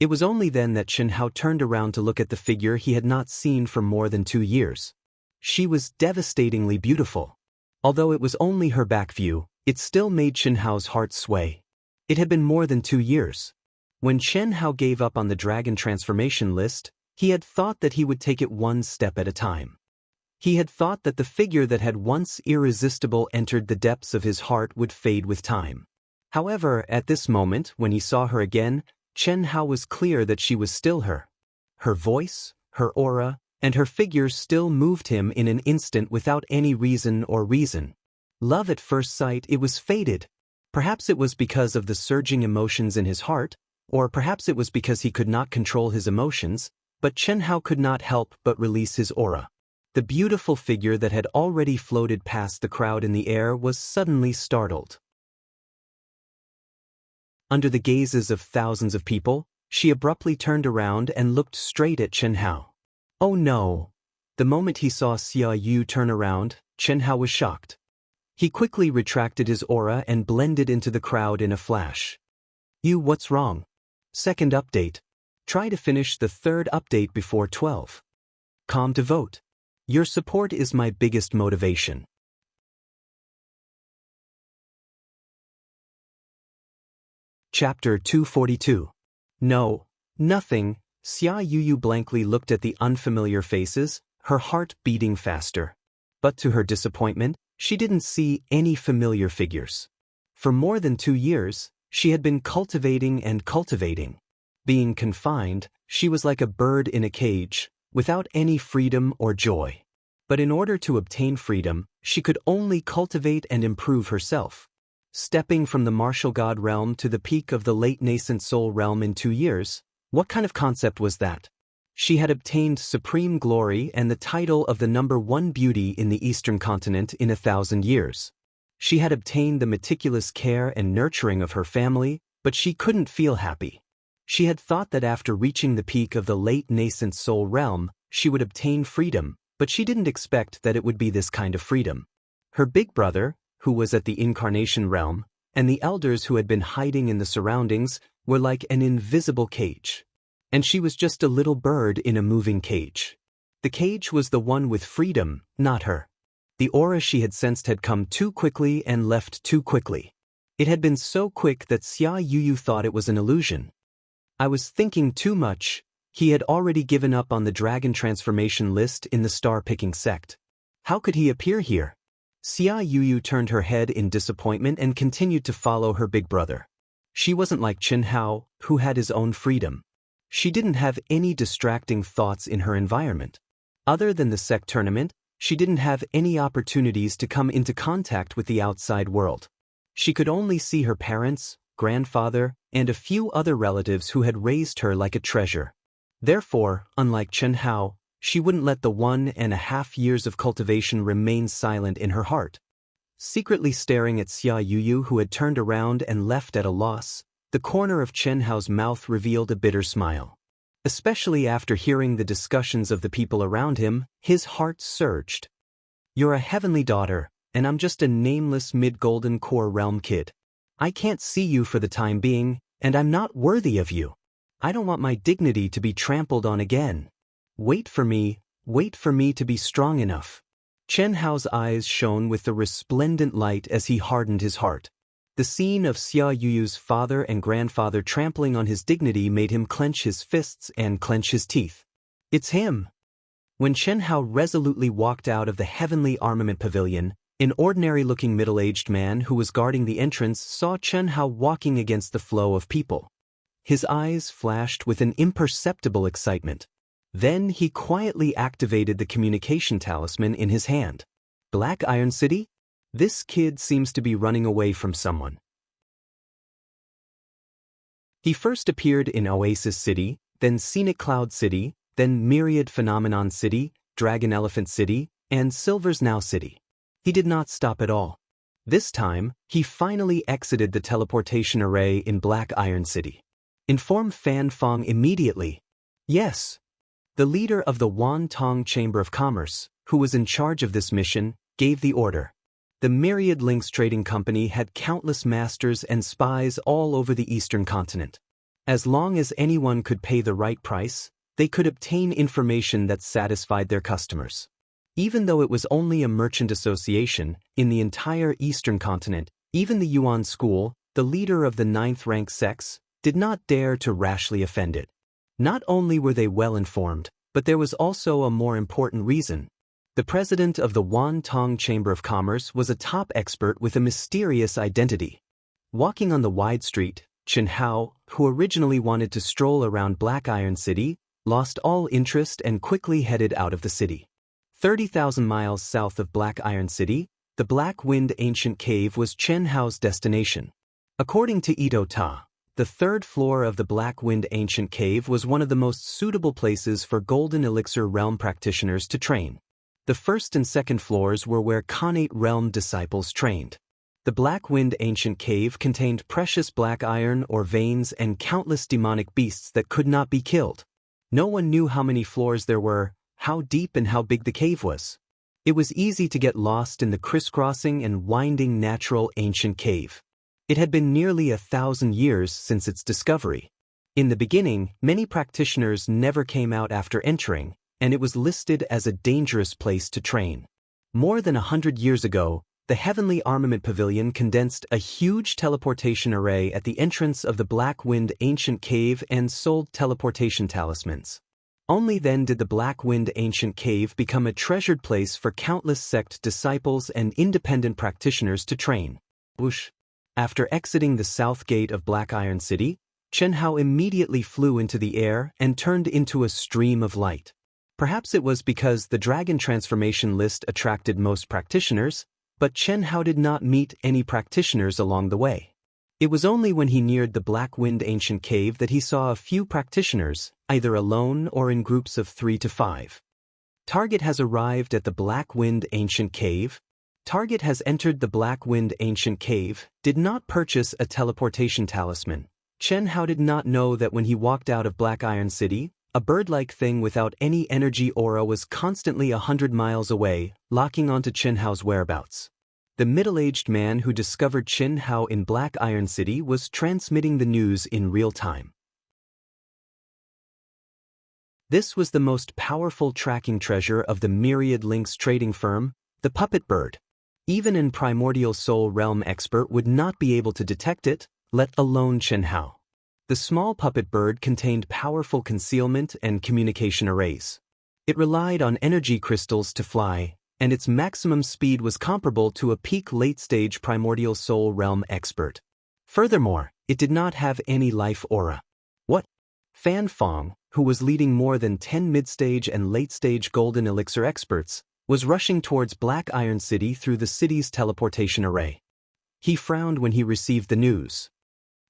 It was only then that Chen Hao turned around to look at the figure he had not seen for more than 2 years. She was devastatingly beautiful. Although it was only her back view, it still made Chen Hao's heart sway. It had been more than 2 years. When Chen Hao gave up on the dragon transformation list, he had thought that he would take it one step at a time. He had thought that the figure that had once irresistible entered the depths of his heart would fade with time. However, at this moment, when he saw her again, Chen Hao was clear that she was still her. Her voice, her aura, and her figure still moved him in an instant without any reason or reason. Love at first sight, it was fated. Perhaps it was because of the surging emotions in his heart, or perhaps it was because he could not control his emotions, but Chen Hao could not help but release his aura. The beautiful figure that had already floated past the crowd in the air was suddenly startled. Under the gazes of thousands of people, she abruptly turned around and looked straight at Chen Hao. Oh no! The moment he saw Xia Yu turn around, Chen Hao was shocked. He quickly retracted his aura and blended into the crowd in a flash. What's wrong? Second update. Try to finish the 3rd update before 12. Calm to vote. Your support is my biggest motivation. Chapter 242. No, nothing. Xia Yuyu blankly looked at the unfamiliar faces, her heart beating faster. But to her disappointment, she didn't see any familiar figures. For more than 2 years, she had been cultivating and cultivating. Being confined, she was like a bird in a cage, without any freedom or joy. But in order to obtain freedom, she could only cultivate and improve herself. Stepping from the martial god realm to the peak of the late nascent soul realm in 2 years, what kind of concept was that? She had obtained supreme glory and the title of the #1 beauty in the Eastern continent in 1,000 years. She had obtained the meticulous care and nurturing of her family, but she couldn't feel happy. She had thought that after reaching the peak of the late nascent soul realm, she would obtain freedom, but she didn't expect that it would be this kind of freedom. Her big brother, who was at the incarnation realm, and the elders who had been hiding in the surroundings were like an invisible cage. And she was just a little bird in a moving cage. The cage was the one with freedom, not her. The aura she had sensed had come too quickly and left too quickly. It had been so quick that Xia Yuyu thought it was an illusion. I was thinking too much. He had already given up on the dragon transformation list in the star-picking sect. How could he appear here? Xia Yuyu turned her head in disappointment and continued to follow her big brother. She wasn't like Chen Hao, who had his own freedom. She didn't have any distracting thoughts in her environment. Other than the sect tournament, she didn't have any opportunities to come into contact with the outside world. She could only see her parents, grandfather, and a few other relatives who had raised her like a treasure. Therefore, unlike Chen Hao, she wouldn't let the 1.5 years of cultivation remain silent in her heart. Secretly staring at Xia Yuyu, who had turned around and left at a loss, the corner of Chen Hao's mouth revealed a bitter smile. Especially after hearing the discussions of the people around him, his heart surged. You're a heavenly daughter, and I'm just a nameless mid-golden core realm kid. I can't see you for the time being, and I'm not worthy of you. I don't want my dignity to be trampled on again. Wait for me to be strong enough. Chen Hao's eyes shone with the resplendent light as he hardened his heart. The scene of Xia Yuyu's father and grandfather trampling on his dignity made him clench his fists and clench his teeth. It's him. When Chen Hao resolutely walked out of the heavenly armament pavilion, an ordinary-looking middle-aged man who was guarding the entrance saw Chen Hao walking against the flow of people. His eyes flashed with an imperceptible excitement. Then he quietly activated the communication talisman in his hand. Black Iron City? This kid seems to be running away from someone. He first appeared in Oasis City, then Scenic Cloud City, then Myriad Phenomenon City, Dragon Elephant City, and Silver's Now City. He did not stop at all. This time, he finally exited the teleportation array in Black Iron City. Inform Fan Fong immediately. Yes. The leader of the Wan Tong Chamber of Commerce, who was in charge of this mission, gave the order. The Myriad Links Trading Company had countless masters and spies all over the eastern continent. As long as anyone could pay the right price, they could obtain information that satisfied their customers. Even though it was only a merchant association, in the entire eastern continent, even the Yuan School, the leader of the 9th rank sects, did not dare to rashly offend it. Not only were they well informed, but there was also a more important reason. The president of the Wan Tong Chamber of Commerce was a top expert with a mysterious identity. Walking on the wide street, Chen Hao, who originally wanted to stroll around Black Iron City, lost all interest and quickly headed out of the city. 30,000 miles south of Black Iron City, the Black Wind Ancient Cave was Chen Hao's destination. According to Ito Ta, the third floor of the Black Wind Ancient Cave was one of the most suitable places for Golden Elixir Realm practitioners to train. The first and second floors were where Khanate Realm disciples trained. The Black Wind Ancient Cave contained precious black iron or veins and countless demonic beasts that could not be killed. No one knew how many floors there were, how deep and how big the cave was. It was easy to get lost in the crisscrossing and winding natural ancient cave. It had been nearly 1,000 years since its discovery. In the beginning, many practitioners never came out after entering, and it was listed as a dangerous place to train. More than 100 years ago, the Heavenly Armament Pavilion condensed a huge teleportation array at the entrance of the Black Wind Ancient Cave and sold teleportation talismans. Only then did the Black Wind Ancient Cave become a treasured place for countless sect disciples and independent practitioners to train. Whoosh! After exiting the south gate of Black Iron City, Chen Hao immediately flew into the air and turned into a stream of light. Perhaps it was because the dragon transformation list attracted most practitioners, but Chen Hao did not meet any practitioners along the way. It was only when he neared the Black Wind Ancient Cave that he saw a few practitioners, either alone or in groups of 3 to 5. Target has arrived at the Black Wind Ancient Cave. Target has entered the Black Wind Ancient Cave, did not purchase a teleportation talisman. Chen Hao did not know that when he walked out of Black Iron City, a bird-like thing without any energy aura was constantly 100 miles away, locking onto Chen Hao's whereabouts. The middle-aged man who discovered Chen Hao in Black Iron City was transmitting the news in real time. This was the most powerful tracking treasure of the myriad links trading firm, the puppet bird. Even an primordial soul realm expert would not be able to detect it, let alone Chen Hao. The small puppet bird contained powerful concealment and communication arrays. It relied on energy crystals to fly, and its maximum speed was comparable to a peak late-stage primordial soul realm expert. Furthermore, it did not have any life aura. What? Fan Fong, who was leading more than 10 mid-stage and late-stage golden elixir experts, was rushing towards Black Iron City through the city's teleportation array. He frowned when he received the news.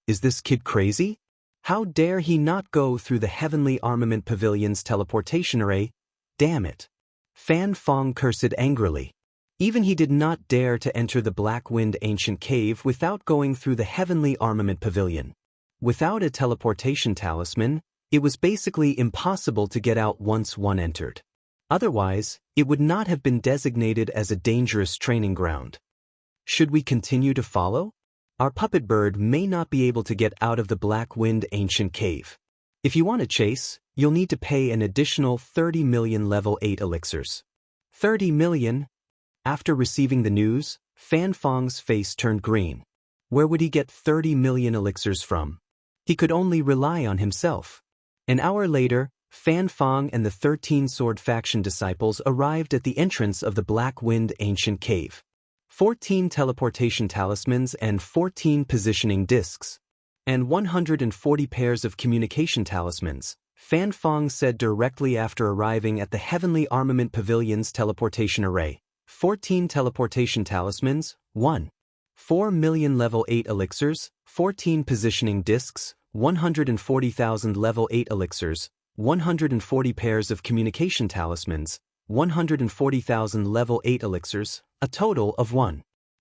Is this kid crazy? How dare he not go through the Heavenly Armament Pavilion's teleportation array? Damn it. Fan Fong cursed angrily. Even he did not dare to enter the Black Wind Ancient Cave without going through the Heavenly Armament Pavilion. Without a teleportation talisman, it was basically impossible to get out once one entered. Otherwise, it would not have been designated as a dangerous training ground. Should we continue to follow? Our puppet bird may not be able to get out of the Black Wind Ancient Cave. If you want to chase, you'll need to pay an additional 30 million level 8 elixirs. 30 million? After receiving the news, Fan Fong's face turned green. Where would he get 30 million elixirs from? He could only rely on himself. An hour later, Fan Fong and the 13 Sword Faction disciples arrived at the entrance of the Black Wind Ancient Cave. 14 teleportation talismans and 14 positioning discs, and 140 pairs of communication talismans, Fan Fong said directly after arriving at the Heavenly Armament Pavilion's teleportation array. 14 teleportation talismans, 4 million level 8 elixirs, 14 positioning discs, 140,000 level 8 elixirs, 140 pairs of communication talismans, 140,000 level 8 elixirs, a total of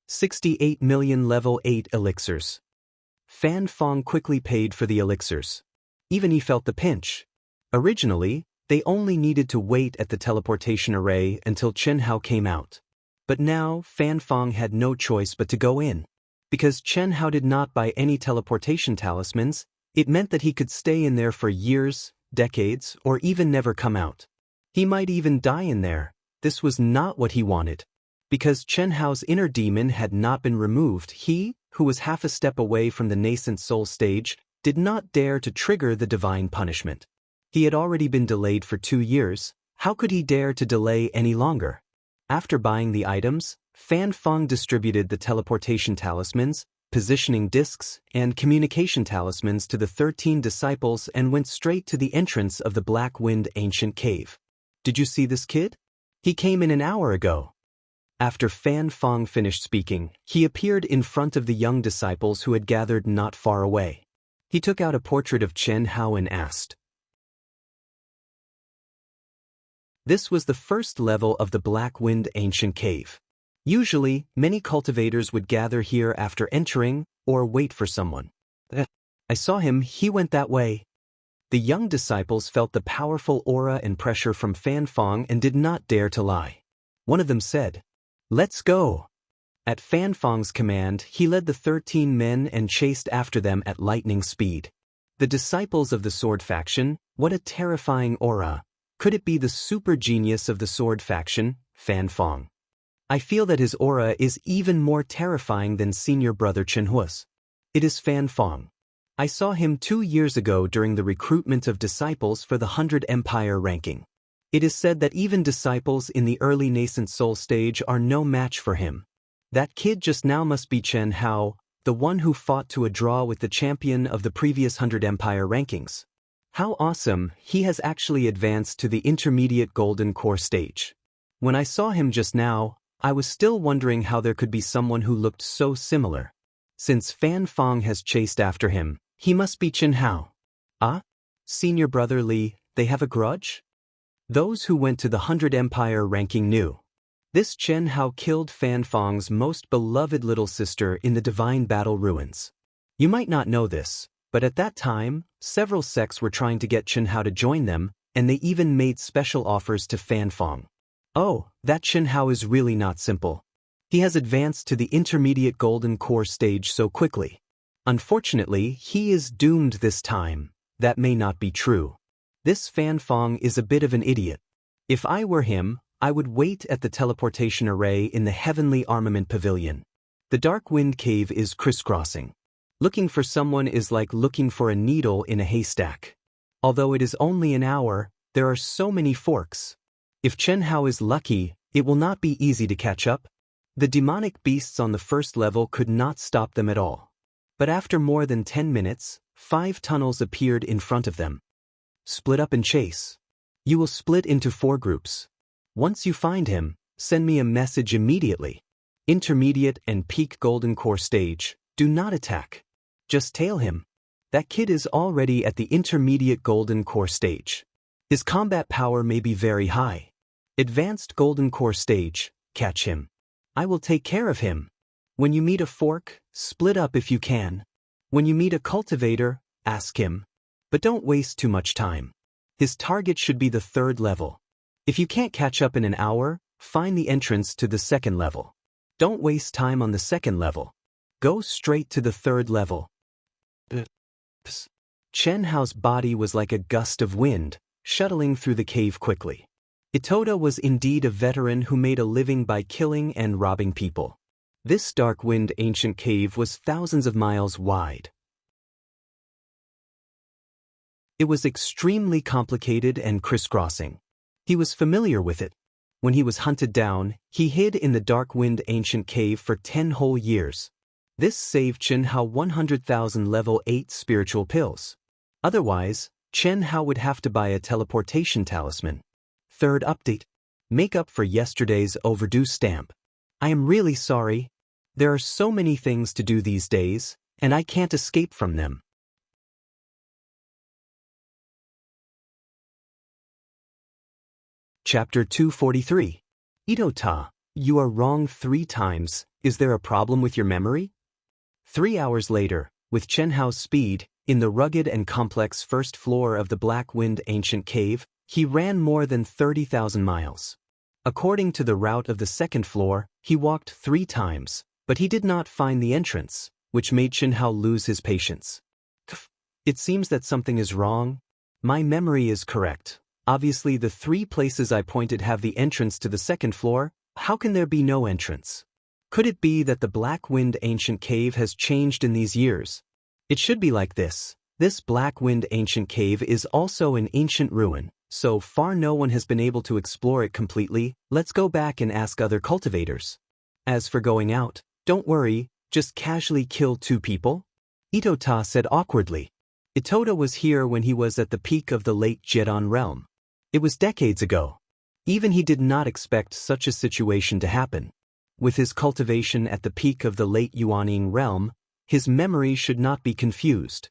68 million level 8 elixirs. Fan Fong quickly paid for the elixirs. Even he felt the pinch. Originally, they only needed to wait at the teleportation array until Chen Hao came out. But now, Fan Fong had no choice but to go in. Because Chen Hao did not buy any teleportation talismans, it meant that he could stay in there for years, decades, or even never come out. He might even die in there. This was not what he wanted. Because Chen Hao's inner demon had not been removed, he, who was half a step away from the nascent soul stage, did not dare to trigger the divine punishment. He had already been delayed for 2 years. How could he dare to delay any longer? After buying the items, Fan Fong distributed the teleportation talismans, positioning discs, and communication talismans to the 13 disciples and went straight to the entrance of the Black Wind Ancient Cave. Did you see this kid? He came in an hour ago. After Fan Fong finished speaking, he appeared in front of the young disciples who had gathered not far away. He took out a portrait of Chen Hao and asked. This was the first level of the Black Wind Ancient Cave. Usually, many cultivators would gather here after entering, or wait for someone. I saw him, he went that way. The young disciples felt the powerful aura and pressure from Fan Fong and did not dare to lie. One of them said, "Let's go." At Fan Fong's command, he led the 13 men and chased after them at lightning speed. The disciples of the Sword Faction, what a terrifying aura. Could it be the super genius of the Sword Faction, Fan Fong? I feel that his aura is even more terrifying than senior brother Chen Hua's. It is Fan Fong. I saw him 2 years ago during the recruitment of disciples for the 100 Empire ranking. It is said that even disciples in the early nascent soul stage are no match for him. That kid just now must be Chen Hao, the one who fought to a draw with the champion of the previous 100 Empire rankings. How awesome, he has actually advanced to the intermediate golden core stage. When I saw him just now, I was still wondering how there could be someone who looked so similar. Since Fan Fong has chased after him, he must be Chen Hao. Ah? Senior brother Li, they have a grudge? Those who went to the 100 Empire ranking knew. This Chen Hao killed Fan Fong's most beloved little sister in the Divine Battle Ruins. You might not know this, but at that time, several sects were trying to get Chen Hao to join them, and they even made special offers to Fan Fong. Oh, that Chen Hao is really not simple. He has advanced to the intermediate golden core stage so quickly. Unfortunately, he is doomed this time. That may not be true. This Fan Fong is a bit of an idiot. If I were him, I would wait at the teleportation array in the Heavenly Armament Pavilion. The Dark Wind Cave is crisscrossing. Looking for someone is like looking for a needle in a haystack. Although it is only an hour, there are so many forks. If Chen Hao is lucky, it will not be easy to catch up. The demonic beasts on the first level could not stop them at all. But after more than 10 minutes, 5 tunnels appeared in front of them. Split up and chase. You will split into 4 groups. Once you find him, send me a message immediately. Intermediate and peak golden core stage, do not attack. Just tail him. That kid is already at the intermediate golden core stage. His combat power may be very high. Advanced golden core stage, catch him. I will take care of him. When you meet a fork, split up if you can. When you meet a cultivator, ask him. But don't waste too much time. His target should be the 3rd level. If you can't catch up in an hour, find the entrance to the 2nd level. Don't waste time on the 2nd level. Go straight to the 3rd level. Chen Hao's body was like a gust of wind, shuttling through the cave quickly. Itoda was indeed a veteran who made a living by killing and robbing people. This Dark Wind ancient cave was thousands of miles wide. It was extremely complicated and crisscrossing. He was familiar with it. When he was hunted down, he hid in the Dark Wind ancient cave for 10 whole years. This saved Chen Hao 100,000 level 8 spiritual pills. Otherwise, Chen Hao would have to buy a teleportation talisman. 3rd update. Make up for yesterday's overdue stamp. I am really sorry. There are so many things to do these days, and I can't escape from them. Chapter 243. Ito-ta, you are wrong 3 times. Is there a problem with your memory? 3 hours later, with Chen Hao's speed, in the rugged and complex 1st floor of the Black Wind ancient cave, he ran more than 30,000 miles. According to the route of the 2nd floor, he walked 3 times, but he did not find the entrance, which made Chen Hao lose his patience. It seems that something is wrong. My memory is correct. Obviously the 3 places I pointed have the entrance to the 2nd floor. How can there be no entrance? Could it be that the Black Wind ancient cave has changed in these years? It should be like this. This Black Wind ancient cave is also an ancient ruin. So far no one has been able to explore it completely. Let's go back and ask other cultivators. As for going out, don't worry, just casually kill 2 people. Ito-ta said awkwardly. Itoda was here when he was at the peak of the late Jedon realm. It was decades ago. Even he did not expect such a situation to happen. With his cultivation at the peak of the late Yuaning realm, his memory should not be confused.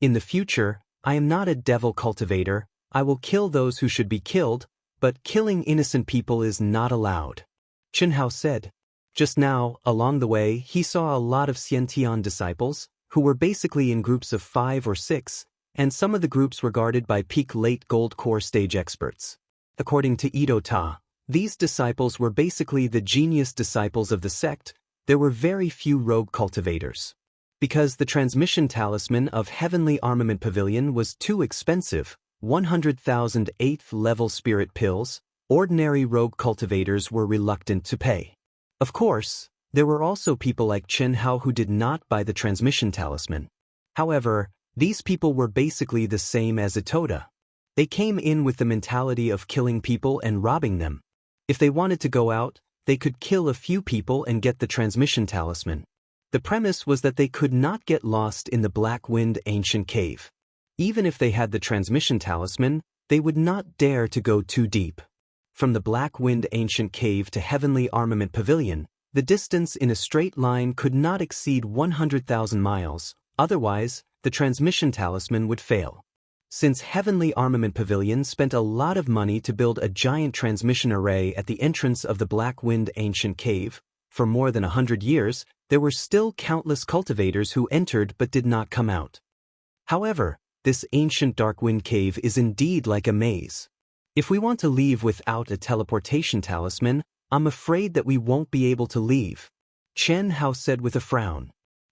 In the future, I am not a devil cultivator. I will kill those who should be killed, but killing innocent people is not allowed. Chen Hao said. Just now, along the way, he saw a lot of Xiantian disciples, who were basically in groups of 5 or 6, and some of the groups were guarded by peak late gold core stage experts. According to Ito-ta, these disciples were basically the genius disciples of the sect. There were very few rogue cultivators. Because the transmission talisman of Heavenly Armament Pavilion was too expensive, 100,000 8th level spirit pills, ordinary rogue cultivators were reluctant to pay. Of course, there were also people like Chen Hao who did not buy the transmission talisman. However, these people were basically the same as Itoda. They came in with the mentality of killing people and robbing them. If they wanted to go out, they could kill a few people and get the transmission talisman. The premise was that they could not get lost in the Black Wind ancient cave. Even if they had the transmission talisman, they would not dare to go too deep. From the Black Wind ancient cave to Heavenly Armament Pavilion, the distance in a straight line could not exceed 100,000 miles, otherwise, the transmission talisman would fail. Since Heavenly Armament Pavilion spent a lot of money to build a giant transmission array at the entrance of the Black Wind ancient cave, for more than 100 years, there were still countless cultivators who entered but did not come out. However, this ancient Dark Wind cave is indeed like a maze. If we want to leave without a teleportation talisman, I'm afraid that we won't be able to leave, Chen Hao said with a frown.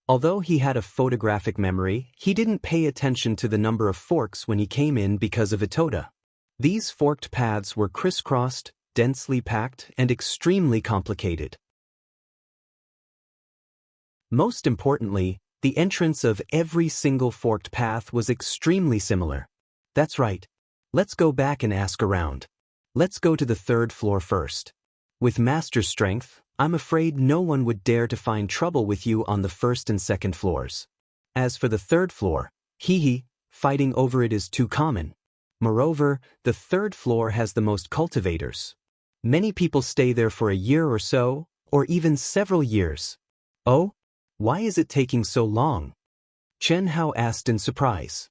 Although he had a photographic memory, he didn't pay attention to the number of forks when he came in because of Itoda. These forked paths were crisscrossed, densely packed, and extremely complicated. Most importantly, the entrance of every single forked path was extremely similar. That's right. Let's go back and ask around. Let's go to the 3rd floor first. With master strength, I'm afraid no one would dare to find trouble with you on the 1st and 2nd floors. As for the 3rd floor, fighting over it is too common. Moreover, the 3rd floor has the most cultivators. Many people stay there for a year or so, or even several years. Oh? Why is it taking so long? Chen Hao asked in surprise.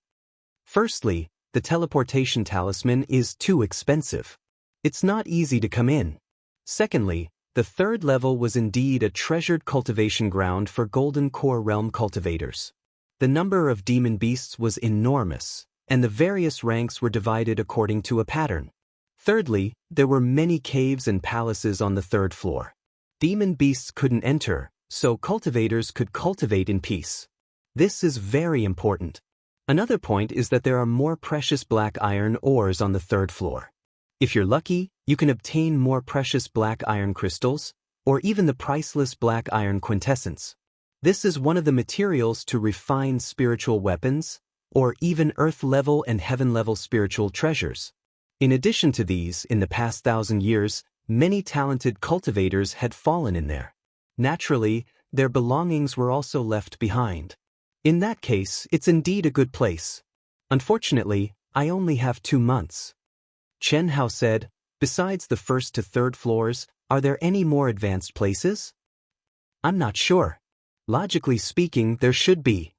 Firstly, the teleportation talisman is too expensive. It's not easy to come in. Secondly, the 3rd level was indeed a treasured cultivation ground for Golden Core Realm cultivators. The number of demon beasts was enormous, and the various ranks were divided according to a pattern. Thirdly, there were many caves and palaces on the 3rd floor. Demon beasts couldn't enter, so cultivators could cultivate in peace. This is very important. Another point is that there are more precious black iron ores on the 3rd floor. If you're lucky, you can obtain more precious black iron crystals, or even the priceless black iron quintessence. This is one of the materials to refine spiritual weapons, or even earth-level and heaven-level spiritual treasures. In addition to these, in the past 1,000 years, many talented cultivators had fallen in there. Naturally, their belongings were also left behind. In that case, it's indeed a good place. Unfortunately, I only have 2 months. Chen Hao said, besides the 1st to 3rd floors, are there any more advanced places? I'm not sure. Logically speaking, there should be.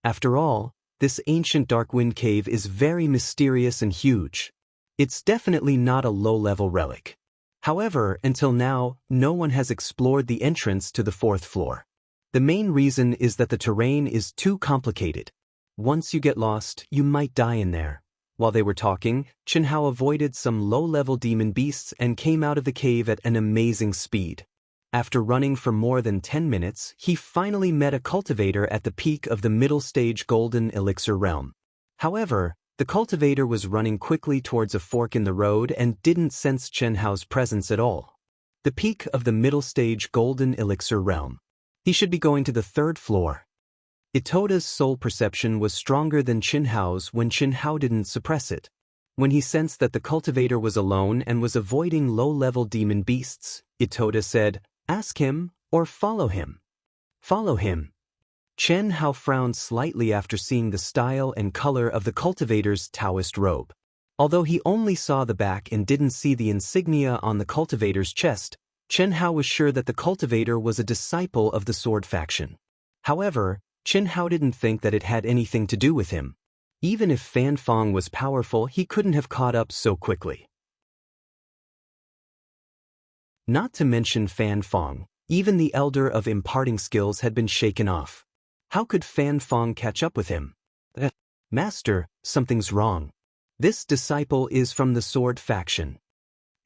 After all, this ancient Darkwind cave is very mysterious and huge. It's definitely not a low-level relic. However, until now, no one has explored the entrance to the 4th floor. The main reason is that the terrain is too complicated. Once you get lost, you might die in there. While they were talking, Chen Hao avoided some low-level demon beasts and came out of the cave at an amazing speed. After running for more than 10 minutes, he finally met a cultivator at the peak of the middle stage Golden Elixir realm. However, the cultivator was running quickly towards a fork in the road and didn't sense Chen Hao's presence at all. The peak of the middle stage Golden Elixir realm. He should be going to the 3rd floor. Itoda's soul perception was stronger than Chen Hao's when Chen Hao didn't suppress it. When he sensed that the cultivator was alone and was avoiding low-level demon beasts, Itoda said, "Ask him, or follow him." Follow him. Chen Hao frowned slightly after seeing the style and color of the cultivator's Daoist robe. Although he only saw the back and didn't see the insignia on the cultivator's chest, Chen Hao was sure that the cultivator was a disciple of the sword faction. However, Chen Hao didn't think that it had anything to do with him. Even if Fan Fong was powerful, he couldn't have caught up so quickly. Not to mention Fan Fong, even the elder of imparting skills had been shaken off. How could Fan Fong catch up with him? Master, something's wrong. This disciple is from the sword faction.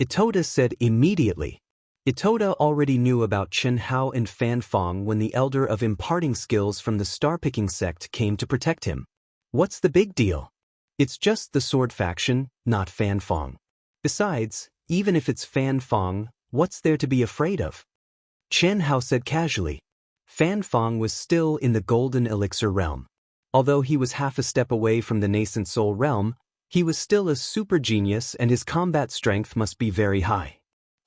Itoda said immediately. Itoda already knew about Chen Hao and Fan Fong when the elder of imparting skills from the star-picking sect came to protect him. What's the big deal? It's just the sword faction, not Fan Fong. Besides, even if it's Fan Fong, what's there to be afraid of? Chen Hao said casually. Fan Fong was still in the Golden Elixir realm. Although he was half a step away from the nascent soul realm, he was still a super genius and his combat strength must be very high.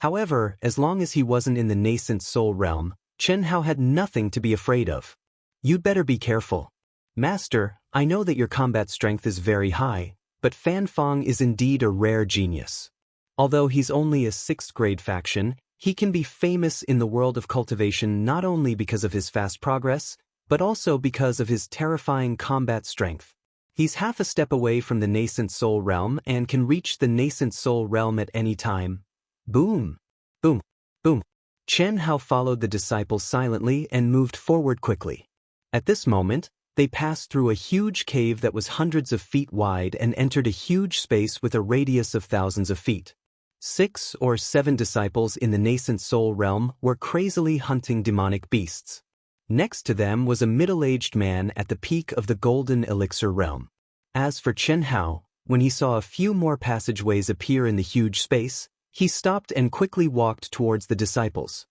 However, as long as he wasn't in the nascent soul realm, Chen Hao had nothing to be afraid of. You'd better be careful. Master, I know that your combat strength is very high, but Fan Fong is indeed a rare genius. Although he's only a 6th grade faction, he can be famous in the world of cultivation not only because of his fast progress, but also because of his terrifying combat strength. He's half a step away from the nascent soul realm and can reach the nascent soul realm at any time. Boom! Boom! Boom! Chen Hao followed the disciple silently and moved forward quickly. At this moment, they passed through a huge cave that was hundreds of feet wide and entered a huge space with a radius of thousands of feet. 6 or 7 disciples in the nascent soul realm were crazily hunting demonic beasts. Next to them was a middle-aged man at the peak of the golden elixir realm. As for Chen Hao, when he saw a few more passageways appear in the huge space, he stopped and quickly walked towards the disciples.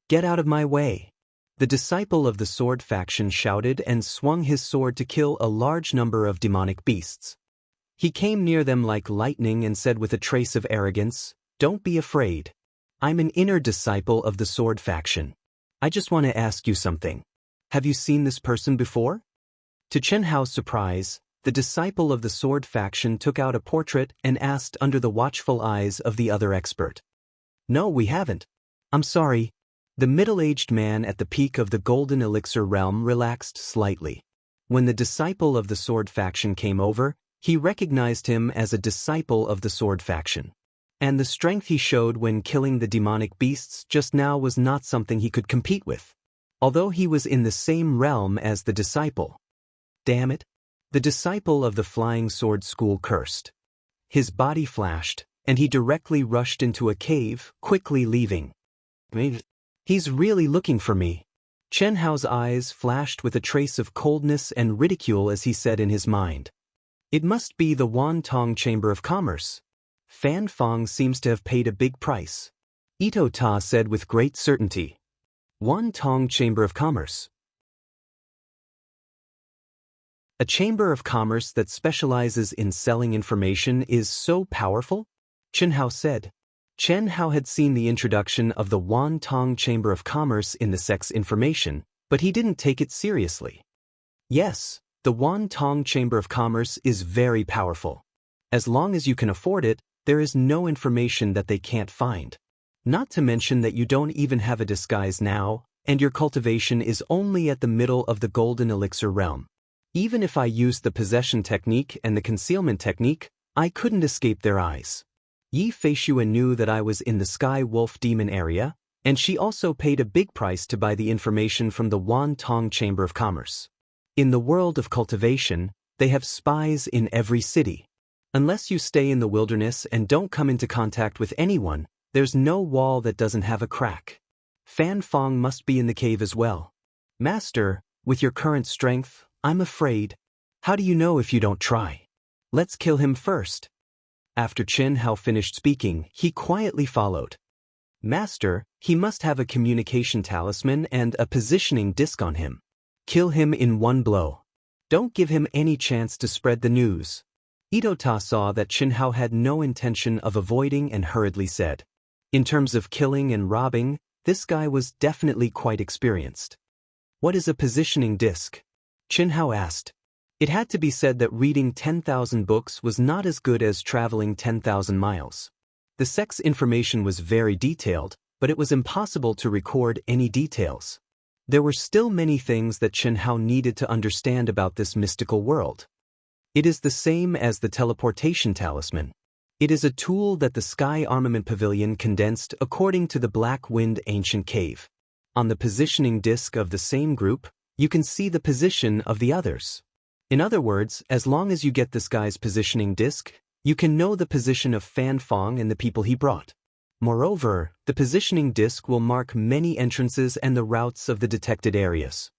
"Get out of my way!" The disciple of the sword faction shouted and swung his sword to kill a large number of demonic beasts. He came near them like lightning and said with a trace of arrogance, "Don't be afraid. I'm an inner disciple of the sword faction. I just want to ask you something. Have you seen this person before?" To Chen Hao's surprise, the disciple of the sword faction took out a portrait and asked under the watchful eyes of the other expert. "No, we haven't. I'm sorry." The middle-aged man at the peak of the golden elixir realm relaxed slightly. When the disciple of the sword faction came over, he recognized him as a disciple of the sword faction. And the strength he showed when killing the demonic beasts just now was not something he could compete with, although he was in the same realm as the disciple. Damn it! The disciple of the flying sword school cursed. His body flashed, and he directly rushed into a cave, quickly leaving. He's really looking for me. Chen Hao's eyes flashed with a trace of coldness and ridicule as he said in his mind. It must be the Wantong Chamber of Commerce. Fan Fong seems to have paid a big price. Ito Ta said with great certainty. Wantong Chamber of Commerce. A chamber of commerce that specializes in selling information is so powerful? Chen Hao said. Chen Hao had seen the introduction of the Wantong Chamber of Commerce in the sex information, but he didn't take it seriously. Yes, the Wantong Chamber of Commerce is very powerful. As long as you can afford it, there is no information that they can't find. Not to mention that you don't even have a disguise now, and your cultivation is only at the middle of the golden elixir realm. Even if I used the possession technique and the concealment technique, I couldn't escape their eyes. Yi Feishua knew that I was in the Sky Wolf Demon area, and she also paid a big price to buy the information from the Wantong Chamber of Commerce. In the world of cultivation, they have spies in every city. Unless you stay in the wilderness and don't come into contact with anyone, there's no wall that doesn't have a crack. Fan Fong must be in the cave as well. Master, with your current strength, I'm afraid. How do you know if you don't try? Let's kill him first. After Chen Hao finished speaking, he quietly followed. Master, he must have a communication talisman and a positioning disc on him. Kill him in one blow. Don't give him any chance to spread the news. Ito Ta saw that Chen Hao had no intention of avoiding and hurriedly said. In terms of killing and robbing, this guy was definitely quite experienced. What is a positioning disc? Chen Hao asked. It had to be said that reading 10,000 books was not as good as traveling 10,000 miles. The sex information was very detailed, but it was impossible to record any details. There were still many things that Chen Hao needed to understand about this mystical world. It is the same as the teleportation talisman. It is a tool that the Sky Armament Pavilion condensed according to the Black Wind Ancient Cave. On the positioning disc of the same group, you can see the position of the others. In other words, as long as you get this guy's positioning disc, you can know the position of Fan Fong and the people he brought. Moreover, the positioning disc will mark many entrances and the routes of the detected areas.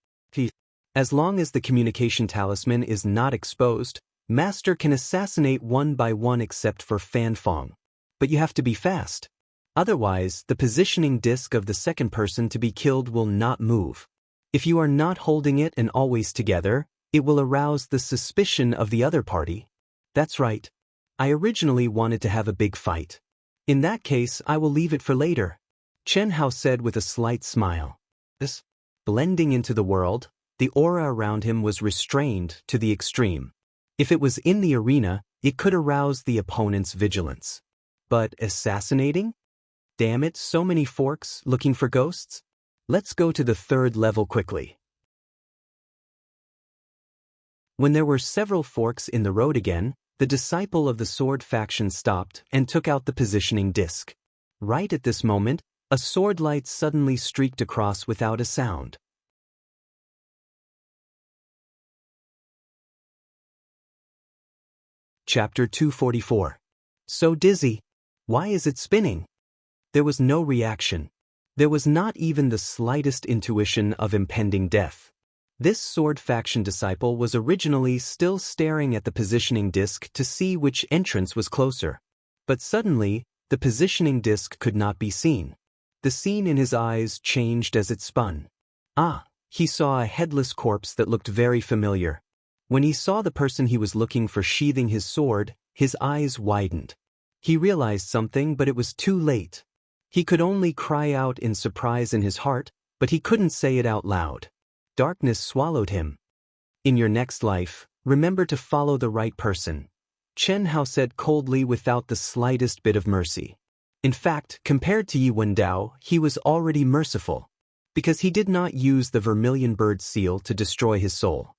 As long as the communication talisman is not exposed, Master can assassinate one by one except for Fan Fong. But you have to be fast. Otherwise, the positioning disc of the second person to be killed will not move. If you are not holding it and always together, it will arouse the suspicion of the other party. That's right. I originally wanted to have a big fight. In that case, I will leave it for later. Chen Hao said with a slight smile. Blending into the world, the aura around him was restrained to the extreme. If it was in the arena, it could arouse the opponent's vigilance. But assassinating? Damn it, so many forks looking for ghosts? Let's go to the third level quickly. When there were several forks in the road again, the disciple of the sword faction stopped and took out the positioning disc. Right at this moment, a sword light suddenly streaked across without a sound. Chapter 244. So dizzy. Why is it spinning? There was no reaction. There was not even the slightest intuition of impending death. This sword faction disciple was originally still staring at the positioning disc to see which entrance was closer. But suddenly, the positioning disc could not be seen. The scene in his eyes changed as it spun. He saw a headless corpse that looked very familiar. When he saw the person he was looking for sheathing his sword, his eyes widened. He realized something, but it was too late. He could only cry out in surprise in his heart, but he couldn't say it out loud. Darkness swallowed him. In your next life, remember to follow the right person, Chen Hao said coldly without the slightest bit of mercy. In fact, compared to Yi Wendao, he was already merciful, because he did not use the vermilion bird seal to destroy his soul.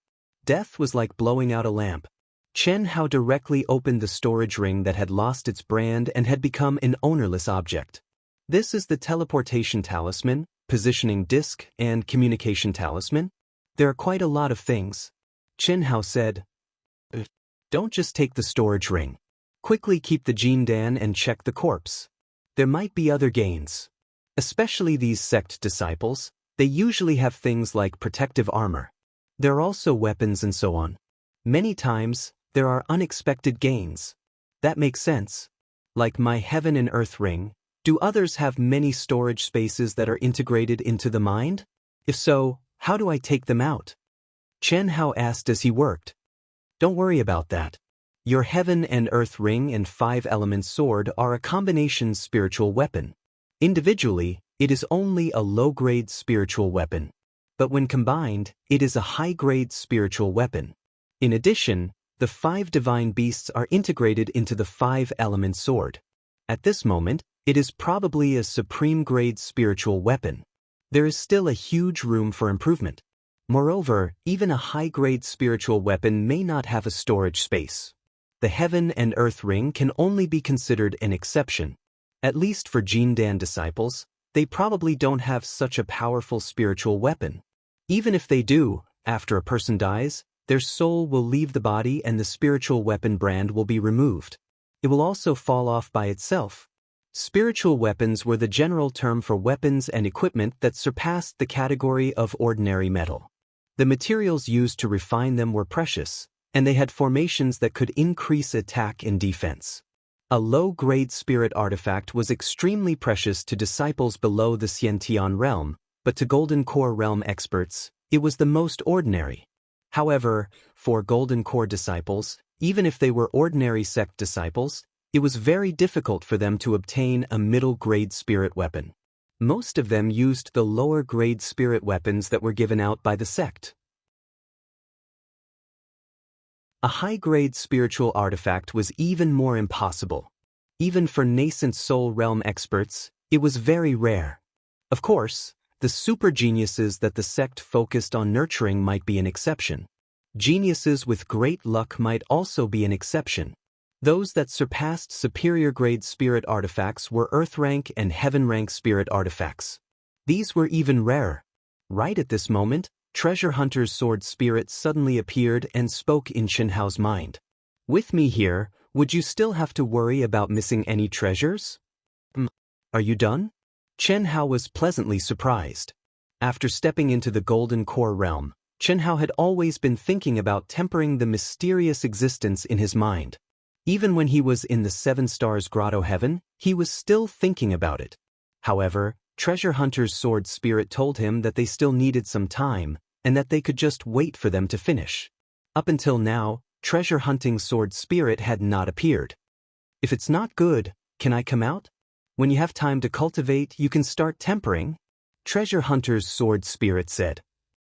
Death was like blowing out a lamp. Chen Hao directly opened the storage ring that had lost its brand and had become an ownerless object. This is the teleportation talisman, positioning disc, and communication talisman. There are quite a lot of things. Chen Hao said, Don't just take the storage ring. Quickly keep the Jindan and check the corpse. There might be other gains. Especially these sect disciples, they usually have things like protective armor. There are also weapons and so on. Many times, there are unexpected gains. That makes sense. Like my heaven and earth ring, do others have many storage spaces that are integrated into the mind? If so, how do I take them out? Chen Hao asked as he worked. Don't worry about that. Your heaven and earth ring and 5-element sword are a combination spiritual weapon. Individually, it is only a low-grade spiritual weapon. But when combined, it is a high-grade spiritual weapon. In addition, the 5 divine beasts are integrated into the 5-element sword. At this moment, it is probably a supreme-grade spiritual weapon. There is still a huge room for improvement. Moreover, even a high-grade spiritual weapon may not have a storage space. The heaven and earth ring can only be considered an exception. At least for Jindan disciples, they probably don't have such a powerful spiritual weapon. Even if they do, after a person dies, their soul will leave the body and the spiritual weapon brand will be removed. It will also fall off by itself. Spiritual weapons were the general term for weapons and equipment that surpassed the category of ordinary metal. The materials used to refine them were precious, and they had formations that could increase attack and defense. A low-grade spirit artifact was extremely precious to disciples below the Xiantian realm, but to Golden Core realm experts, it was the most ordinary. However, for Golden Core disciples, even if they were ordinary sect disciples, it was very difficult for them to obtain a middle-grade spirit weapon. Most of them used the lower-grade spirit weapons that were given out by the sect. A high-grade spiritual artifact was even more impossible. Even for nascent soul realm experts, it was very rare. Of course, the super geniuses that the sect focused on nurturing might be an exception. Geniuses with great luck might also be an exception. Those that surpassed superior-grade spirit artifacts were Earth-rank and Heaven-rank spirit artifacts. These were even rarer. Right at this moment, Treasure Hunter's sword spirit suddenly appeared and spoke in Chen Hao's mind. With me here, would you still have to worry about missing any treasures? Are you done? Chen Hao was pleasantly surprised. After stepping into the Golden Core realm, Chen Hao had always been thinking about tempering the mysterious existence in his mind. Even when he was in the 7 Stars Grotto Heaven, he was still thinking about it. However, Treasure Hunter's sword spirit told him that they still needed some time, and that they could just wait for them to finish. Up until now, Treasure Hunting's sword spirit had not appeared. If it's not good, can I come out? When you have time to cultivate, you can start tempering, Treasure Hunter's sword spirit said.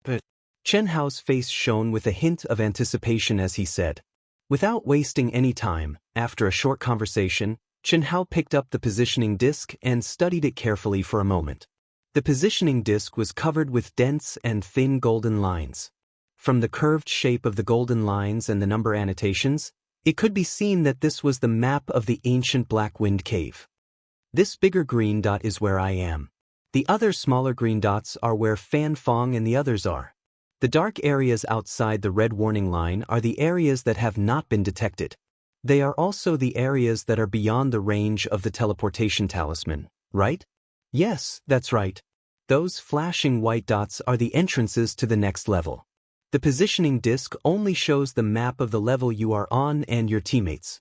But Chen Hao's face shone with a hint of anticipation as he said. Without wasting any time, after a short conversation, Chen Hao picked up the positioning disc and studied it carefully for a moment. The positioning disc was covered with dense and thin golden lines. From the curved shape of the golden lines and the number annotations, it could be seen that this was the map of the ancient Black Wind Cave. This bigger green dot is where I am. The other smaller green dots are where Fan Fong and the others are. The dark areas outside the red warning line are the areas that have not been detected. They are also the areas that are beyond the range of the teleportation talisman, right? Yes, that's right. Those flashing white dots are the entrances to the next level. The positioning disc only shows the map of the level you are on and your teammates.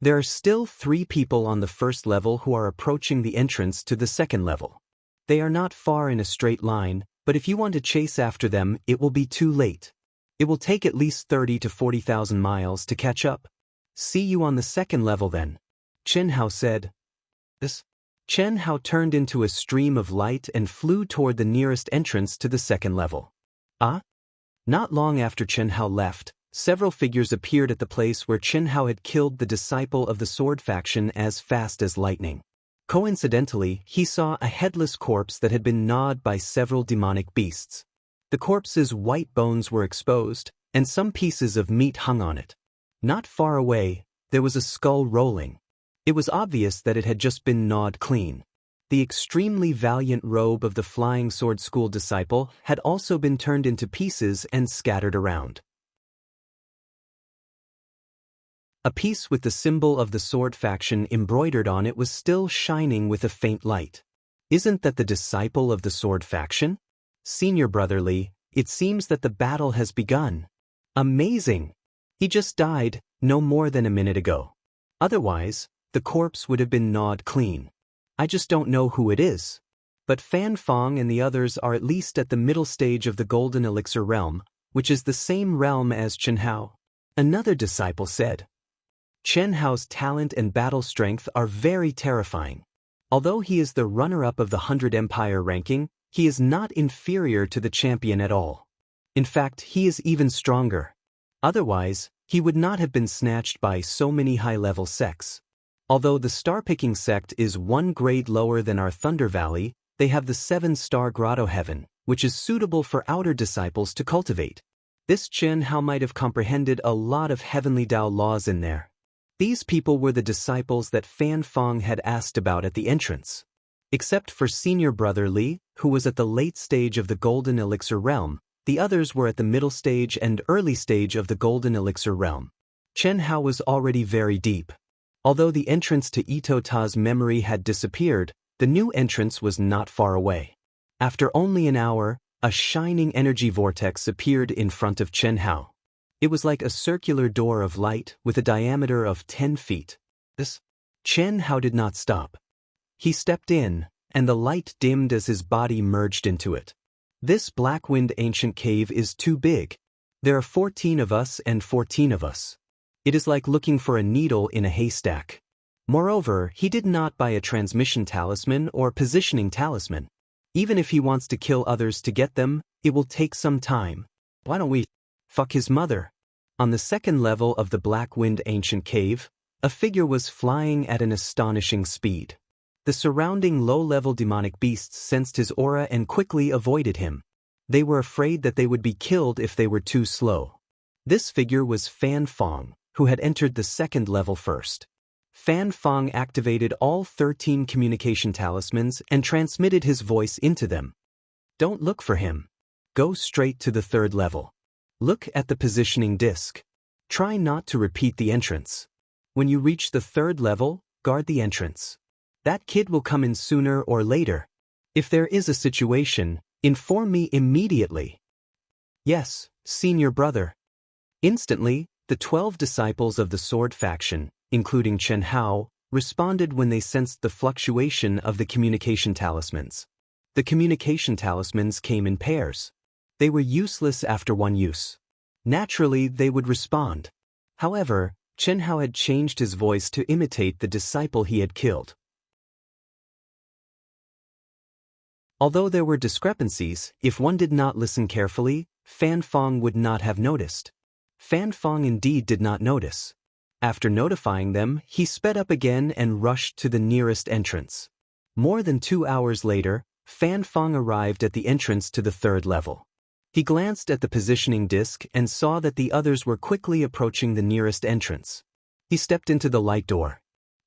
There are still 3 people on the first level who are approaching the entrance to the second level. They are not far in a straight line, but if you want to chase after them, it will be too late. It will take at least 30 to 40,000 miles to catch up. See you on the second level then, Chen Hao said. Chen Hao turned into a stream of light and flew toward the nearest entrance to the second level. Not long after Chen Hao left, several figures appeared at the place where Chen Hao had killed the disciple of the sword faction as fast as lightning. Coincidentally, he saw a headless corpse that had been gnawed by several demonic beasts. The corpse's white bones were exposed, and some pieces of meat hung on it. Not far away, there was a skull rolling. It was obvious that it had just been gnawed clean. The extremely valiant robe of the Flying Sword School disciple had also been turned into pieces and scattered around. A piece with the symbol of the sword faction embroidered on it was still shining with a faint light. Isn't that the disciple of the sword faction? Senior Brother Li, it seems that the battle has begun. Amazing! He just died, no more than a minute ago. Otherwise, the corpse would have been gnawed clean. I just don't know who it is. But Fan Fong and the others are at least at the middle stage of the Golden Elixir realm, which is the same realm as Chen Hao. Another disciple said. Chen Hao's talent and battle strength are very terrifying. Although he is the runner-up of the 100 Empire ranking, he is not inferior to the champion at all. In fact, he is even stronger. Otherwise, he would not have been snatched by so many high-level sects. Although the star-picking sect is 1 grade lower than our Thunder Valley, they have the 7-star Grotto Heaven, which is suitable for outer disciples to cultivate. This Chen Hao might have comprehended a lot of heavenly Dao laws in there. These people were the disciples that Fan Fong had asked about at the entrance. Except for Senior Brother Li, who was at the late stage of the Golden Elixir realm, the others were at the middle stage and early stage of the Golden Elixir realm. Chen Hao was already very deep. Although the entrance to Ito Ta's memory had disappeared, the new entrance was not far away. After only an hour, a shining energy vortex appeared in front of Chen Hao. It was like a circular door of light with a diameter of 10 feet. Chen Hao did not stop. He stepped in, and the light dimmed as his body merged into it. This Blackwind ancient cave is too big. There are 14 of us and 14 of us. It is like looking for a needle in a haystack. Moreover, he did not buy a transmission talisman or positioning talisman. Even if he wants to kill others to get them, it will take some time. Why don't we fuck his mother? On the second level of the Blackwind ancient cave, a figure was flying at an astonishing speed. The surrounding low-level demonic beasts sensed his aura and quickly avoided him. They were afraid that they would be killed if they were too slow. This figure was Fan Fong, who had entered the second level first. Fan Fong activated all 13 communication talismans and transmitted his voice into them. Don't look for him. Go straight to the third level. Look at the positioning disc. Try not to repeat the entrance. When you reach the third level, guard the entrance. That kid will come in sooner or later. If there is a situation, inform me immediately. Yes, Senior Brother. Instantly, the 12 disciples of the sword faction, including Chen Hao, responded when they sensed the fluctuation of the communication talismans. The communication talismans came in pairs. They were useless after one use. Naturally, they would respond. However, Chen Hao had changed his voice to imitate the disciple he had killed. Although there were discrepancies, if one did not listen carefully, Fan Fong would not have noticed. Fan Fong indeed did not notice. After notifying them, he sped up again and rushed to the nearest entrance. More than 2 hours later, Fan Fong arrived at the entrance to the third level. He glanced at the positioning disc and saw that the others were quickly approaching the nearest entrance. He stepped into the light door.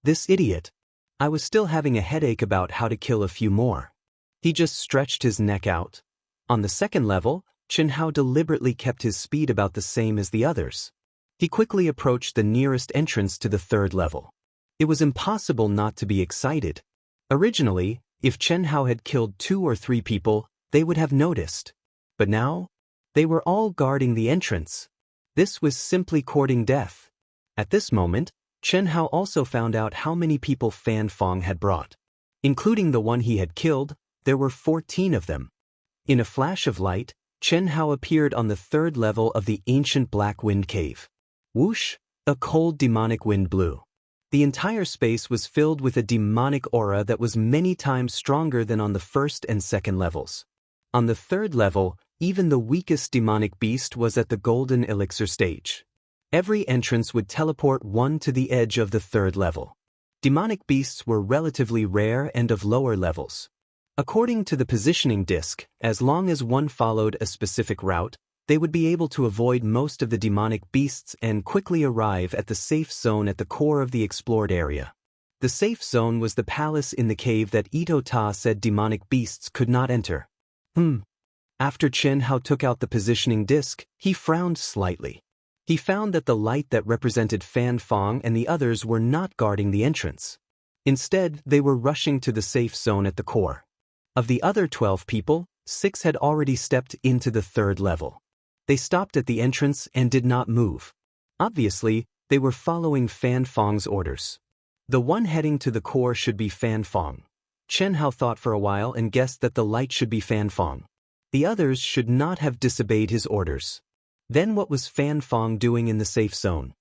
This idiot. I was still having a headache about how to kill a few more. He just stretched his neck out. On the second level, Chen Hao deliberately kept his speed about the same as the others. He quickly approached the nearest entrance to the third level. It was impossible not to be excited. Originally, If Chen Hao had killed 2 or 3 people, they would have noticed. But now, they were all guarding the entrance. This was simply courting death. At this moment, Chen Hao also found out how many people Fan Fong had brought. Including the one he had killed, there were 14 of them. In a flash of light, Chen Hao appeared on the 3rd level of the ancient Black Wind Cave. Whoosh! A cold demonic wind blew. The entire space was filled with a demonic aura that was many times stronger than on the 1st and 2nd levels. On the 3rd level, even the weakest demonic beast was at the golden elixir stage. Every entrance would teleport one to the edge of the 3rd level. Demonic beasts were relatively rare and of lower levels. According to the positioning disc, as long as one followed a specific route, they would be able to avoid most of the demonic beasts and quickly arrive at the safe zone at the core of the explored area. The safe zone was the palace in the cave that Ito Ta said demonic beasts could not enter. After Chen Hao took out the positioning disc, he frowned slightly. He found that the light that represented Fan Fong and the others were not guarding the entrance. Instead, they were rushing to the safe zone at the core. Of the other 12 people, 6 had already stepped into the 3rd level. They stopped at the entrance and did not move. Obviously, they were following Fan Fong's orders. The one heading to the core should be Fan Fong. Chen Hao thought for a while and guessed that the light should be Fan Fong. The others should not have disobeyed his orders. Then what was Fan Fong doing in the safe zone?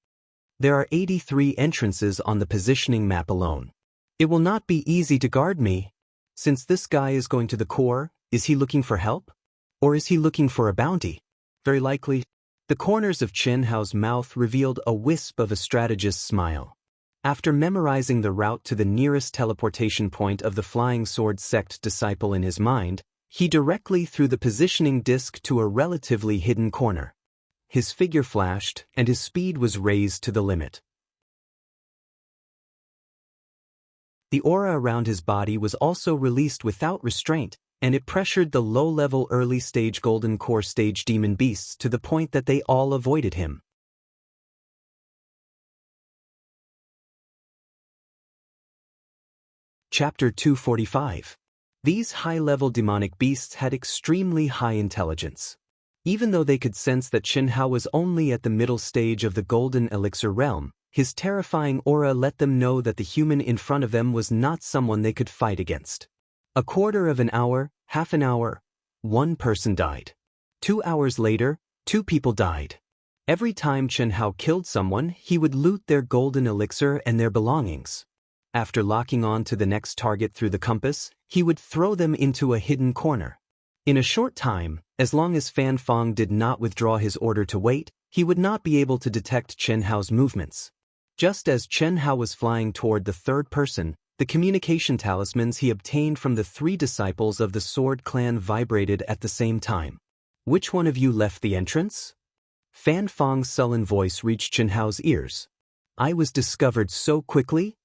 There are 83 entrances on the positioning map alone. It will not be easy to guard me. Since this guy is going to the core, is he looking for help? Or is he looking for a bounty? Very likely. The corners of Chen Hao's mouth revealed a wisp of a strategist's smile. After memorizing the route to the nearest teleportation point of the Flying Sword Sect disciple in his mind, he directly threw the positioning disc to a relatively hidden corner. His figure flashed, and his speed was raised to the limit. The aura around his body was also released without restraint, and it pressured the low-level early-stage Golden Core stage demon beasts to the point that they all avoided him. Chapter 245. These high-level demonic beasts had extremely high intelligence. Even though they could sense that Chen Hao was only at the middle stage of the Golden Elixir realm, his terrifying aura let them know that the human in front of them was not someone they could fight against. A quarter of an hour, half an hour, 1 person died. 2 hours later, 2 people died. Every time Chen Hao killed someone, he would loot their golden elixir and their belongings. After locking on to the next target through the compass, he would throw them into a hidden corner. In a short time, as long as Fan Fong did not withdraw his order to wait, he would not be able to detect Chen Hao's movements. Just as Chen Hao was flying toward the 3rd person, the communication talismans he obtained from the 3 disciples of the Sword Clan vibrated at the same time. Which one of you left the entrance? Fan Fong's sullen voice reached Chen Hao's ears. I was discovered so quickly?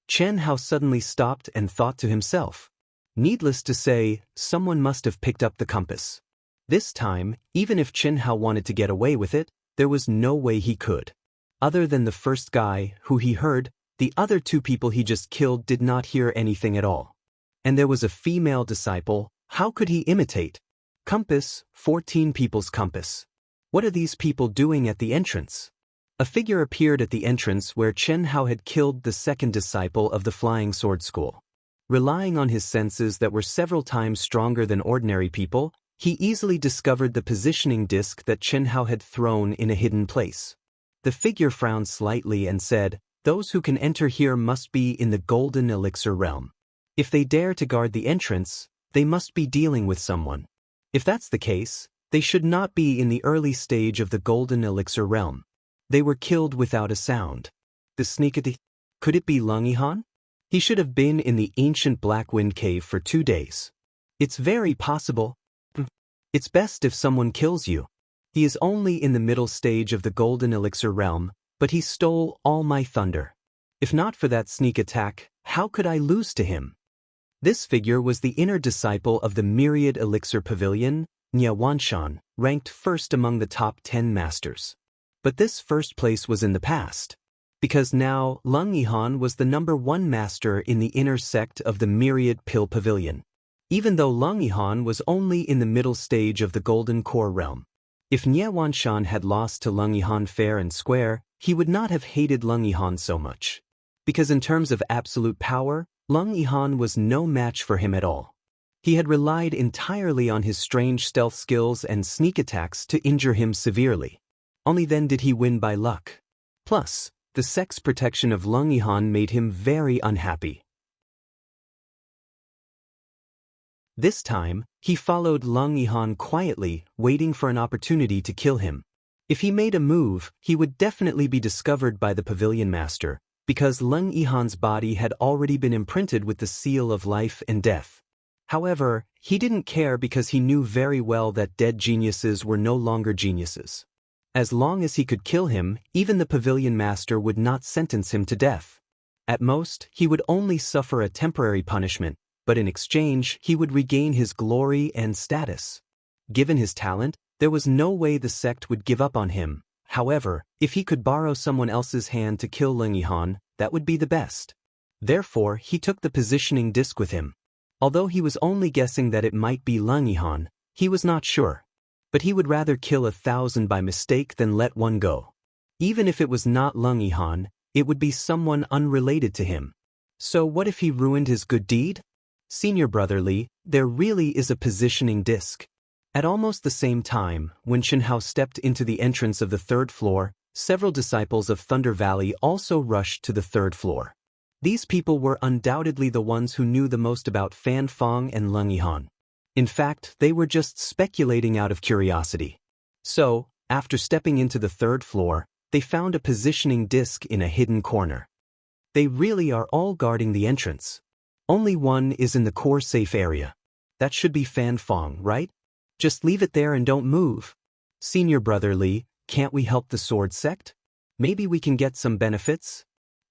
Chen Hao suddenly stopped and thought to himself. Needless to say, someone must have picked up the compass. This time, even if Chen Hao wanted to get away with it, there was no way he could. Other than the first guy, who he heard, the other 2 people he just killed did not hear anything at all. And there was a female disciple. How could he imitate? Compass, 14 people's compass. What are these people doing at the entrance? A figure appeared at the entrance where Chen Hao had killed the 2nd disciple of the Flying Sword School. Relying on his senses that were several times stronger than ordinary people, he easily discovered the positioning disc that Chen Hao had thrown in a hidden place. The figure frowned slightly and said, those who can enter here must be in the Golden Elixir realm. If they dare to guard the entrance, they must be dealing with someone. If that's the case, they should not be in the early stage of the Golden Elixir realm. They were killed without a sound. The sneakity. Could it be Lung Yihan? He should have been in the ancient Black Wind Cave for 2 days. It's very possible. It's best if someone kills you. He is only in the middle stage of the Golden Elixir realm, but he stole all my thunder. If not for that sneak attack, how could I lose to him? This figure was the inner disciple of the Myriad Elixir Pavilion, Nya Wanshan, ranked first among the top 10 masters. But this first place was in the past. because now Leng Yihan was the #1 master in the inner sect of the Myriad Pill Pavilion. Even though Leng Yihan was only in the middle stage of the Golden Core realm. If Nie Wanshan had lost to Leng Yihan fair and square, he would not have hated Leng Yihan so much. Because in terms of absolute power, Leng Yihan was no match for him at all. He had relied entirely on his strange stealth skills and sneak attacks to injure him severely. Only then did he win by luck. Plus, the sex protection of Leng Yihan made him very unhappy. This time, he followed Leng Yihan quietly, waiting for an opportunity to kill him. If he made a move, he would definitely be discovered by the pavilion master, because Leng Yihan's body had already been imprinted with the seal of life and death. However, he didn't care because he knew very well that dead geniuses were no longer geniuses. As long as he could kill him, even the pavilion master would not sentence him to death. At most, he would only suffer a temporary punishment, but in exchange, he would regain his glory and status. Given his talent, there was no way the sect would give up on him. However, if he could borrow someone else's hand to kill Leng Yihan, that would be the best. Therefore, he took the positioning disc with him. Although he was only guessing that it might be Leng Yihan, he was not sure. But he would rather kill 1,000 by mistake than let one go. Even if it was not Leng Yihan, it would be someone unrelated to him. So what if he ruined his good deed? Senior Brother Li, there really is a positioning disc. At almost the same time, when Xianhao stepped into the entrance of the 3rd floor, several disciples of Thunder Valley also rushed to the 3rd floor. These people were undoubtedly the ones who knew the most about Fan Fong and Leng Yihan. In fact, they were just speculating out of curiosity. So, after stepping into the 3rd floor, they found a positioning disc in a hidden corner. They really are all guarding the entrance. Only one is in the core safe area. That should be Fan Fong, right? Just leave it there and don't move. Senior Brother Li, can't we help the sword sect? Maybe we can get some benefits?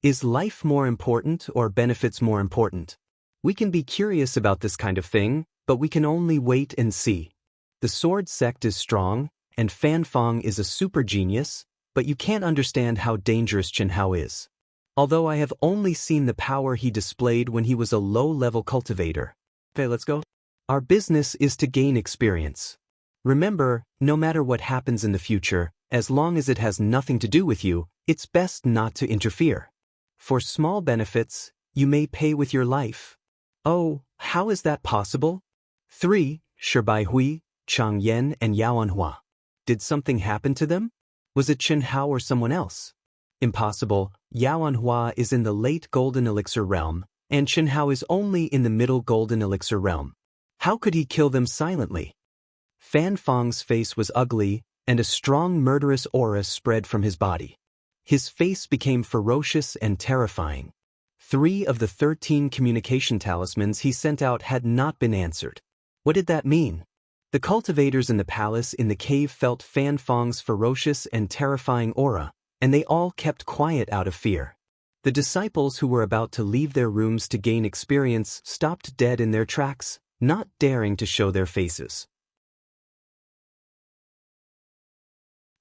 Is life more important or benefits more important? We can be curious about this kind of thing, but we can only wait and see. The sword sect is strong, and Fan Fong is a super genius, but you can't understand how dangerous Xianhao is. Although I have only seen the power he displayed when he was a low-level cultivator. Okay, let's go. Our business is to gain experience. Remember, no matter what happens in the future, as long as it has nothing to do with you, it's best not to interfere. For small benefits, you may pay with your life. Oh, how is that possible? 3. Shibai Hui, Chang Yan and Yao Anhua. Did something happen to them? Was it Xianhao or someone else? Impossible. Yao Anhua is in the late Golden Elixir realm, and Xianhao is only in the middle Golden Elixir realm. How could he kill them silently? Fan Fong's face was ugly, and a strong murderous aura spread from his body. His face became ferocious and terrifying. 3 of the 13 communication talismans he sent out had not been answered. What did that mean? The cultivators in the palace in the cave felt Fan Fong's ferocious and terrifying aura, and they all kept quiet out of fear. The disciples who were about to leave their rooms to gain experience stopped dead in their tracks, not daring to show their faces.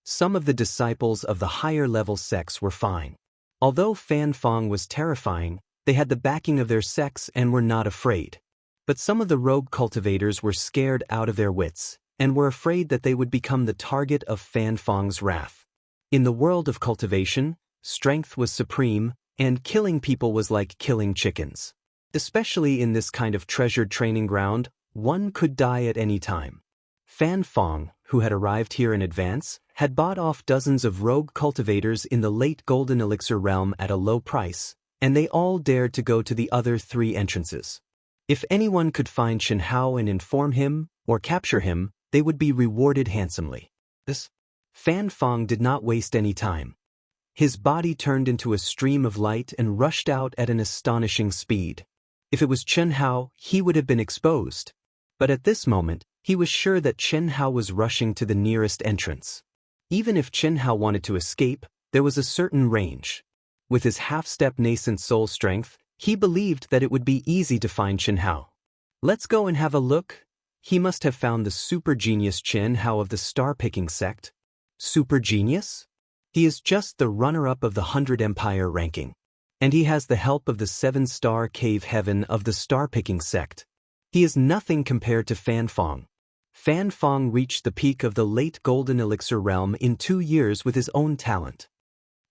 Some of the disciples of the higher-level sects were fine. Although Fan Fong was terrifying, they had the backing of their sects and were not afraid. But some of the rogue cultivators were scared out of their wits, and were afraid that they would become the target of Fan Fong's wrath. In the world of cultivation, strength was supreme, and killing people was like killing chickens. Especially in this kind of treasured training ground, one could die at any time. Fan Fong, who had arrived here in advance, had bought off dozens of rogue cultivators in the late Golden Elixir realm at a low price, and they all dared to go to the other 3 entrances. If anyone could find Xianhao and inform him, or capture him, they would be rewarded handsomely. Fan Fong did not waste any time. His body turned into a stream of light and rushed out at an astonishing speed. If it was Xianhao, he would have been exposed. But at this moment, he was sure that Xianhao was rushing to the nearest entrance. Even if Xianhao wanted to escape, there was a certain range. With his half-step nascent soul strength, he believed that it would be easy to find Xianhao. Let's go and have a look. He must have found the super genius Xianhao of the star-picking sect. Super genius? He is just the runner-up of the 100 Empire ranking. And he has the help of the 7-star cave heaven of the star-picking sect. He is nothing compared to Fan Fong. Fan Fong reached the peak of the late Golden Elixir realm in 2 years with his own talent.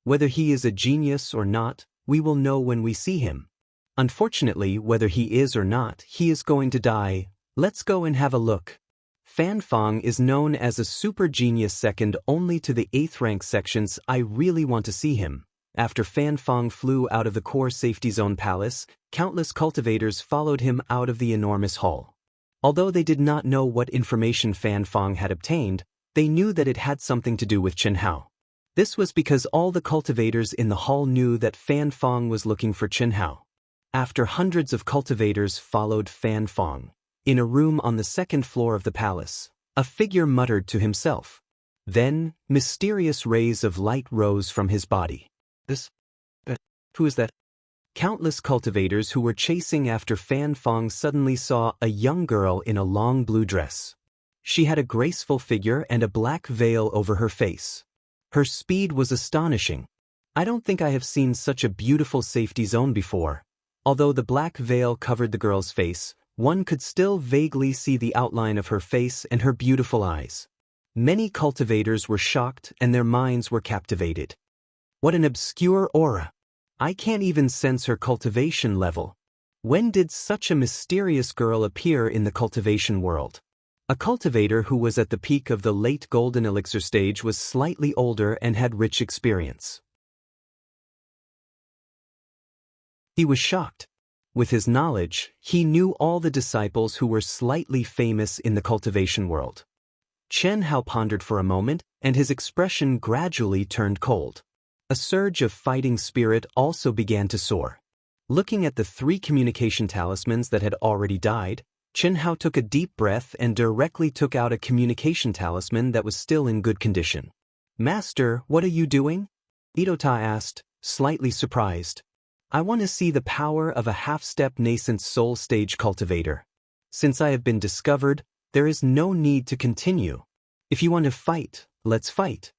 Whether he is a genius or not, we will know when we see him. Unfortunately, whether he is or not, he is going to die. Let's go and have a look. Fan Fong is known as a super genius second only to the 8th rank sections. I really want to see him. After Fan Fong flew out of the core safety zone palace, countless cultivators followed him out of the enormous hall. Although they did not know what information Fan Fong had obtained, they knew that it had something to do with Chen Hao. This was because all the cultivators in the hall knew that Fan Fong was looking for Chen Hao. After hundreds of cultivators followed Fan Fong, in a room on the 2nd floor of the palace, a figure muttered to himself. Then, mysterious rays of light rose from his body. Who is that? Countless cultivators who were chasing after Fan Fong suddenly saw a young girl in a long blue dress. She had a graceful figure and a black veil over her face. Her speed was astonishing. I don't think I have seen such a beautiful safety zone before. Although the black veil covered the girl's face, one could still vaguely see the outline of her face and her beautiful eyes. Many cultivators were shocked and their minds were captivated. What an obscure aura! I can't even sense her cultivation level. When did such a mysterious girl appear in the cultivation world? A cultivator who was at the peak of the late Golden Elixir stage was slightly older and had rich experience. He was shocked. With his knowledge, he knew all the disciples who were slightly famous in the cultivation world. Chen Hao pondered for a moment, and his expression gradually turned cold. A surge of fighting spirit also began to soar. Looking at the 3 communication talismans that had already died, Chen Hao took a deep breath and directly took out a communication talisman that was still in good condition. "Master, what are you doing?" Idota asked, slightly surprised. "I want to see the power of a half-step nascent soul stage cultivator. Since I have been discovered, there is no need to continue. If you want to fight, let's fight."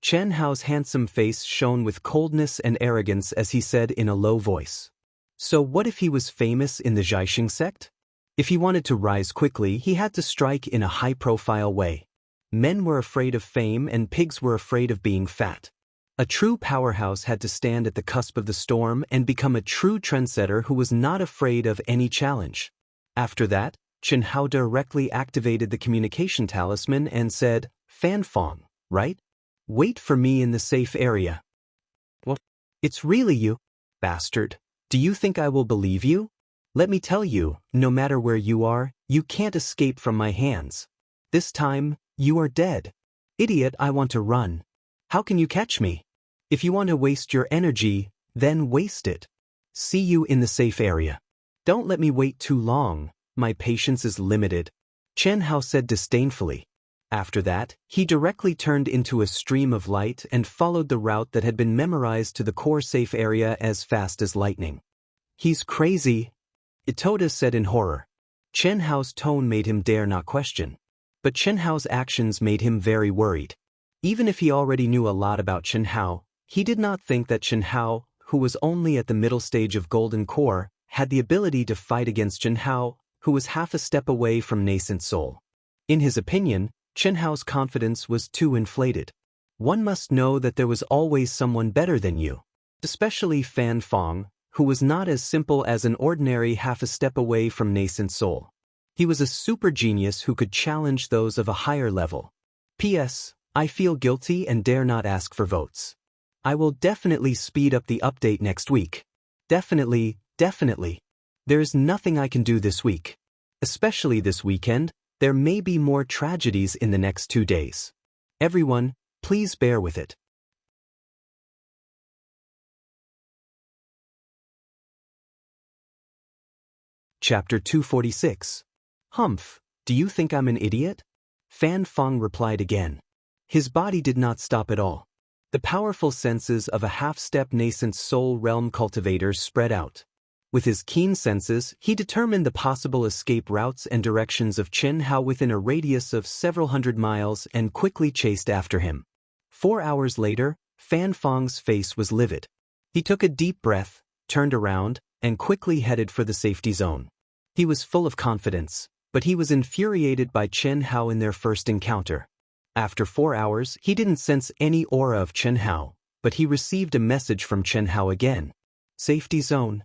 Chen Hao's handsome face shone with coldness and arrogance as he said in a low voice. So what if he was famous in the Jiaxing sect? If he wanted to rise quickly, he had to strike in a high-profile way. Men were afraid of fame and pigs were afraid of being fat. A true powerhouse had to stand at the cusp of the storm and become a true trendsetter who was not afraid of any challenge. After that, Chen Hao directly activated the communication talisman and said, "Fan Fong, right? Wait for me in the safe area." "What? It's really you? Bastard. Do you think I will believe you? Let me tell you, no matter where you are, you can't escape from my hands. This time, you are dead. Idiot, I want to run. How can you catch me? If you want to waste your energy, then waste it. See you in the safe area. Don't let me wait too long. My patience is limited," Chen Hao said disdainfully. After that, he directly turned into a stream of light and followed the route that had been memorized to the core safe area as fast as lightning. "He's crazy," Itoda said in horror. Chen Hao's tone made him dare not question. But Chen Hao's actions made him very worried. Even if he already knew a lot about Chen Hao, he did not think that Chen Hao, who was only at the middle stage of Golden Core, had the ability to fight against Chen Hao, who was half a step away from nascent soul. In his opinion, Chen Hao's confidence was too inflated. One must know that there was always someone better than you. Especially Fan Fong, who was not as simple as an ordinary half a step away from nascent soul. He was a super genius who could challenge those of a higher level. P.S. I feel guilty and dare not ask for votes. I will definitely speed up the update next week. Definitely. There is nothing I can do this week. Especially this weekend, there may be more tragedies in the next 2 days. Everyone, please bear with it. Chapter 246. Humph, do you think I'm an idiot? Fan Fong replied again. His body did not stop at all. The powerful senses of a half-step nascent soul realm cultivator spread out. With his keen senses, he determined the possible escape routes and directions of Chen Hao within a radius of several hundred miles and quickly chased after him. 4 hours later, Fan Fang's face was livid. He took a deep breath, turned around, and quickly headed for the safety zone. He was full of confidence, but he was infuriated by Chen Hao in their first encounter. After 4 hours, he didn't sense any aura of Chen Hao, but he received a message from Chen Hao again. Safety zone.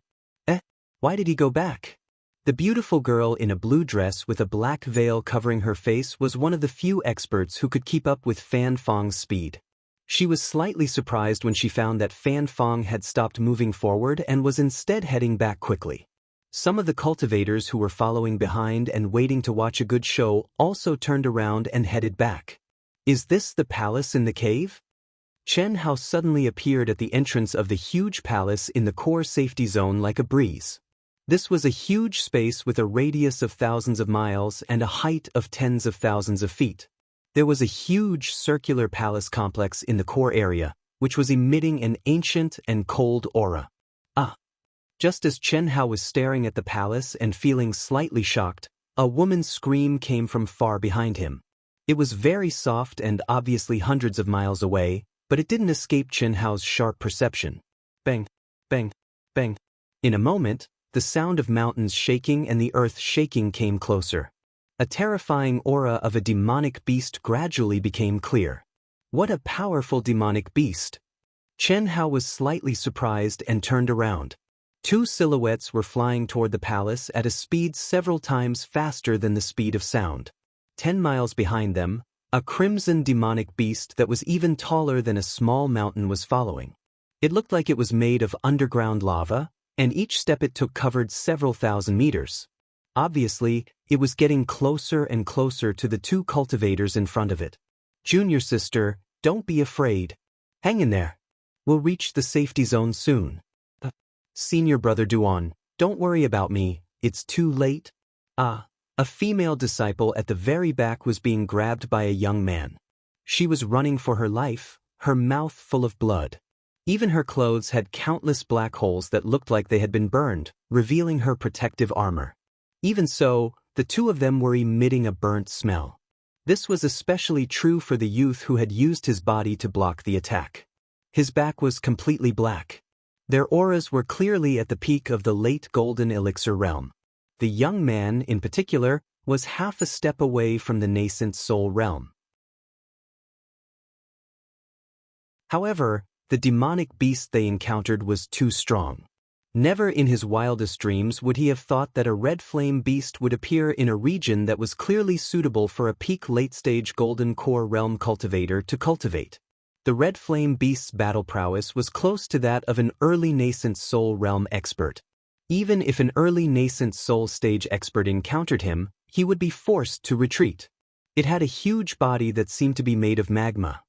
Why did he go back? The beautiful girl in a blue dress with a black veil covering her face was one of the few experts who could keep up with Fan Fang's speed. She was slightly surprised when she found that Fan Fang had stopped moving forward and was instead heading back quickly. Some of the cultivators who were following behind and waiting to watch a good show also turned around and headed back. Is this the palace in the cave? Chen Hao suddenly appeared at the entrance of the huge palace in the core safety zone like a breeze. This was a huge space with a radius of thousands of miles and a height of tens of thousands of feet. There was a huge circular palace complex in the core area, which was emitting an ancient and cold aura. Just as Chen Hao was staring at the palace and feeling slightly shocked, a woman's scream came from far behind him. It was very soft and obviously hundreds of miles away, but it didn't escape Chen Hao's sharp perception. Bang, bang, bang. In a moment, the sound of mountains shaking and the earth shaking came closer. A terrifying aura of a demonic beast gradually became clear. What a powerful demonic beast! Chen Hao was slightly surprised and turned around. 2 silhouettes were flying toward the palace at a speed several times faster than the speed of sound. 10 miles behind them, a crimson demonic beast that was even taller than a small mountain was following. It looked like it was made of underground lava, and each step it took covered several thousand meters. Obviously, it was getting closer and closer to the 2 cultivators in front of it. Junior sister, don't be afraid. Hang in there. We'll reach the safety zone soon. Senior brother Duan, don't worry about me, it's too late. A female disciple at the very back was being grabbed by a young man. She was running for her life, her mouth full of blood. Even her clothes had countless black holes that looked like they had been burned, revealing her protective armor. Even so, the 2 of them were emitting a burnt smell. This was especially true for the youth who had used his body to block the attack. His back was completely black. Their auras were clearly at the peak of the late Golden Elixir realm. The young man, in particular, was half a step away from the nascent soul realm. However, the demonic beast they encountered was too strong. Never in his wildest dreams would he have thought that a red flame beast would appear in a region that was clearly suitable for a peak late-stage golden core realm cultivator to cultivate. The red flame beast's battle prowess was close to that of an early nascent soul realm expert. Even if an early nascent soul stage expert encountered him, he would be forced to retreat. It had a huge body that seemed to be made of magma.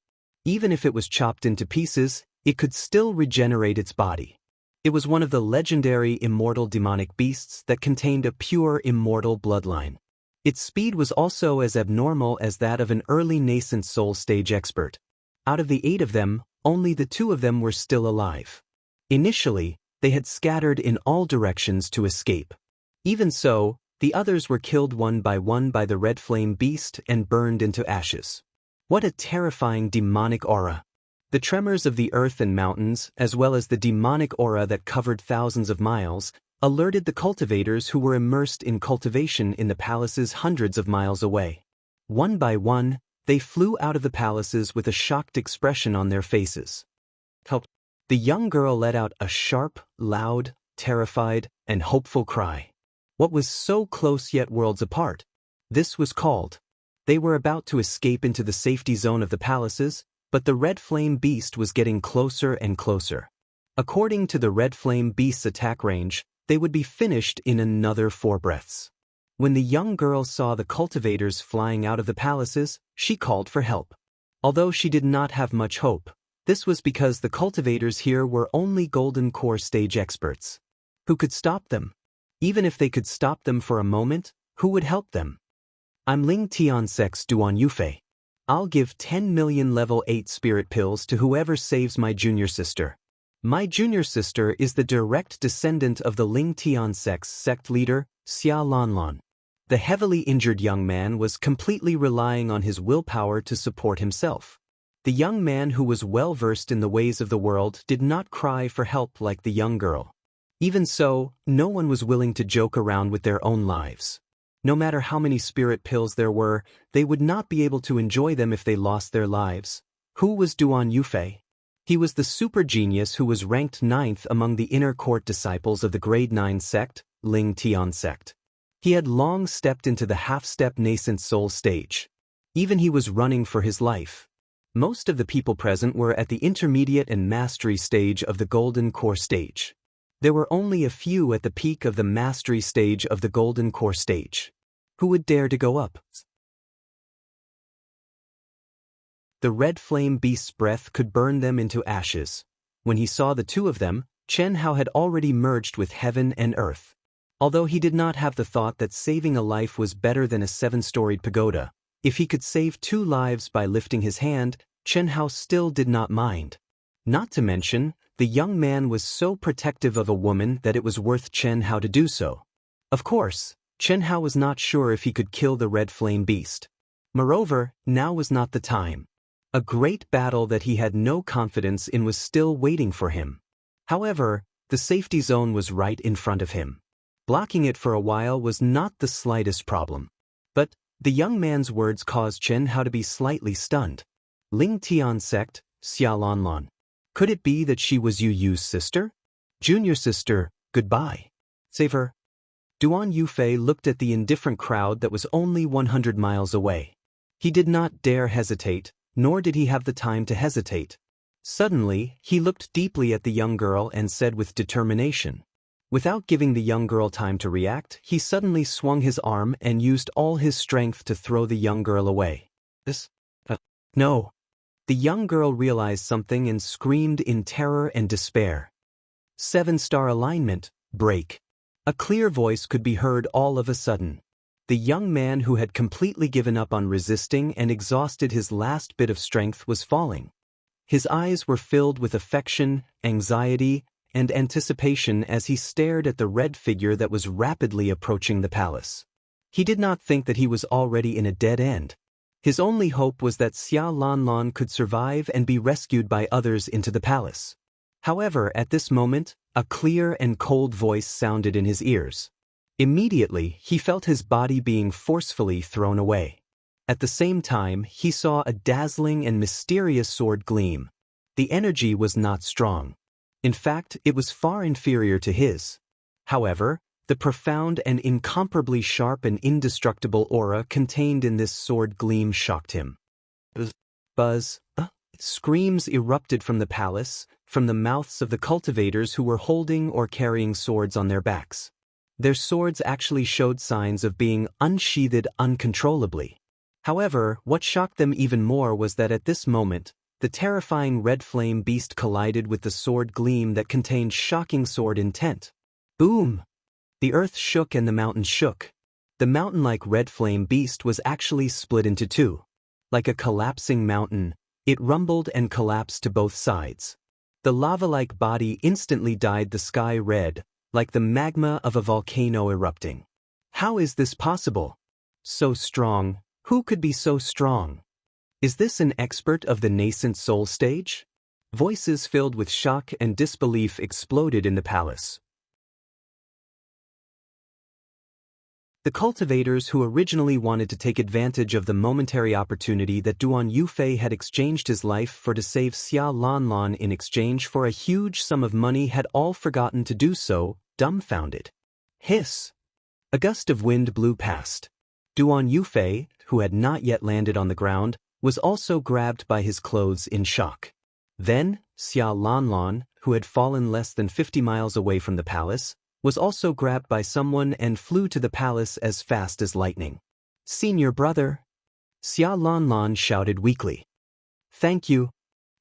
Even if it was chopped into pieces, it could still regenerate its body. It was one of the legendary immortal demonic beasts that contained a pure immortal bloodline. Its speed was also as abnormal as that of an early nascent soul stage expert. Out of the 8 of them, only the 2 of them were still alive. Initially, they had scattered in all directions to escape. Even so, the others were killed one by the red flame beast and burned into ashes. What a terrifying demonic aura! The tremors of the earth and mountains, as well as the demonic aura that covered thousands of miles, alerted the cultivators who were immersed in cultivation in the palaces hundreds of miles away. One by one, they flew out of the palaces with a shocked expression on their faces. Help! The young girl let out a sharp, loud, terrified, and hopeful cry. What was so close yet worlds apart? This was called. They were about to escape into the safety zone of the palaces, but the red flame beast was getting closer and closer. According to the red flame beast's attack range, they would be finished in another 4 breaths. When the young girl saw the cultivators flying out of the palaces, she called for help. Although she did not have much hope, this was because the cultivators here were only golden core stage experts. Who could stop them? Even if they could stop them for a moment, who would help them? I'm Ling Tiansek's Duan Yufei. I'll give 10 million level 8 spirit pills to whoever saves my junior sister. My junior sister is the direct descendant of the Ling Tiansek's sect leader, Xia Lanlan. The heavily injured young man was completely relying on his willpower to support himself. The young man who was well versed in the ways of the world did not cry for help like the young girl. Even so, no one was willing to joke around with their own lives. No matter how many spirit pills there were, they would not be able to enjoy them if they lost their lives. Who was Duan Yufei? He was the super genius who was ranked 9th among the inner court disciples of the grade 9 sect, Ling Tian sect. He had long stepped into the half-step nascent soul stage. Even he was running for his life. Most of the people present were at the intermediate and mastery stage of the golden core stage. There were only a few at the peak of the mastery stage of the golden core stage. Who would dare to go up? The red flame beast's breath could burn them into ashes. When he saw the two of them, Chen Hao had already merged with heaven and earth. Although he did not have the thought that saving a life was better than a 7-storied pagoda, if he could save 2 lives by lifting his hand, Chen Hao still did not mind. Not to mention, the young man was so protective of a woman that it was worth Chen Hao to do so. Of course, Chen Hao was not sure if he could kill the red flame beast. Moreover, now was not the time. A great battle that he had no confidence in was still waiting for him. However, the safety zone was right in front of him. Blocking it for a while was not the slightest problem. But the young man's words caused Chen Hao to be slightly stunned. Ling Tian sect, Xia Lanlan. Could it be that she was Yu Yu's sister? Junior sister, goodbye. Save her. Duan Yufei looked at the indifferent crowd that was only 100 miles away. He did not dare hesitate, nor did he have the time to hesitate. Suddenly, he looked deeply at the young girl and said with determination. Without giving the young girl time to react, he suddenly swung his arm and used all his strength to throw the young girl away. No. The young girl realized something and screamed in terror and despair. 7-star alignment, break. A clear voice could be heard all of a sudden. The young man who had completely given up on resisting and exhausted his last bit of strength was falling. His eyes were filled with affection, anxiety, and anticipation as he stared at the red figure that was rapidly approaching the palace. He did not think that he was already in a dead end. His only hope was that Xia Lanlan could survive and be rescued by others into the palace. However, at this moment, a clear and cold voice sounded in his ears. Immediately, he felt his body being forcefully thrown away. At the same time, he saw a dazzling and mysterious sword gleam. The energy was not strong. In fact, it was far inferior to his. However, the profound and incomparably sharp and indestructible aura contained in this sword gleam shocked him. Buzz. Screams erupted from the palace, from the mouths of the cultivators who were holding or carrying swords on their backs. Their swords actually showed signs of being unsheathed uncontrollably. However, what shocked them even more was that at this moment, the terrifying red flame beast collided with the sword gleam that contained shocking sword intent. Boom! The earth shook and the mountain shook. The mountain-like red flame beast was actually split into 2. Like a collapsing mountain, it rumbled and collapsed to both sides. The lava-like body instantly dyed the sky red, like the magma of a volcano erupting. How is this possible? So strong. Who could be so strong? Is this an expert of the nascent soul stage? Voices filled with shock and disbelief exploded in the palace. The cultivators who originally wanted to take advantage of the momentary opportunity that Duan Yufei had exchanged his life for to save Xia Lanlan in exchange for a huge sum of money had all forgotten to do so, dumbfounded. Hiss! A gust of wind blew past. Duan Yufei, who had not yet landed on the ground, was also grabbed by his clothes in shock. Then, Xia Lanlan, who had fallen less than 50 miles away from the palace, was also grabbed by someone and flew to the palace as fast as lightning. Senior brother! Xia Lanlan shouted weakly. Thank you.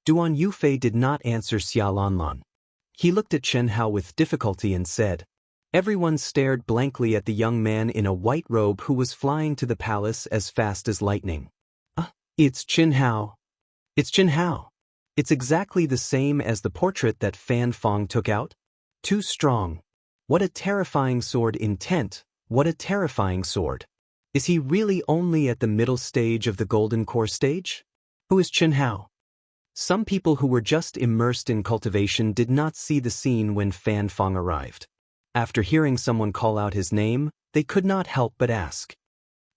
Duan Yufei did not answer Xia Lanlan. He looked at Chen Hao with difficulty and said. Everyone stared blankly at the young man in a white robe who was flying to the palace as fast as lightning. It's Chen Hao. It's Chen Hao. It's exactly the same as the portrait that Fan Fong took out. Too strong. What a terrifying sword intent, what a terrifying sword. Is he really only at the middle stage of the golden core stage? Who is Chen Hao? Some people who were just immersed in cultivation did not see the scene when Fan Fong arrived. After hearing someone call out his name, they could not help but ask.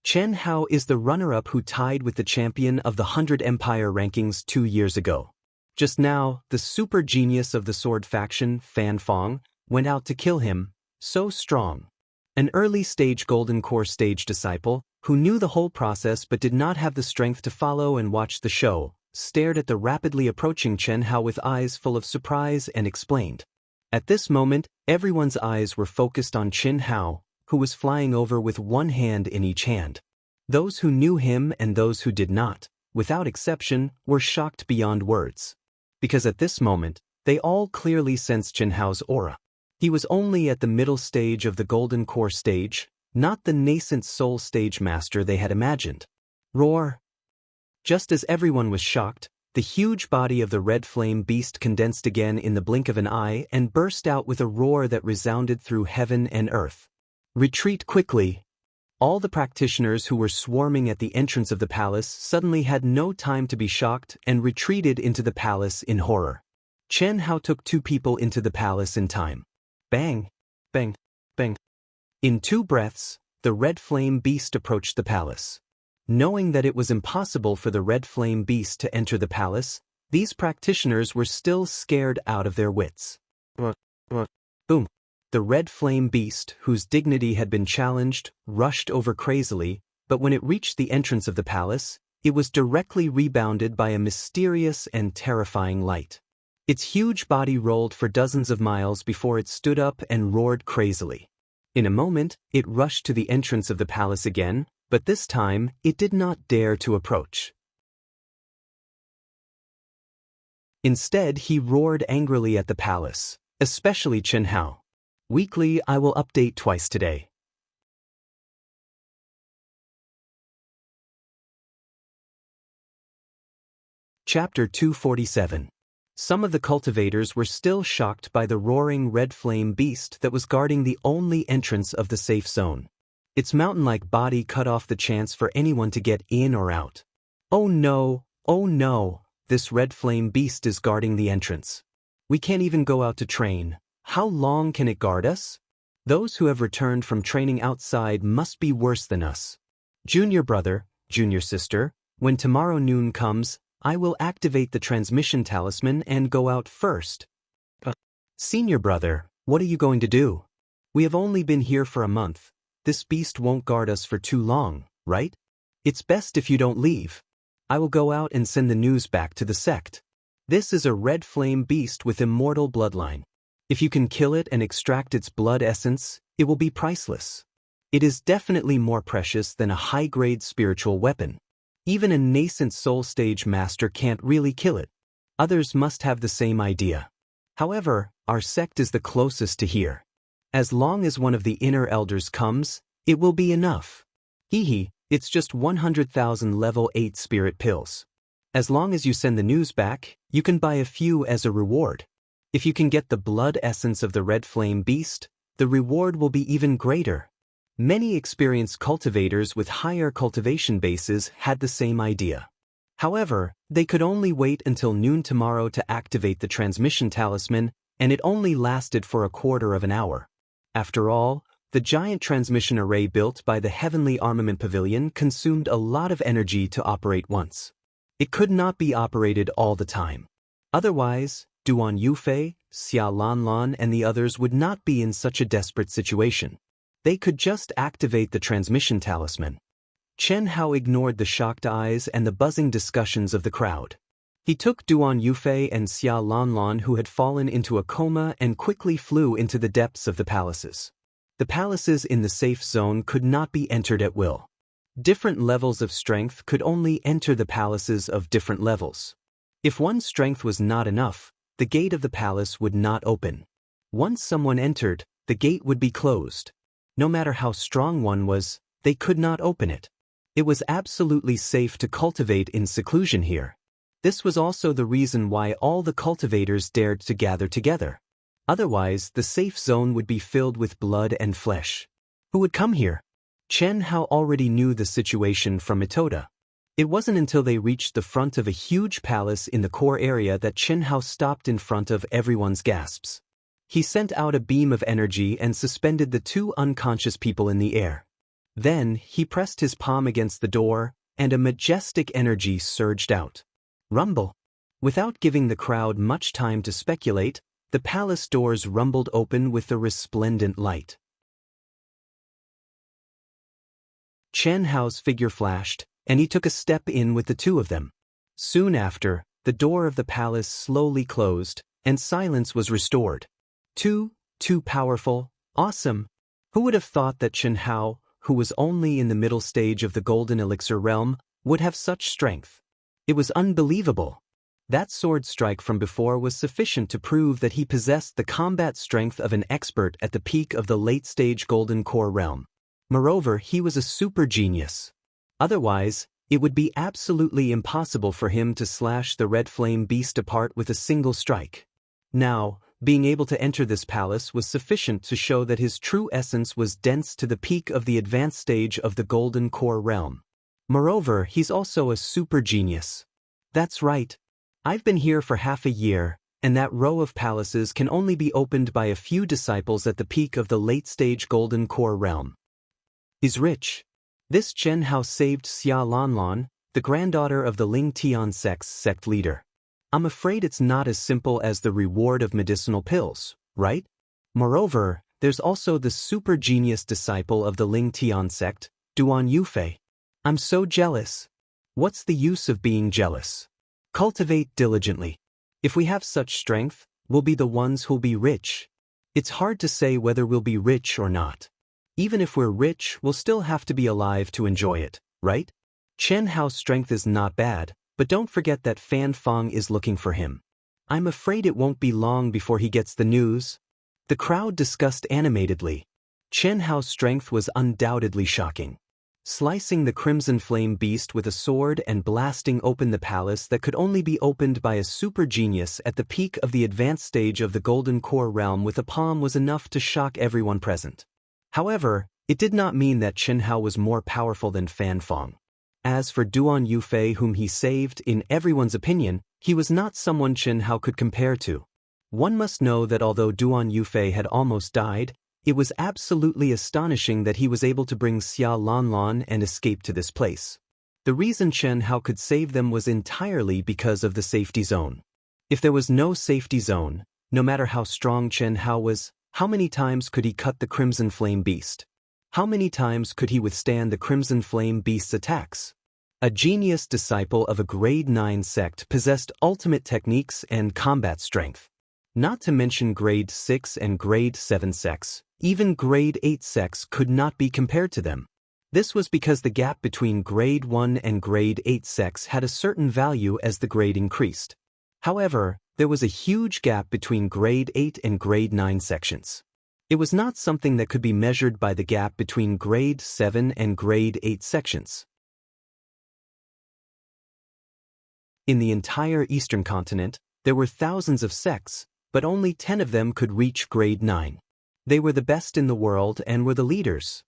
Chen Hao is the runner-up who tied with the champion of the 100 Empire rankings 2 years ago. Just now, the super genius of the sword faction, Fan Fong, went out to kill him, so strong. An early-stage Golden Core stage disciple, who knew the whole process but did not have the strength to follow and watch the show, stared at the rapidly approaching Chen Hao with eyes full of surprise and explained. At this moment, everyone's eyes were focused on Chen Hao, who was flying over with one hand in each hand. Those who knew him and those who did not, without exception, were shocked beyond words. Because at this moment, they all clearly sensed Chen Hao's aura. He was only at the middle stage of the Golden Core stage, not the nascent Soul Stage Master they had imagined. Roar! Just as everyone was shocked, the huge body of the Red Flame Beast condensed again in the blink of an eye and burst out with a roar that resounded through heaven and earth. Retreat quickly! All the practitioners who were swarming at the entrance of the palace suddenly had no time to be shocked and retreated into the palace in horror. Chen Hao took 2 people into the palace in time. Bang! Bang! Bang! In 2 breaths, the Red Flame Beast approached the palace. Knowing that it was impossible for the Red Flame Beast to enter the palace, these practitioners were still scared out of their wits. Boom! The Red Flame Beast, whose dignity had been challenged, rushed over crazily, but when it reached the entrance of the palace, it was directly rebounded by a mysterious and terrifying light. Its huge body rolled for dozens of miles before it stood up and roared crazily. In a moment, it rushed to the entrance of the palace again, but this time, it did not dare to approach. Instead, he roared angrily at the palace, especially Chen Hao. Weekly, I will update twice today. Chapter 247. Some of the cultivators were still shocked by the roaring red flame beast that was guarding the only entrance of the safe zone. Its mountain-like body cut off the chance for anyone to get in or out. Oh no, this red flame beast is guarding the entrance. We can't even go out to train. How long can it guard us? Those who have returned from training outside must be worse than us. Junior brother, junior sister, when tomorrow noon comes, I will activate the transmission talisman and go out first. Senior brother, what are you going to do? We have only been here for a month. This beast won't guard us for too long, right? It's best if you don't leave. I will go out and send the news back to the sect. This is a red flame beast with immortal bloodline. If you can kill it and extract its blood essence, it will be priceless. It is definitely more precious than a high-grade spiritual weapon. Even a nascent soul stage master can't really kill it. Others must have the same idea. However, our sect is the closest to here. As long as one of the inner elders comes, it will be enough. It's just 100,000 level 8 spirit pills. As long as you send the news back, you can buy a few as a reward. If you can get the blood essence of the red flame beast, the reward will be even greater. Many experienced cultivators with higher cultivation bases had the same idea. However, they could only wait until noon tomorrow to activate the transmission talisman, and it only lasted for a quarter of an hour. After all, the giant transmission array built by the Heavenly Armament Pavilion consumed a lot of energy to operate once. It could not be operated all the time. Otherwise, Duan Yufei, Xia Lanlan and the others would not be in such a desperate situation. They could just activate the transmission talisman. Chen Hao ignored the shocked eyes and the buzzing discussions of the crowd. He took Duan Yufei and Xia Lanlan who had fallen into a coma and quickly flew into the depths of the palaces. The palaces in the safe zone could not be entered at will. Different levels of strength could only enter the palaces of different levels. If one's strength was not enough, the gate of the palace would not open. Once someone entered, the gate would be closed. No matter how strong one was, they could not open it. It was absolutely safe to cultivate in seclusion here. This was also the reason why all the cultivators dared to gather together. Otherwise, the safe zone would be filled with blood and flesh. Who would come here? Chen Hao already knew the situation from Mitoda. It wasn't until they reached the front of a huge palace in the core area that Chen Hao stopped in front of everyone's gasps. He sent out a beam of energy and suspended the two unconscious people in the air. Then, he pressed his palm against the door, and a majestic energy surged out. Rumble. Without giving the crowd much time to speculate, the palace doors rumbled open with a resplendent light. Chen Hao's figure flashed, and he took a step in with the two of them. Soon after, the door of the palace slowly closed, and silence was restored. Too powerful, awesome. Who would have thought that Chen Hao, who was only in the middle stage of the Golden Elixir realm, would have such strength? It was unbelievable. That sword strike from before was sufficient to prove that he possessed the combat strength of an expert at the peak of the late-stage Golden Core realm. Moreover, he was a super genius. Otherwise, it would be absolutely impossible for him to slash the red flame beast apart with a single strike. Now, being able to enter this palace was sufficient to show that his true essence was dense to the peak of the advanced stage of the Golden Core realm. Moreover, he's also a super genius. That's right. I've been here for half a year, and that row of palaces can only be opened by a few disciples at the peak of the late-stage Golden Core realm. He's rich. This Chen Hao saved Xia Lanlan, the granddaughter of the Ling Tian sect leader. I'm afraid it's not as simple as the reward of medicinal pills, right? Moreover, there's also the super genius disciple of the Ling Tian sect, Duan Yufei. I'm so jealous. What's the use of being jealous? Cultivate diligently. If we have such strength, we'll be the ones who'll be rich. It's hard to say whether we'll be rich or not. Even if we're rich, we'll still have to be alive to enjoy it, right? Chen Hao's strength is not bad, but don't forget that Fan Feng is looking for him. I'm afraid it won't be long before he gets the news. The crowd discussed animatedly. Chen Hao's strength was undoubtedly shocking. Slicing the crimson flame beast with a sword and blasting open the palace that could only be opened by a super genius at the peak of the advanced stage of the Golden Core realm with a palm was enough to shock everyone present. However, it did not mean that Chen Hao was more powerful than Fan Feng. As for Duan Yufei, whom he saved, in everyone's opinion, he was not someone Chen Hao could compare to. One must know that although Duan Yufei had almost died, it was absolutely astonishing that he was able to bring Xia Lanlan and escape to this place. The reason Chen Hao could save them was entirely because of the safety zone. If there was no safety zone, no matter how strong Chen Hao was, how many times could he cut the Crimson Flame Beast? How many times could he withstand the Crimson Flame Beast's attacks? A genius disciple of a grade 9 sect possessed ultimate techniques and combat strength. Not to mention grade 6 and grade 7 sects, even grade 8 sects could not be compared to them. This was because the gap between grade 1 and grade 8 sects had a certain value as the grade increased. However, there was a huge gap between grade 8 and grade 9 sections. It was not something that could be measured by the gap between grade 7 and grade 8 sections. In the entire Eastern continent, there were thousands of sects, but only 10 of them could reach grade 9. They were the best in the world and were the leaders.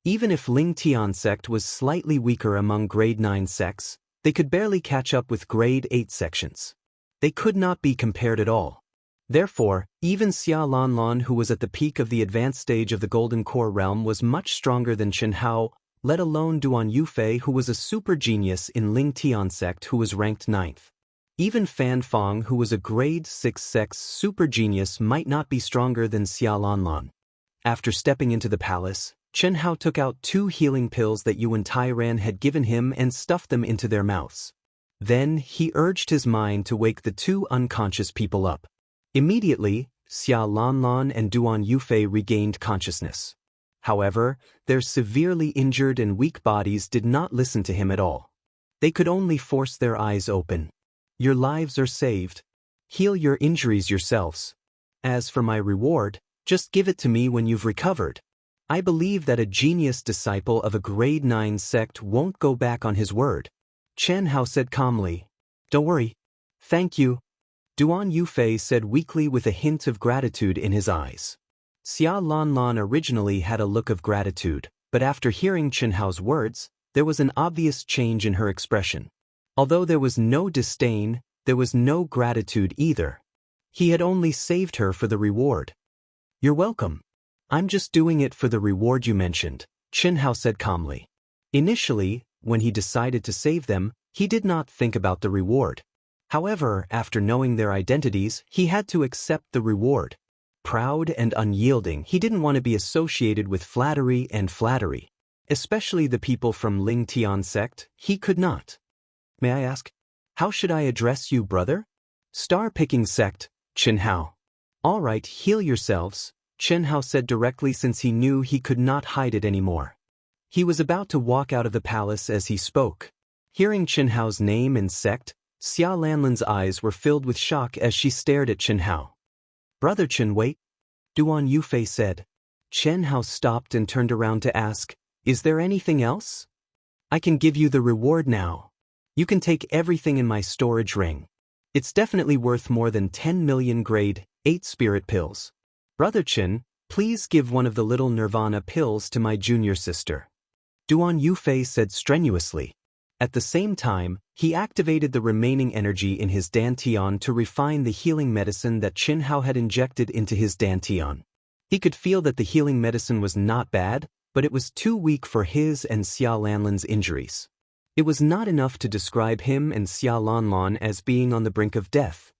Even if Ling Tian sect was slightly weaker among grade 9 sects, they could barely catch up with grade 8 sections. They could not be compared at all. Therefore, even Xia Lanlan, who was at the peak of the advanced stage of the Golden Core realm, was much stronger than Chen Hao, let alone Duan Yufei, who was a super genius in Ling Tian sect who was ranked 9th. Even Fan Feng, who was a grade 6 sect super genius, might not be stronger than Xia Lanlan. After stepping into the palace, Chen Hao took out 2 healing pills that Yuan Tairan had given him and stuffed them into their mouths. Then, he urged his mind to wake the 2 unconscious people up. Immediately, Xia Lanlan and Duan Yufei regained consciousness. However, their severely injured and weak bodies did not listen to him at all. They could only force their eyes open. Your lives are saved. Heal your injuries yourselves. As for my reward, just give it to me when you've recovered. I believe that a genius disciple of a grade 9 sect won't go back on his word. Chen Hao said calmly. Don't worry. Thank you. Duan Yufei said weakly with a hint of gratitude in his eyes. Xia Lanlan originally had a look of gratitude, but after hearing Chen Hao's words, there was an obvious change in her expression. Although there was no disdain, there was no gratitude either. He had only saved her for the reward. "You're welcome. I'm just doing it for the reward you mentioned," Chen Hao said calmly. Initially, when he decided to save them, he did not think about the reward. However, after knowing their identities, he had to accept the reward. Proud and unyielding, he didn't want to be associated with flattery, especially the people from Ling Tian sect. He could not. "May I ask, how should I address you, brother?" "Star-picking sect, Chen Hao." "All right, heal yourselves," Chen Hao said directly, since he knew he could not hide it anymore. He was about to walk out of the palace as he spoke. Hearing Chen Hao's name and sect, Xia Lanlin's eyes were filled with shock as she stared at Chen Hao. "Brother Chen, wait," Duan Yufei said. Chen Hao stopped and turned around to ask, "Is there anything else? I can give you the reward now. You can take everything in my storage ring. It's definitely worth more than 10 million grade 8 spirit pills. Brother Chen, please give one of the little nirvana pills to my junior sister," Duan Yufei said strenuously. At the same time, he activated the remaining energy in his dantian to refine the healing medicine that Chen Hao had injected into his dantian. He could feel that the healing medicine was not bad, but it was too weak for his and Xia Lanlin's injuries. It was not enough to describe him and Xia Lanlan as being on the brink of death.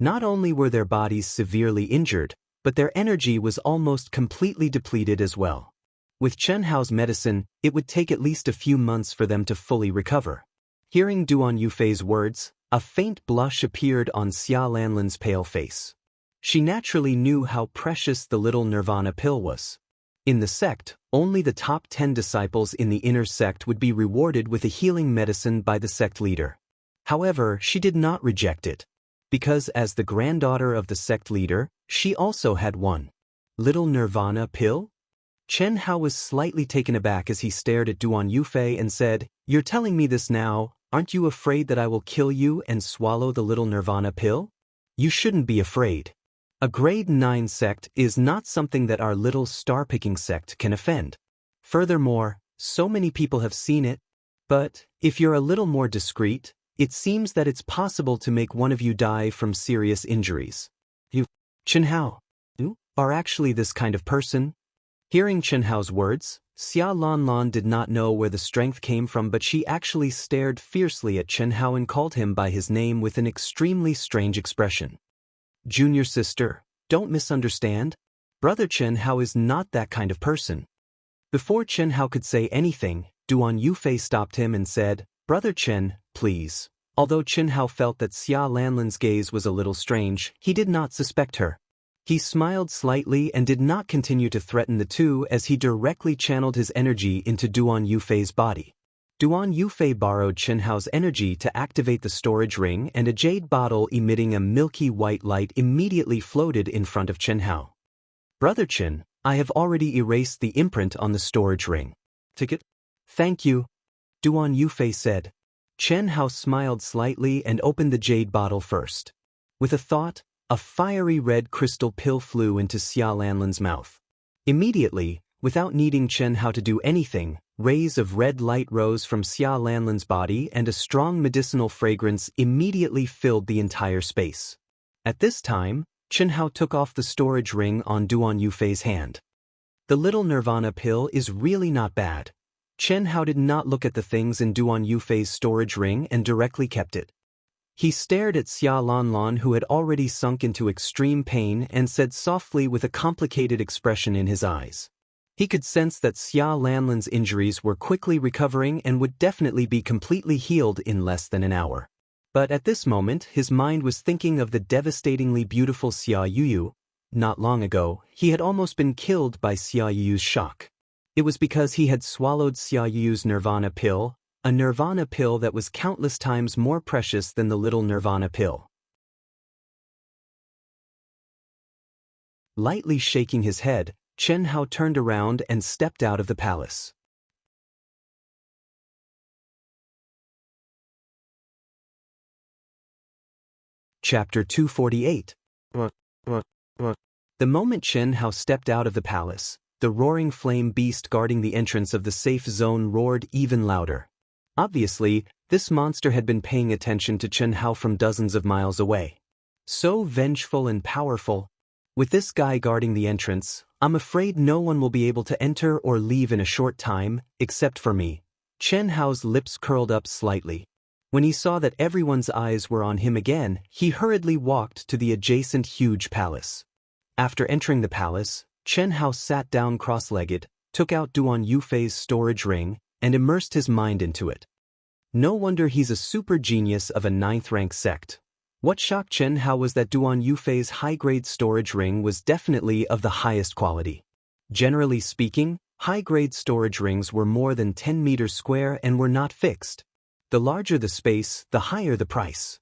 Not only were their bodies severely injured, but their energy was almost completely depleted as well. With Chen Hao's medicine, it would take at least a few months for them to fully recover. Hearing Duan Yufei's words, a faint blush appeared on Xia Lanlin's pale face. She naturally knew how precious the little nirvana pill was. In the sect, only the top 10 disciples in the inner sect would be rewarded with a healing medicine by the sect leader. However, she did not reject it, because as the granddaughter of the sect leader, she also had one. Little nirvana pill? Chen Hao was slightly taken aback as he stared at Duan Yufei and said, "You're telling me this now, aren't you afraid that I will kill you and swallow the little nirvana pill? You shouldn't be afraid. A grade 9 sect is not something that our little star-picking sect can offend. Furthermore, so many people have seen it. But, if you're a little more discreet, it seems that it's possible to make one of you die from serious injuries. You, Chen Hao, you are actually this kind of person?" Hearing Chen Hao's words, Xia Lanlan did not know where the strength came from, but she actually stared fiercely at Chen Hao and called him by his name with an extremely strange expression. "Junior sister, don't misunderstand. Brother Chen Hao is not that kind of person." Before Chen Hao could say anything, Duan Yufei stopped him and said, "Brother Chen, please." Although Chen Hao felt that Xia Lanlin's gaze was a little strange, he did not suspect her. He smiled slightly and did not continue to threaten the two as he directly channeled his energy into Duan Yufei's body. Duan Yufei borrowed Chen Hao's energy to activate the storage ring, and a jade bottle emitting a milky white light immediately floated in front of Chen Hao. "Brother Chen, I have already erased the imprint on the storage ring." "Ticket?" "Thank you," Duan Yufei said. Chen Hao smiled slightly and opened the jade bottle first. With a thought, a fiery red crystal pill flew into Xia Lanlin's mouth. Immediately, without needing Chen Hao to do anything, rays of red light rose from Xia Lanlin's body and a strong medicinal fragrance immediately filled the entire space. At this time, Chen Hao took off the storage ring on Duan Yufei's hand. "The little nirvana pill is really not bad." Chen Hao did not look at the things in Duan Yufei's storage ring and directly kept it. He stared at Xia Lanlan, who had already sunk into extreme pain, and said softly with a complicated expression in his eyes. He could sense that Xia Lanlin's injuries were quickly recovering and would definitely be completely healed in less than an hour. But at this moment, his mind was thinking of the devastatingly beautiful Xia Yuyu. Not long ago, he had almost been killed by Xia Yuyu's shock. It was because he had swallowed Xia Yuyu's nirvana pill, a nirvana pill that was countless times more precious than the little nirvana pill. Lightly shaking his head, Chen Hao turned around and stepped out of the palace. Chapter 248. The moment Chen Hao stepped out of the palace, the roaring flame beast guarding the entrance of the safe zone roared even louder. Obviously, this monster had been paying attention to Chen Hao from dozens of miles away. So vengeful and powerful. With this guy guarding the entrance, I'm afraid no one will be able to enter or leave in a short time, except for me. Chen Hao's lips curled up slightly. When he saw that everyone's eyes were on him again, he hurriedly walked to the adjacent huge palace. After entering the palace, Chen Hao sat down cross-legged, took out Duan Yufei's storage ring, and immersed his mind into it. No wonder he's a super genius of a 9th-rank sect. What shocked Chen Hao was that Duan Yufei's high-grade storage ring was definitely of the highest quality. Generally speaking, high-grade storage rings were more than 10 meters square and were not fixed. The larger the space, the higher the price.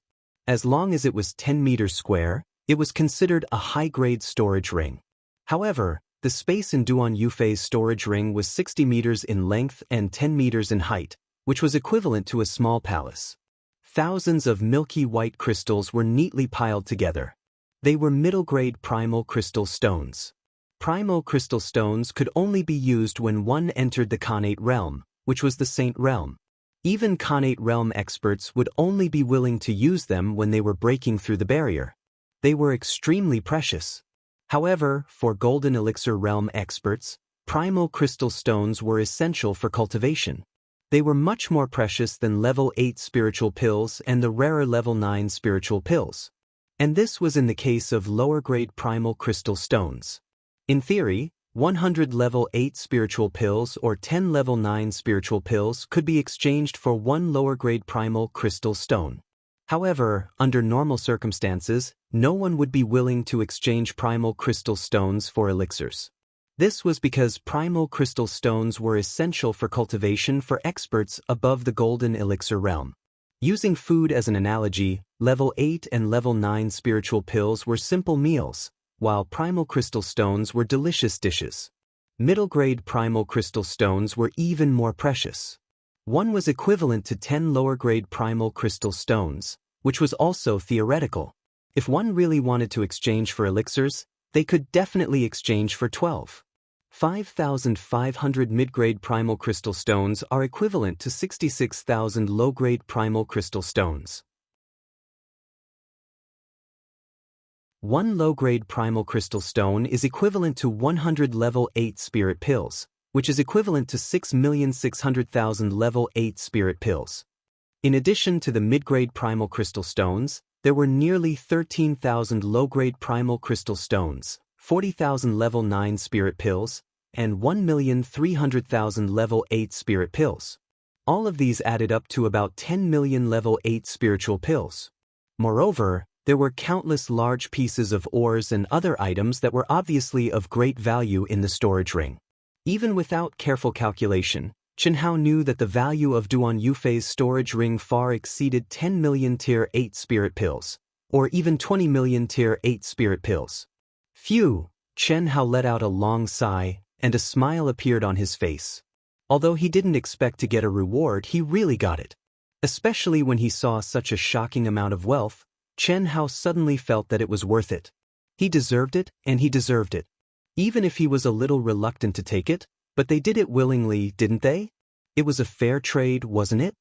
As long as it was 10 meters square, it was considered a high-grade storage ring. However, the space in Duan Yufei's storage ring was 60 meters in length and 10 meters in height, which was equivalent to a small palace. Thousands of milky white crystals were neatly piled together. They were middle-grade primal crystal stones. Primal crystal stones could only be used when one entered the Khanate realm, which was the Saint realm. Even Khanate realm experts would only be willing to use them when they were breaking through the barrier. They were extremely precious. However, for Golden Elixir realm experts, primal crystal stones were essential for cultivation. They were much more precious than level 8 spiritual pills and the rarer level 9 spiritual pills. And this was in the case of lower-grade primal crystal stones. In theory, 100 level 8 spiritual pills or 10 level 9 spiritual pills could be exchanged for one lower-grade primal crystal stone. However, under normal circumstances, no one would be willing to exchange primal crystal stones for elixirs. This was because primal crystal stones were essential for cultivation for experts above the Golden Elixir realm. Using food as an analogy, level 8 and level 9 spiritual pills were simple meals, while primal crystal stones were delicious dishes. Middle-grade primal crystal stones were even more precious. One was equivalent to 10 lower-grade primal crystal stones, which was also theoretical. If one really wanted to exchange for elixirs, they could definitely exchange for 12. 5,500 mid-grade primal crystal stones are equivalent to 66,000 low-grade primal crystal stones. One low-grade primal crystal stone is equivalent to 100 level 8 spirit pills, which is equivalent to 6,600,000 level 8 spirit pills. In addition to the mid-grade primal crystal stones, there were nearly 13,000 low-grade primal crystal stones, 40,000 level 9 spirit pills, and 1,300,000 level 8 spirit pills. All of these added up to about 10 million level 8 spiritual pills. Moreover, there were countless large pieces of ores and other items that were obviously of great value in the storage ring. Even without careful calculation, Chen Hao knew that the value of Duan Yufei's storage ring far exceeded 10 million Tier 8 spirit pills, or even 20 million Tier 8 spirit pills. Phew! Chen Hao let out a long sigh, and a smile appeared on his face. Although he didn't expect to get a reward, he really got it. Especially when he saw such a shocking amount of wealth, Chen Hao suddenly felt that it was worth it. He deserved it, and he deserved it. Even if he was a little reluctant to take it, but they did it willingly, didn't they? It was a fair trade, wasn't it?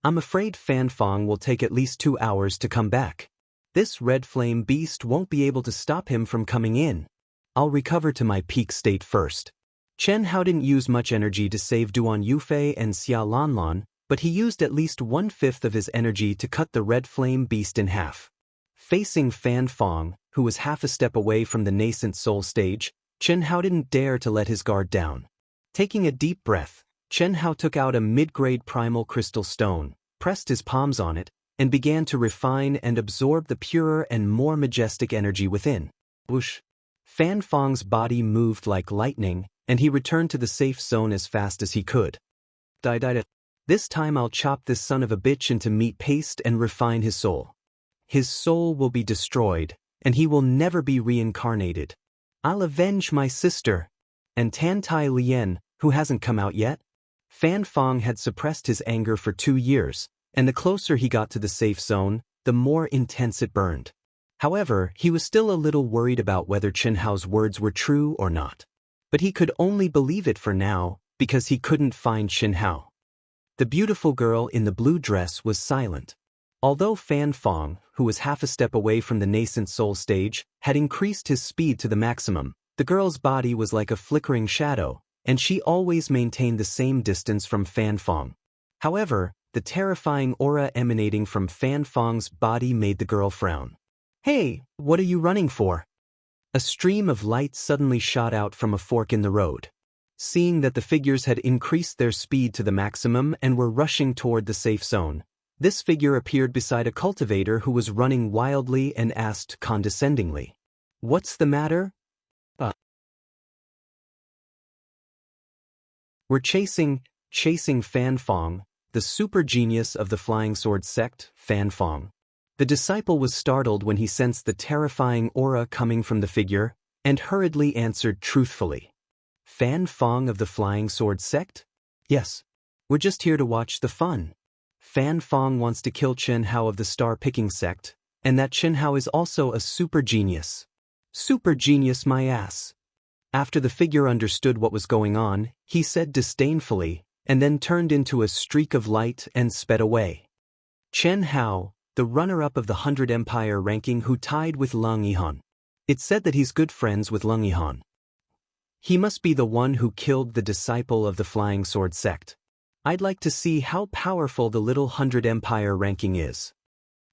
I'm afraid Fan Fong will take at least 2 hours to come back. This red flame beast won't be able to stop him from coming in. I'll recover to my peak state first. Chen Hao didn't use much energy to save Duan Yufei and Xia Lanlan, but he used at least 1/5 of his energy to cut the red flame beast in half. Facing Fan Fong, who was half a step away from the nascent soul stage, Chen Hao didn't dare to let his guard down. Taking a deep breath, Chen Hao took out a mid-grade primal crystal stone, pressed his palms on it, and began to refine and absorb the purer and more majestic energy within. Whoosh! Fan Fong's body moved like lightning, and he returned to the safe zone as fast as he could. This time I'll chop this son of a bitch into meat paste and refine his soul. His soul will be destroyed, and he will never be reincarnated. I'll avenge my sister. And Tan Tai Lien, who hasn't come out yet? Fan Fong had suppressed his anger for 2 years, and the closer he got to the safe zone, the more intense it burned. However, he was still a little worried about whether Chen Hao's words were true or not. But he could only believe it for now, because he couldn't find Xianxia. The beautiful girl in the blue dress was silent. Although Fan Fong, who was half a step away from the nascent soul stage, had increased his speed to the maximum, the girl's body was like a flickering shadow, and she always maintained the same distance from Fan Fong. However, the terrifying aura emanating from Fan Fong's body made the girl frown. "Hey, what are you running for?" A stream of light suddenly shot out from a fork in the road. Seeing that the figures had increased their speed to the maximum and were rushing toward the safe zone, this figure appeared beside a cultivator who was running wildly and asked condescendingly, "What's the matter?" "We're chasing Fan Fong, the super genius of the Flying Sword sect, Fan Fong." The disciple was startled when he sensed the terrifying aura coming from the figure, and hurriedly answered truthfully. "Fan Fong of the Flying Sword sect? Yes. We're just here to watch the fun. Fan Fong wants to kill Xianxia of the star-picking sect, and that Xianxia is also a super genius." "Super genius my ass." After the figure understood what was going on, he said disdainfully, and then turned into a streak of light and sped away. Xianxia, the runner-up of the 100 Empire ranking who tied with Leng Yihan. It's said that he's good friends with Leng Yihan. He must be the one who killed the disciple of the Flying Sword sect. I'd like to see how powerful the little 100 Empire ranking is.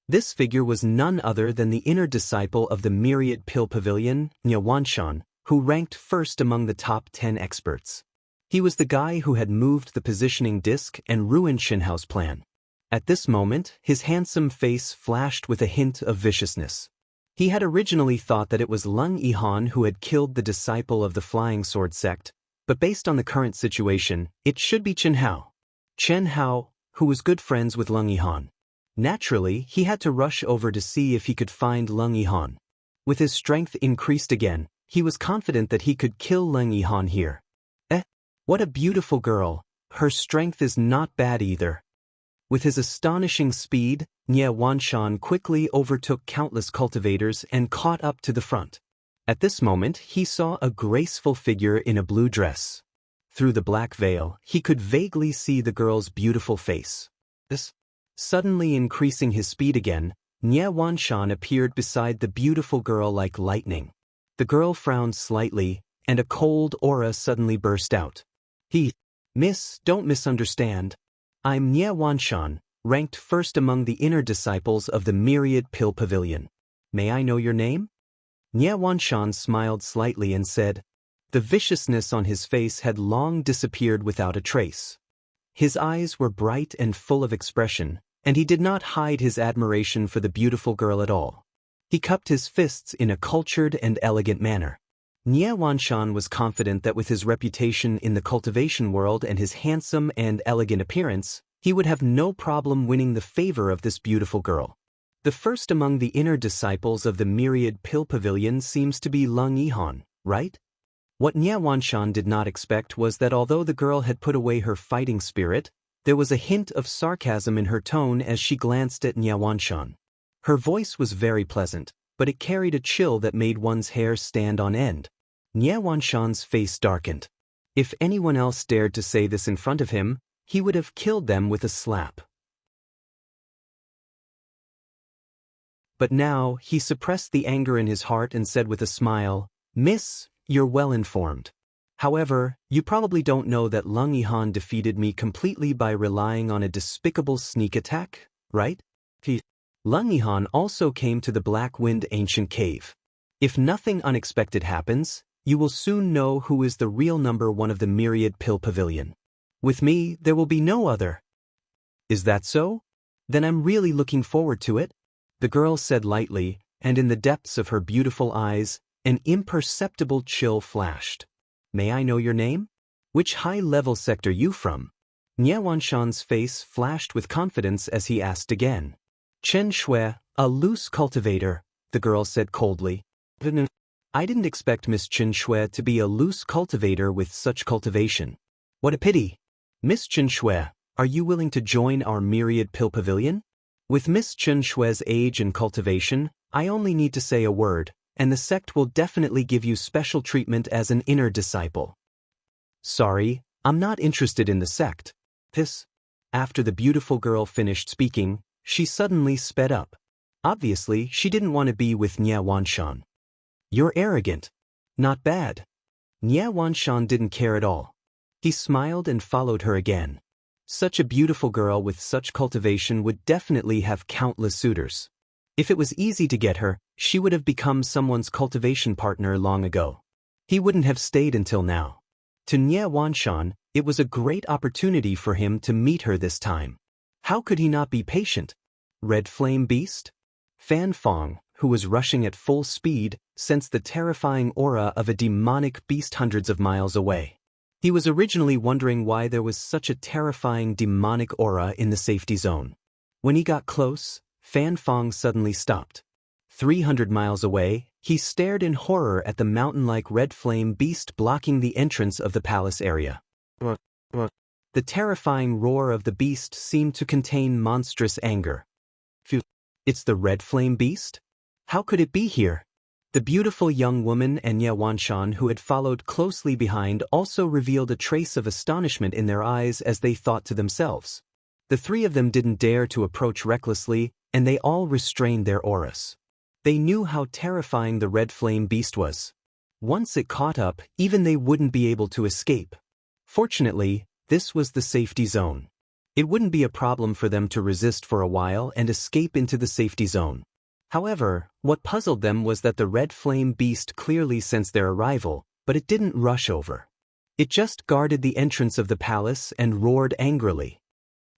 This figure was none other than the inner disciple of the Myriad Pill Pavilion, Wanshan, who ranked first among the top 10 experts. He was the guy who had moved the positioning disc and ruined Xianxia's plan. At this moment, his handsome face flashed with a hint of viciousness. He had originally thought that it was Leng Yihan who had killed the disciple of the Flying Sword sect, but based on the current situation, it should be Xianxia. Xianxia, who was good friends with Leng Yihan. Naturally, he had to rush over to see if he could find Leng Yihan. With his strength increased again, he was confident that he could kill Leng Yihan here. What a beautiful girl. Her strength is not bad either. With his astonishing speed, Wanshan quickly overtook countless cultivators and caught up to the front. At this moment, he saw a graceful figure in a blue dress. Through the black veil, he could vaguely see the girl's beautiful face. Suddenly increasing his speed again, Wanshan appeared beside the beautiful girl like lightning. The girl frowned slightly, and a cold aura suddenly burst out. "Miss, don't misunderstand. I'm Wanshan, ranked first among the inner disciples of the Myriad Pill Pavilion. May I know your name?" Wanshan smiled slightly and said. The viciousness on his face had long disappeared without a trace. His eyes were bright and full of expression, and he did not hide his admiration for the beautiful girl at all. He cupped his fists in a cultured and elegant manner. Wanshan was confident that with his reputation in the cultivation world and his handsome and elegant appearance, he would have no problem winning the favor of this beautiful girl. The first among the inner disciples of the Myriad Pill Pavilion seems to be Leng Yihan, right? What Wanshan did not expect was that although the girl had put away her fighting spirit, there was a hint of sarcasm in her tone as she glanced at Wanshan. Her voice was very pleasant, but it carried a chill that made one's hair stand on end. Wanshan's face darkened. If anyone else dared to say this in front of him, he would have killed them with a slap. But now, he suppressed the anger in his heart and said with a smile, "Miss, you're well informed. However, you probably don't know that Leng Yihan defeated me completely by relying on a despicable sneak attack, right?" Leng Yihan also came to the Black Wind Ancient Cave. If nothing unexpected happens, you will soon know who is the real number one of the Myriad Pill Pavilion. With me, there will be no other. Is that so? Then I'm really looking forward to it, the girl said lightly, and in the depths of her beautiful eyes, an imperceptible chill flashed. May I know your name? Which high-level sect are you from? Wanshan's face flashed with confidence as he asked again. Chen Shui, a loose cultivator, the girl said coldly. I didn't expect Miss Chen Shui to be a loose cultivator with such cultivation. What a pity. Miss Chen Shui, are you willing to join our Myriad Pill Pavilion? With Miss Chen Shui's age and cultivation, I only need to say a word, and the sect will definitely give you special treatment as an inner disciple. Sorry, I'm not interested in the sect. After the beautiful girl finished speaking, she suddenly sped up. Obviously, she didn't want to be with Nie Wanshan. You're arrogant. Not bad. Nie Wanshan didn't care at all. He smiled and followed her again. Such a beautiful girl with such cultivation would definitely have countless suitors. If it was easy to get her, she would have become someone's cultivation partner long ago. He wouldn't have stayed until now. To Nie Wanshan, it was a great opportunity for him to meet her this time. How could he not be patient? Red Flame Beast? Fan Fong, who was rushing at full speed, sensed the terrifying aura of a demonic beast hundreds of miles away. He was originally wondering why there was such a terrifying demonic aura in the safety zone. When he got close, Fan Fong suddenly stopped. 300 miles away, he stared in horror at the mountain-like red flame beast blocking the entrance of the palace area. The terrifying roar of the beast seemed to contain monstrous anger. It's the red flame beast? How could it be here? The beautiful young woman and Nie Wanshan, who had followed closely behind, also revealed a trace of astonishment in their eyes as they thought to themselves. The three of them didn't dare to approach recklessly, and they all restrained their auras. They knew how terrifying the red flame beast was. Once it caught up, even they wouldn't be able to escape. Fortunately, this was the safety zone. It wouldn't be a problem for them to resist for a while and escape into the safety zone. However, what puzzled them was that the red flame beast clearly sensed their arrival, but it didn't rush over. It just guarded the entrance of the palace and roared angrily.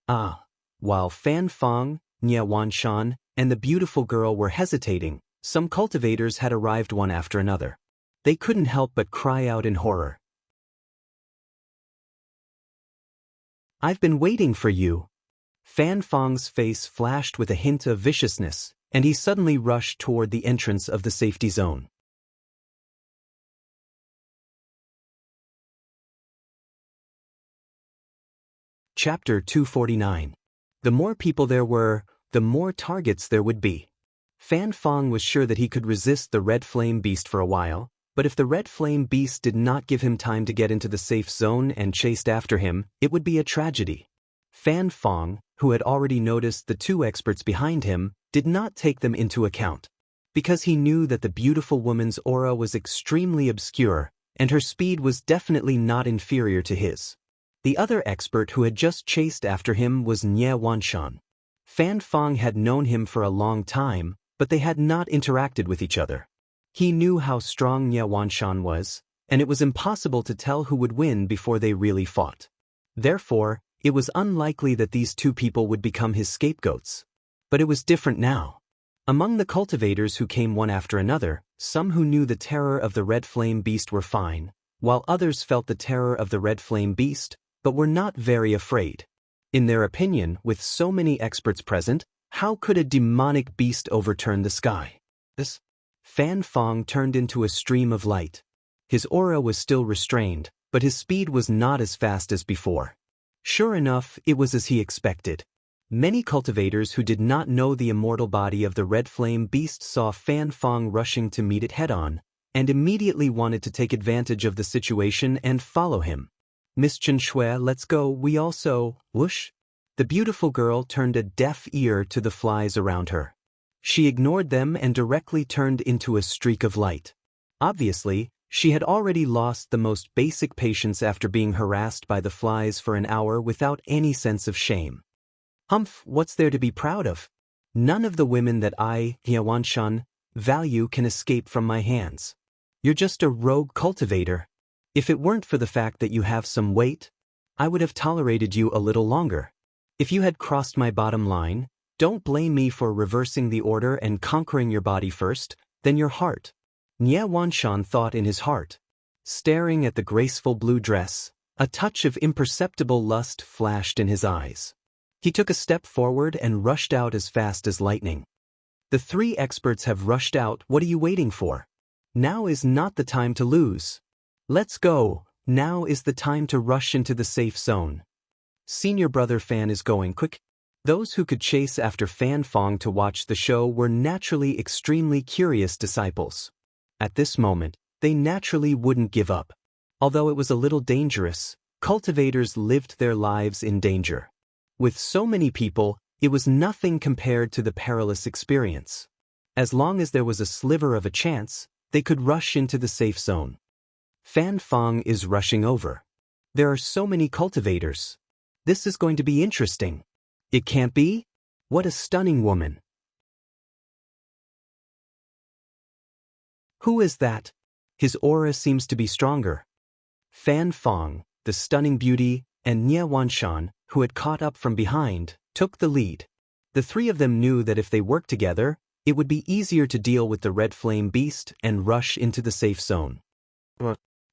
While Fan Fong, Nie Wanshan, and the beautiful girl were hesitating, some cultivators had arrived one after another. They couldn't help but cry out in horror. I've been waiting for you. Fan Fong's face flashed with a hint of viciousness, and he suddenly rushed toward the entrance of the safety zone. Chapter 249. The more people there were, the more targets there would be. Fan Fong was sure that he could resist the red flame beast for a while, but if the red flame beast did not give him time to get into the safe zone and chased after him, it would be a tragedy. Fan Fong, who had already noticed the two experts behind him, did not take them into account. Because he knew that the beautiful woman's aura was extremely obscure, and her speed was definitely not inferior to his. The other expert who had just chased after him was Nie Wanshan. Fan Fong had known him for a long time, but they had not interacted with each other. He knew how strong Nie Wanshan was, and it was impossible to tell who would win before they really fought. Therefore, it was unlikely that these two people would become his scapegoats. But it was different now. Among the cultivators who came one after another, some who knew the terror of the red flame beast were fine, while others felt the terror of the red flame beast, but were not very afraid. In their opinion, with so many experts present, how could a demonic beast overturn the sky? Fan Fong turned into a stream of light. His aura was still restrained, but his speed was not as fast as before. Sure enough, it was as he expected. Many cultivators who did not know the immortal body of the red flame beast saw Fan Fong rushing to meet it head-on, and immediately wanted to take advantage of the situation and follow him. Miss Chen Shui, let's go, we also, whoosh. The beautiful girl turned a deaf ear to the flies around her. She ignored them and directly turned into a streak of light. Obviously, she had already lost the most basic patience after being harassed by the flies for an hour without any sense of shame. Humph, what's there to be proud of? None of the women that I, Nie Wanshan, value can escape from my hands. You're just a rogue cultivator. If it weren't for the fact that you have some weight, I would have tolerated you a little longer. If you had crossed my bottom line, don't blame me for reversing the order and conquering your body first, then your heart. Nie Wanshan thought in his heart. Staring at the graceful blue dress, a touch of imperceptible lust flashed in his eyes. He took a step forward and rushed out as fast as lightning. The three experts have rushed out, what are you waiting for? Now is not the time to lose. Let's go, now is the time to rush into the safe zone. Senior brother Fan is going quick. Those who could chase after Fan Fong to watch the show were naturally extremely curious disciples. At this moment, they naturally wouldn't give up. Although it was a little dangerous, cultivators lived their lives in danger. With so many people, it was nothing compared to the perilous experience. As long as there was a sliver of a chance, they could rush into the safe zone. Fan Fang is rushing over. There are so many cultivators. This is going to be interesting. It can't be? What a stunning woman. Who is that? His aura seems to be stronger. Fan Fang, the stunning beauty, and Nie Wanshan, who had caught up from behind, took the lead. The three of them knew that if they worked together, it would be easier to deal with the red flame beast and rush into the safe zone.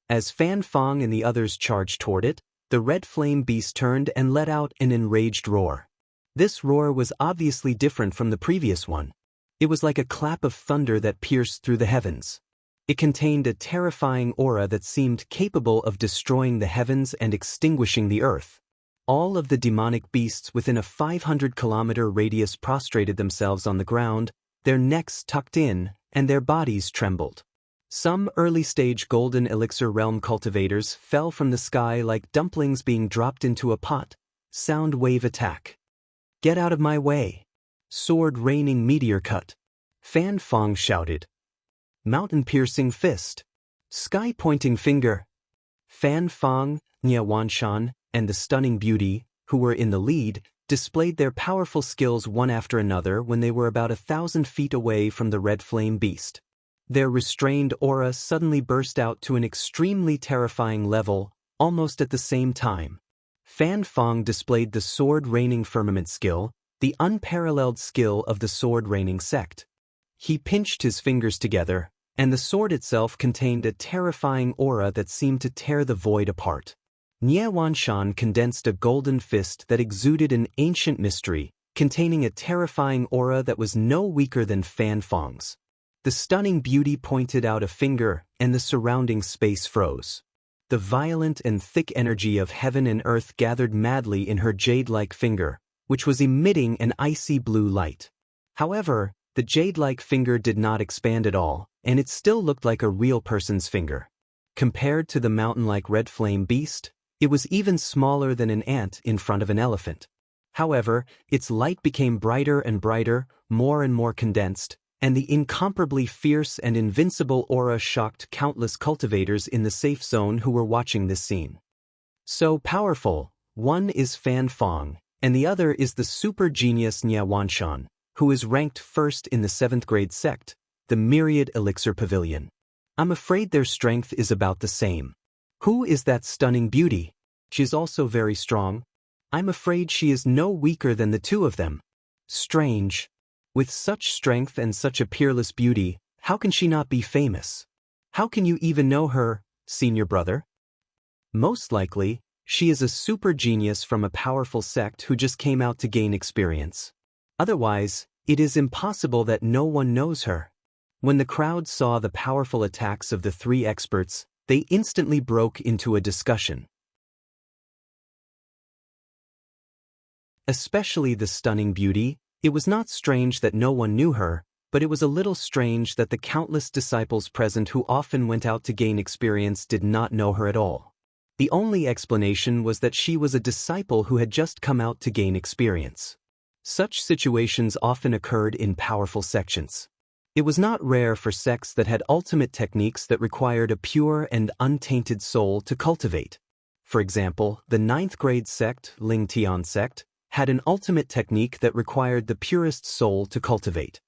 As Fan Fang and the others charged toward it, the red flame beast turned and let out an enraged roar. This roar was obviously different from the previous one. It was like a clap of thunder that pierced through the heavens. It contained a terrifying aura that seemed capable of destroying the heavens and extinguishing the earth. All of the demonic beasts within a 500-kilometer radius prostrated themselves on the ground, their necks tucked in, and their bodies trembled. Some early-stage golden elixir realm cultivators fell from the sky like dumplings being dropped into a pot. Sound wave attack. Get out of my way. Sword-raining meteor cut. Fan Fang shouted. Mountain-piercing fist. Sky-pointing finger. Fan Fang, Nie Wanshan, and the stunning beauty, who were in the lead, displayed their powerful skills one after another when they were about 1,000 feet away from the red flame beast. Their restrained aura suddenly burst out to an extremely terrifying level, almost at the same time. Fan Fang displayed the sword-raining firmament skill, the unparalleled skill of the sword-raining sect. He pinched his fingers together, and the sword itself contained a terrifying aura that seemed to tear the void apart. Nie Wanshan condensed a golden fist that exuded an ancient mystery, containing a terrifying aura that was no weaker than Fan Fang's. The stunning beauty pointed out a finger, and the surrounding space froze. The violent and thick energy of heaven and earth gathered madly in her jade-like finger, which was emitting an icy blue light. However, the jade-like finger did not expand at all, and it still looked like a real person's finger. Compared to the mountain-like red flame beast, it was even smaller than an ant in front of an elephant. However, its light became brighter and brighter, more and more condensed, and the incomparably fierce and invincible aura shocked countless cultivators in the safe zone who were watching this scene. So powerful, one is Fan Fang, and the other is the super genius Nie Wanshan, who is ranked first in the 7th grade sect, the Myriad Elixir Pavilion. I'm afraid their strength is about the same. Who is that stunning beauty? She is also very strong. I'm afraid she is no weaker than the two of them. Strange. With such strength and such a peerless beauty, how can she not be famous? How can you even know her, senior brother? Most likely, she is a super genius from a powerful sect who just came out to gain experience. Otherwise, it is impossible that no one knows her. When the crowd saw the powerful attacks of the three experts, they instantly broke into a discussion. Especially the stunning beauty, it was not strange that no one knew her, but it was a little strange that the countless disciples present who often went out to gain experience did not know her at all. The only explanation was that she was a disciple who had just come out to gain experience. Such situations often occurred in powerful sections. It was not rare for sects that had ultimate techniques that required a pure and untainted soul to cultivate. For example, the 9th grade sect, Ling Tian sect, had an ultimate technique that required the purest soul to cultivate.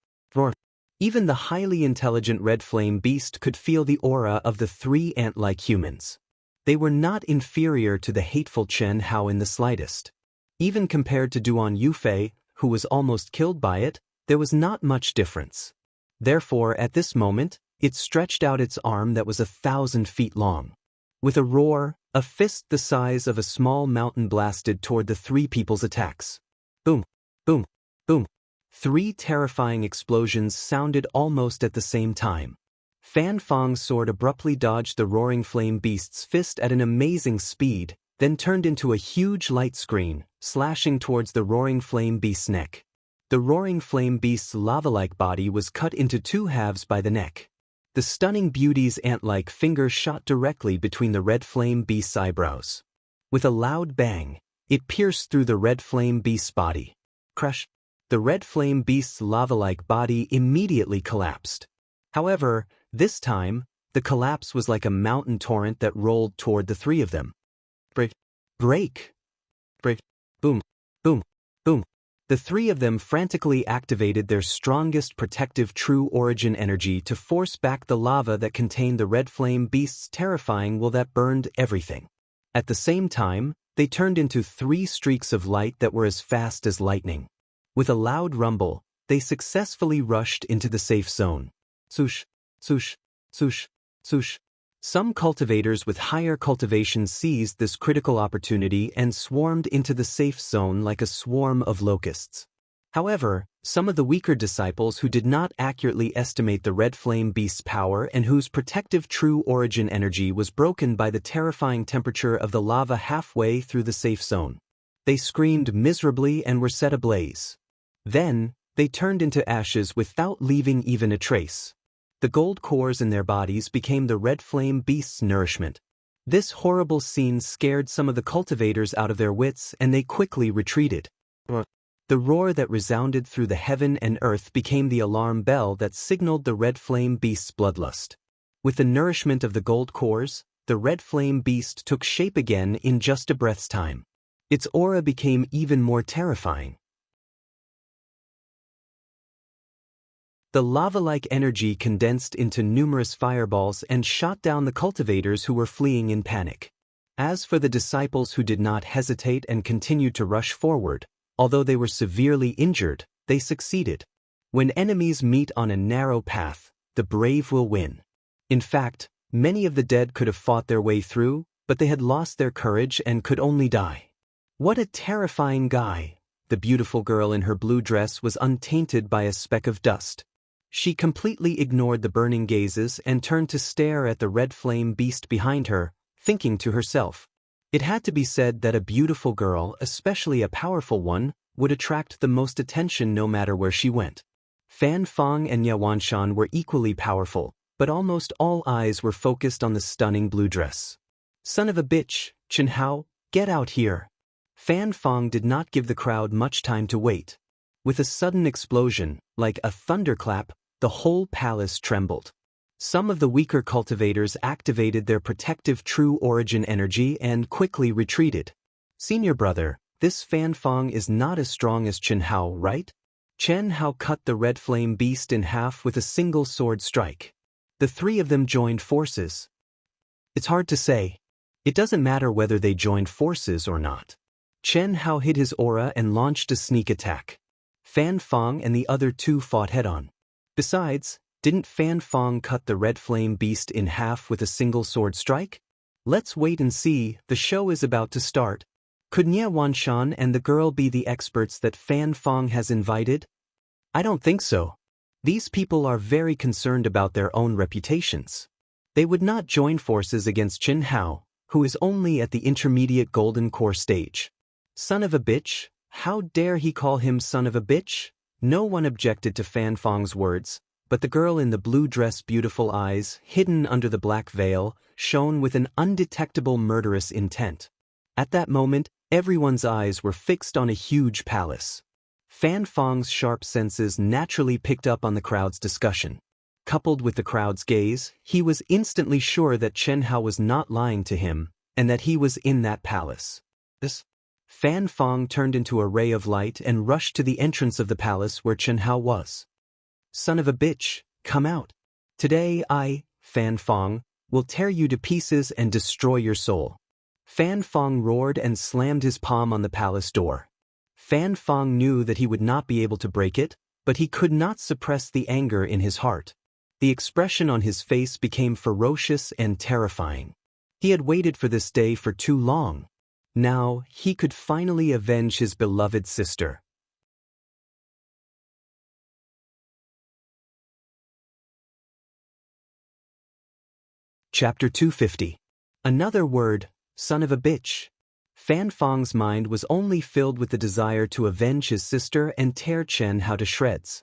Even the highly intelligent red flame beast could feel the aura of the three ant-like humans. They were not inferior to the hateful Chen Hao in the slightest. Even compared to Duan Yufei, who was almost killed by it, there was not much difference. Therefore, at this moment, it stretched out its arm that was 1,000 feet long. With a roar, a fist the size of a small mountain blasted toward the three people's attacks. Boom, boom, boom. 3 terrifying explosions sounded almost at the same time. Fan Fang's sword abruptly dodged the roaring flame beast's fist at an amazing speed, then turned into a huge light screen, slashing towards the roaring flame beast's neck. The roaring flame beast's lava-like body was cut into 2 halves by the neck. The stunning beauty's ant-like finger shot directly between the red flame beast's eyebrows. With a loud bang, it pierced through the red flame beast's body. Crush! The red flame beast's lava-like body immediately collapsed. However, this time, the collapse was like a mountain torrent that rolled toward the three of them. Break! Break! Break! Boom! Boom! Boom! The three of them frantically activated their strongest protective true origin energy to force back the lava that contained the red flame beast's terrifying will that burned everything. At the same time, they turned into 3 streaks of light that were as fast as lightning. With a loud rumble, they successfully rushed into the safe zone. Swoosh, swoosh, swoosh, swoosh. Some cultivators with higher cultivation seized this critical opportunity and swarmed into the safe zone like a swarm of locusts. However, some of the weaker disciples who did not accurately estimate the red flame beast's power and whose protective true origin energy was broken by the terrifying temperature of the lava halfway through the safe zone. They screamed miserably and were set ablaze. Then, they turned into ashes without leaving even a trace. The gold cores in their bodies became the red flame beast's nourishment. This horrible scene scared some of the cultivators out of their wits and they quickly retreated. The roar that resounded through the heaven and earth became the alarm bell that signaled the red flame beast's bloodlust. With the nourishment of the gold cores, the red flame beast took shape again in just a breath's time. Its aura became even more terrifying. The lava-like energy condensed into numerous fireballs and shot down the cultivators who were fleeing in panic. As for the disciples who did not hesitate and continued to rush forward, although they were severely injured, they succeeded. When enemies meet on a narrow path, the brave will win. In fact, many of the dead could have fought their way through, but they had lost their courage and could only die. What a terrifying guy! The beautiful girl in her blue dress was untainted by a speck of dust. She completely ignored the burning gazes and turned to stare at the red flame beast behind her, thinking to herself. It had to be said that a beautiful girl, especially a powerful one, would attract the most attention no matter where she went. Fan Feng and Yawanshan were equally powerful, but almost all eyes were focused on the stunning blue dress. Son of a bitch, Chen Hao, get out here. Fan Feng did not give the crowd much time to wait. With a sudden explosion, like a thunderclap, the whole palace trembled. Some of the weaker cultivators activated their protective true origin energy and quickly retreated. Senior brother, this Fan Feng is not as strong as Chen Hao, right? Chen Hao cut the red flame beast in half with a single sword strike. The three of them joined forces. It's hard to say. It doesn't matter whether they joined forces or not. Chen Hao hid his aura and launched a sneak attack. Fan Feng and the other two fought head-on. Besides, didn't Fan Feng cut the red flame beast in half with a single sword strike? Let's wait and see, the show is about to start. Could Nie Wanshan and the girl be the experts that Fan Feng has invited? I don't think so. These people are very concerned about their own reputations. They would not join forces against Chen Hao, who is only at the intermediate golden core stage. Son of a bitch, how dare he call him son of a bitch? No one objected to Fan Feng's words, but the girl in the blue dress, beautiful eyes, hidden under the black veil, shone with an undetectable murderous intent. At that moment, everyone's eyes were fixed on a huge palace. Fan Feng's sharp senses naturally picked up on the crowd's discussion. Coupled with the crowd's gaze, he was instantly sure that Chen Hao was not lying to him, and that he was in that palace. Fan Feng turned into a ray of light and rushed to the entrance of the palace where Chen Hao was. Son of a bitch, come out. Today I, Fan Feng, will tear you to pieces and destroy your soul. Fan Feng roared and slammed his palm on the palace door. Fan Feng knew that he would not be able to break it, but he could not suppress the anger in his heart. The expression on his face became ferocious and terrifying. He had waited for this day for too long. Now, he could finally avenge his beloved sister. Chapter 250. Another word, son of a bitch. Fan Feng's mind was only filled with the desire to avenge his sister and tear Chen Hao to shreds.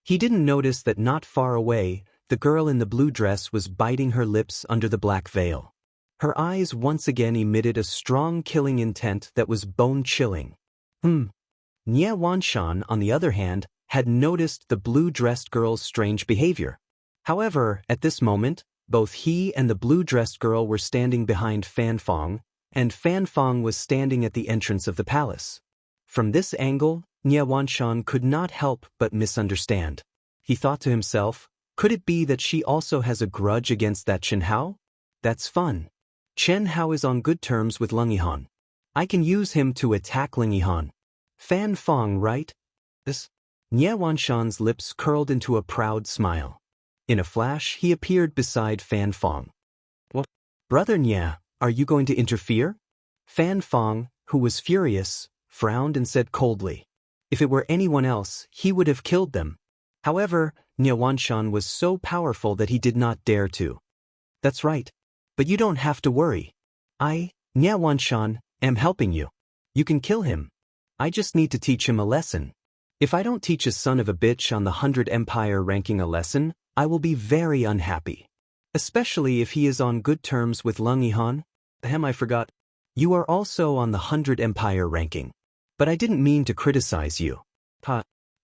He didn't notice that not far away, the girl in the blue dress was biting her lips under the black veil. Her eyes once again emitted a strong killing intent that was bone-chilling. Nie Wanshan, on the other hand, had noticed the blue-dressed girl's strange behavior. However, at this moment, both he and the blue-dressed girl were standing behind Fan Fong, and Fan Fong was standing at the entrance of the palace. From this angle, Nie Wanshan could not help but misunderstand. He thought to himself, could it be that she also has a grudge against that Chen Hao? That's fun. Chen Hao is on good terms with Leng Yihan. I can use him to attack Leng Yihan. Fan Fong, right? This? Nie Wanshan's lips curled into a proud smile. In a flash, he appeared beside Fan Fong. What? Brother Nie, are you going to interfere? Fan Fong, who was furious, frowned and said coldly. If it were anyone else, he would have killed them. However, Nie Wanshan was so powerful that he did not dare to. That's right. But you don't have to worry. I, Nie Wanshan, am helping you. You can kill him. I just need to teach him a lesson. If I don't teach a son of a bitch on the 100 Empire ranking a lesson, I will be very unhappy. Especially if he is on good terms with Leng Yihan. I forgot. You are also on the 100 Empire ranking. But I didn't mean to criticize you.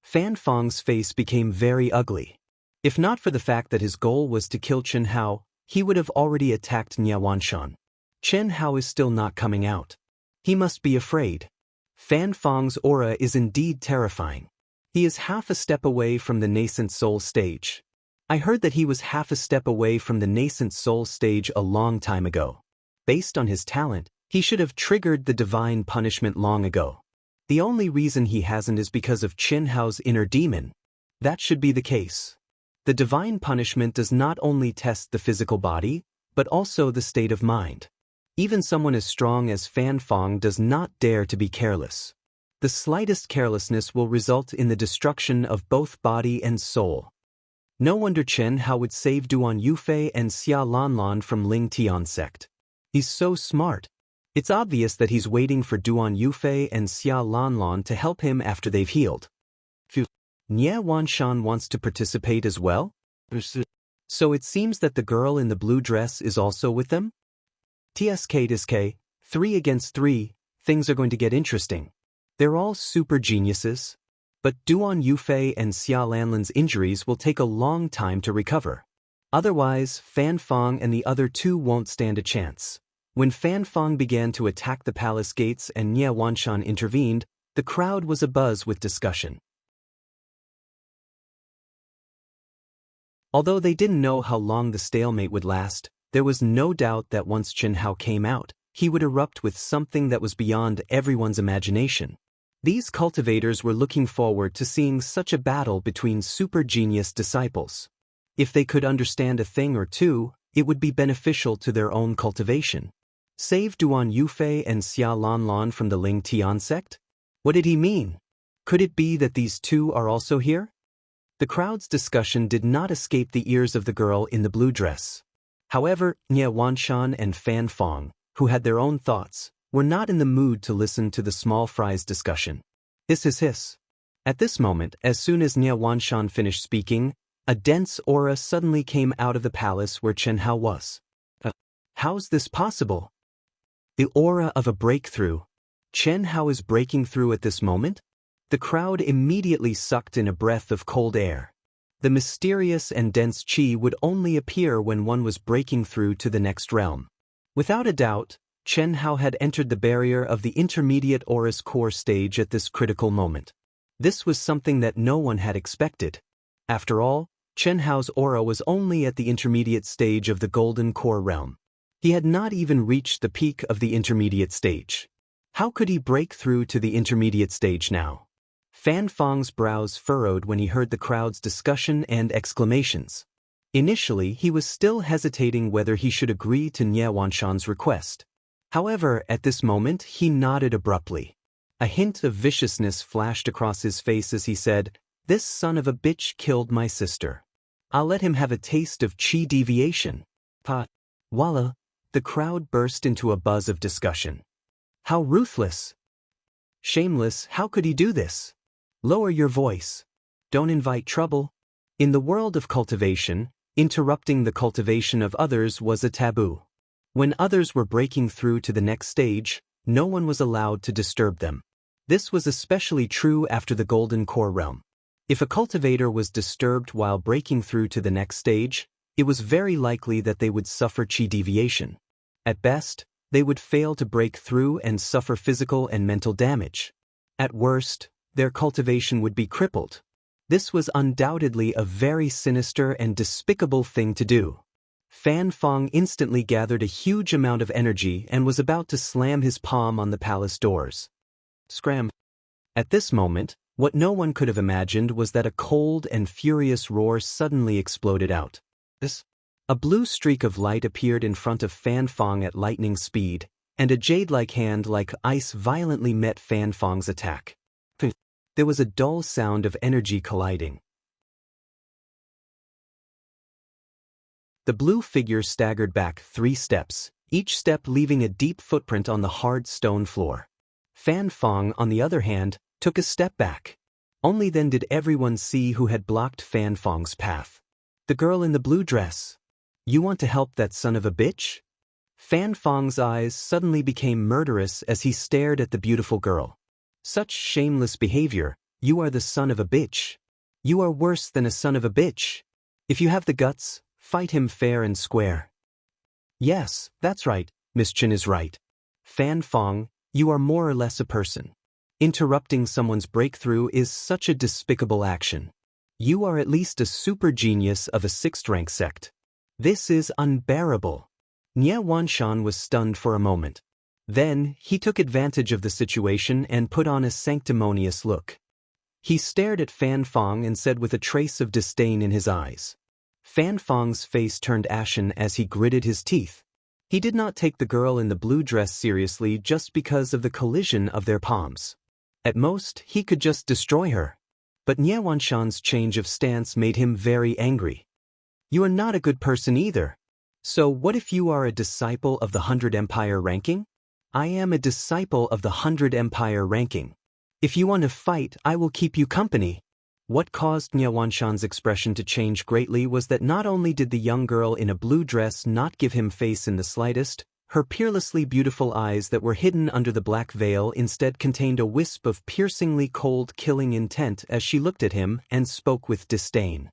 Fan Fong's face became very ugly. If not for the fact that his goal was to kill Chen Hao, he would have already attacked Nie Wanshan. Chen Hao is still not coming out. He must be afraid. Fan Fong's aura is indeed terrifying. He is half a step away from the nascent soul stage. I heard that he was half a step away from the nascent soul stage a long time ago. Based on his talent, he should have triggered the divine punishment long ago. The only reason he hasn't is because of Chen Hao's inner demon. That should be the case. The divine punishment does not only test the physical body, but also the state of mind. Even someone as strong as Fan Fong does not dare to be careless. The slightest carelessness will result in the destruction of both body and soul. No wonder Chen Hao would save Duan Yufei and Xia Lanlan from Ling Tian sect. He's so smart. It's obvious that he's waiting for Duan Yufei and Xia Lanlan to help him after they've healed. Nie Wanshan wants to participate as well? So it seems that the girl in the blue dress is also with them? TSK, 3 against 3, things are going to get interesting. They're all super geniuses. But Duan Yufei and Xia Lanlan's injuries will take a long time to recover. Otherwise, Fan Fong and the other two won't stand a chance. When Fan Fong began to attack the palace gates and Nie Wanshan intervened, the crowd was abuzz with discussion. Although they didn't know how long the stalemate would last, there was no doubt that once Chen Hao came out, he would erupt with something that was beyond everyone's imagination. These cultivators were looking forward to seeing such a battle between super genius disciples. If they could understand a thing or two, it would be beneficial to their own cultivation. Save Duan Yufei and Xia Lanlan from the Ling Tian sect? What did he mean? Could it be that these two are also here? The crowd's discussion did not escape the ears of the girl in the blue dress. However, Nie Wanshan and Fan Fong, who had their own thoughts, were not in the mood to listen to the small fry's discussion. Hiss. At this moment, as soon as Nie Wanshan finished speaking, a dense aura suddenly came out of the palace where Chen Hao was. How's this possible? The aura of a breakthrough. Chen Hao is breaking through at this moment? The crowd immediately sucked in a breath of cold air. The mysterious and dense qi would only appear when one was breaking through to the next realm. Without a doubt, Chen Hao had entered the barrier of the intermediate aura's core stage at this critical moment. This was something that no one had expected. After all, Chen Hao's aura was only at the intermediate stage of the golden core realm. He had not even reached the peak of the intermediate stage. How could he break through to the intermediate stage now? Fan Fong's brows furrowed when he heard the crowd's discussion and exclamations. Initially, he was still hesitating whether he should agree to Nie Wanshan's request. However, at this moment, he nodded abruptly. A hint of viciousness flashed across his face as he said, "This son of a bitch killed my sister. I'll let him have a taste of qi deviation." Voila! The crowd burst into a buzz of discussion. How ruthless! Shameless, how could he do this? Lower your voice. Don't invite trouble. In the world of cultivation, Interrupting the cultivation of others was a taboo. When others were breaking through to the next stage, no one was allowed to disturb them. This was especially true after the Golden Core realm. If a cultivator was disturbed while breaking through to the next stage, it was very likely that they would suffer chi deviation. At best, they would fail to break through and suffer physical and mental damage. At worst, their cultivation would be crippled. This was undoubtedly a very sinister and despicable thing to do. Fan Fong instantly gathered a huge amount of energy and was about to slam his palm on the palace doors. Scram! At this moment, what no one could have imagined was that a cold and furious roar suddenly exploded out. A blue streak of light appeared in front of Fan Fong at lightning speed, and a jade-like hand like ice violently met Fan Fong's attack. There was a dull sound of energy colliding. The blue figure staggered back 3 steps, each step leaving a deep footprint on the hard stone floor. Fan Fong, on the other hand, took a step back. Only then did everyone see who had blocked Fan Fong's path. The girl in the blue dress. You want to help that son of a bitch? Fan Fong's eyes suddenly became murderous as he stared at the beautiful girl. Such shameless behavior. You are the son of a bitch. You are worse than a son of a bitch. If you have the guts, fight him fair and square. Yes, that's right, Miss Chen is right. Fan Fong, you are more or less a person. Interrupting someone's breakthrough is such a despicable action. You are at least a super genius of a 6th-rank sect. This is unbearable. Nie Wanshan was stunned for a moment. Then, he took advantage of the situation and put on a sanctimonious look. He stared at Fan Fong and said with a trace of disdain in his eyes. Fan Fong's face turned ashen as he gritted his teeth. He did not take the girl in the blue dress seriously just because of the collision of their palms. At most, he could just destroy her. But Nie Wanshan's change of stance made him very angry. You are not a good person either. So what if you are a disciple of the 100 Empire ranking? I am a disciple of the 100 Empire ranking. If you want to fight, I will keep you company. What caused Nie Wanshan's expression to change greatly was that not only did the young girl in a blue dress not give him face in the slightest, her peerlessly beautiful eyes that were hidden under the black veil instead contained a wisp of piercingly cold killing intent as she looked at him and spoke with disdain.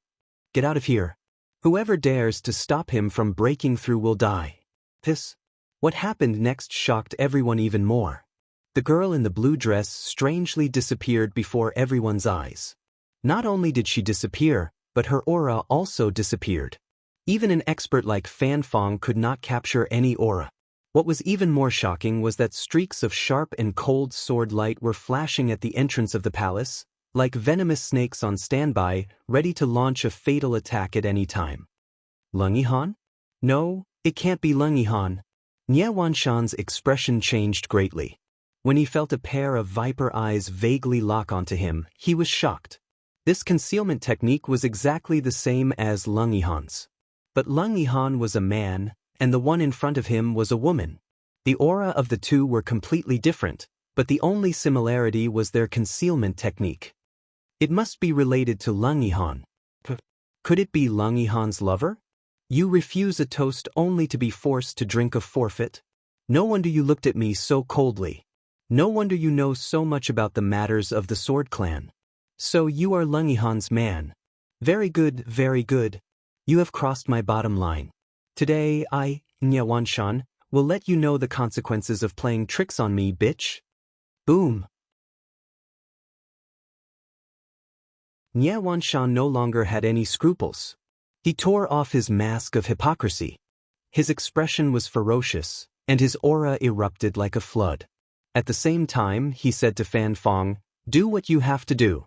Get out of here. Whoever dares to stop him from breaking through will die. What happened next shocked everyone even more. The girl in the blue dress strangely disappeared before everyone's eyes. Not only did she disappear, but her aura also disappeared. Even an expert like Fan Fong could not capture any aura. What was even more shocking was that streaks of sharp and cold sword light were flashing at the entrance of the palace, like venomous snakes on standby, ready to launch a fatal attack at any time. Lung Yihan? No, it can't be Lung Yihan. Nie Wanshan's expression changed greatly. When he felt a pair of viper eyes vaguely lock onto him, he was shocked. This concealment technique was exactly the same as Lung Yihan's. But Lung Yihan was a man, and the one in front of him was a woman. The aura of the two were completely different, but the only similarity was their concealment technique. It must be related to Lung Yihan. Could it be Lung Yihan's lover? You refuse a toast only to be forced to drink a forfeit? No wonder you looked at me so coldly. No wonder you know so much about the matters of the Sword Clan. So you are Lung Yihan's man. Very good, very good. You have crossed my bottom line. Today I, Nie Wanshan, will let you know the consequences of playing tricks on me, bitch. Boom. Nie Wanshan no longer had any scruples. He tore off his mask of hypocrisy. His expression was ferocious, and his aura erupted like a flood. At the same time, he said to Fan Fong, do what you have to do.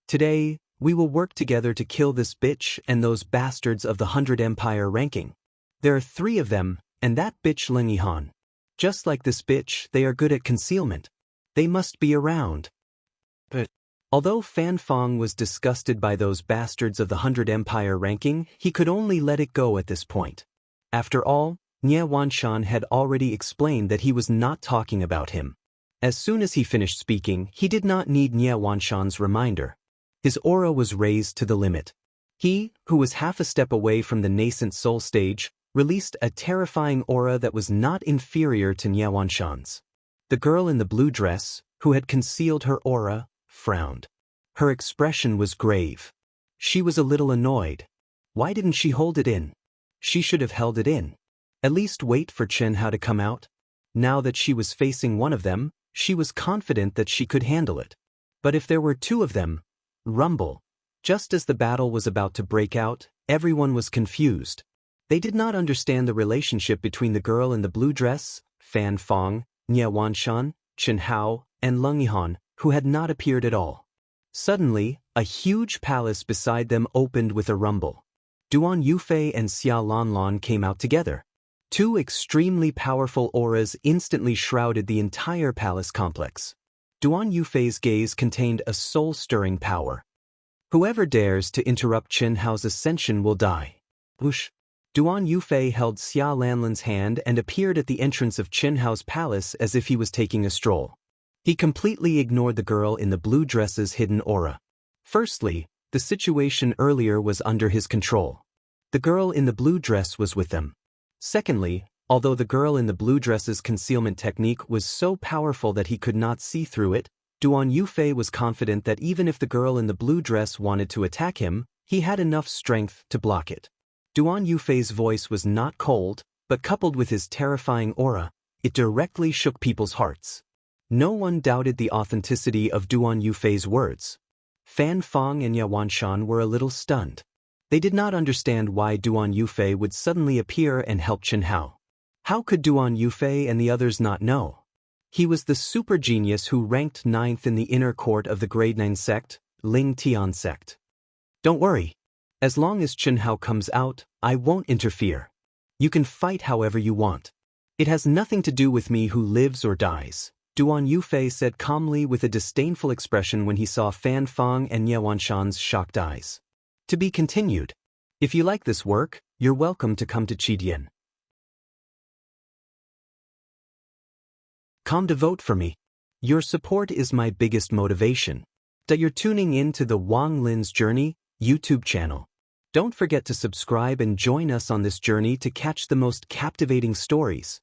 Today, we will work together to kill this bitch and those bastards of the 100 Empire ranking. There are 3 of them, and that bitch Lung Yihan. Just like this bitch, they are good at concealment. They must be around. But although Fan Fong was disgusted by those bastards of the 100 Empire ranking, he could only let it go at this point. After all, Nie Wanshan had already explained that he was not talking about him. As soon as he finished speaking, he did not need Nie Wanshan's reminder. His aura was raised to the limit. He, who was half a step away from the nascent soul stage, released a terrifying aura that was not inferior to Niawanshan's. The girl in the blue dress, who had concealed her aura, frowned. Her expression was grave. She was a little annoyed. Why didn't she hold it in? She should have held it in. At least wait for Qianhao to come out. Now that she was facing one of them, she was confident that she could handle it. But if there were two of them, rumble. Just as the battle was about to break out, everyone was confused. They did not understand the relationship between the girl in the blue dress, Fan Fong, Nie Wanshan, Qianhao, and Leng Yihan, who had not appeared at all. Suddenly, a huge palace beside them opened with a rumble. Duan Yufei and Xia Lanlan came out together. Two extremely powerful auras instantly shrouded the entire palace complex. Duan Yufei's gaze contained a soul-stirring power. Whoever dares to interrupt Qianhao's ascension will die. Whoosh! Duan Yufei held Xia Lanlan's hand and appeared at the entrance of Qianhao's palace as if he was taking a stroll. He completely ignored the girl in the blue dress's hidden aura. Firstly, the situation earlier was under his control. The girl in the blue dress was with them. Secondly, although the girl in the blue dress's concealment technique was so powerful that he could not see through it, Duan Yufei was confident that even if the girl in the blue dress wanted to attack him, he had enough strength to block it. Duan Yufei's voice was not cold, but coupled with his terrifying aura, it directly shook people's hearts. No one doubted the authenticity of Duan Yufei's words. Fan Fong and Yawanshan were a little stunned. They did not understand why Duan Yufei would suddenly appear and help Qianhao. How could Duan Yufei and the others not know? He was the super genius who ranked 9th in the inner court of the grade 9 sect, Ling Tian sect. Don't worry. As long as Qianhao comes out, I won't interfere. You can fight however you want. It has nothing to do with me who lives or dies, Duan Yufei said calmly with a disdainful expression when he saw Fan Fong and Yawanshan's shocked eyes. To be continued. If you like this work, you're welcome to come to Qidian. Come to vote for me. Your support is my biggest motivation. That you're tuning in to the Wang Lin's Journey YouTube channel. Don't forget to subscribe and join us on this journey to catch the most captivating stories.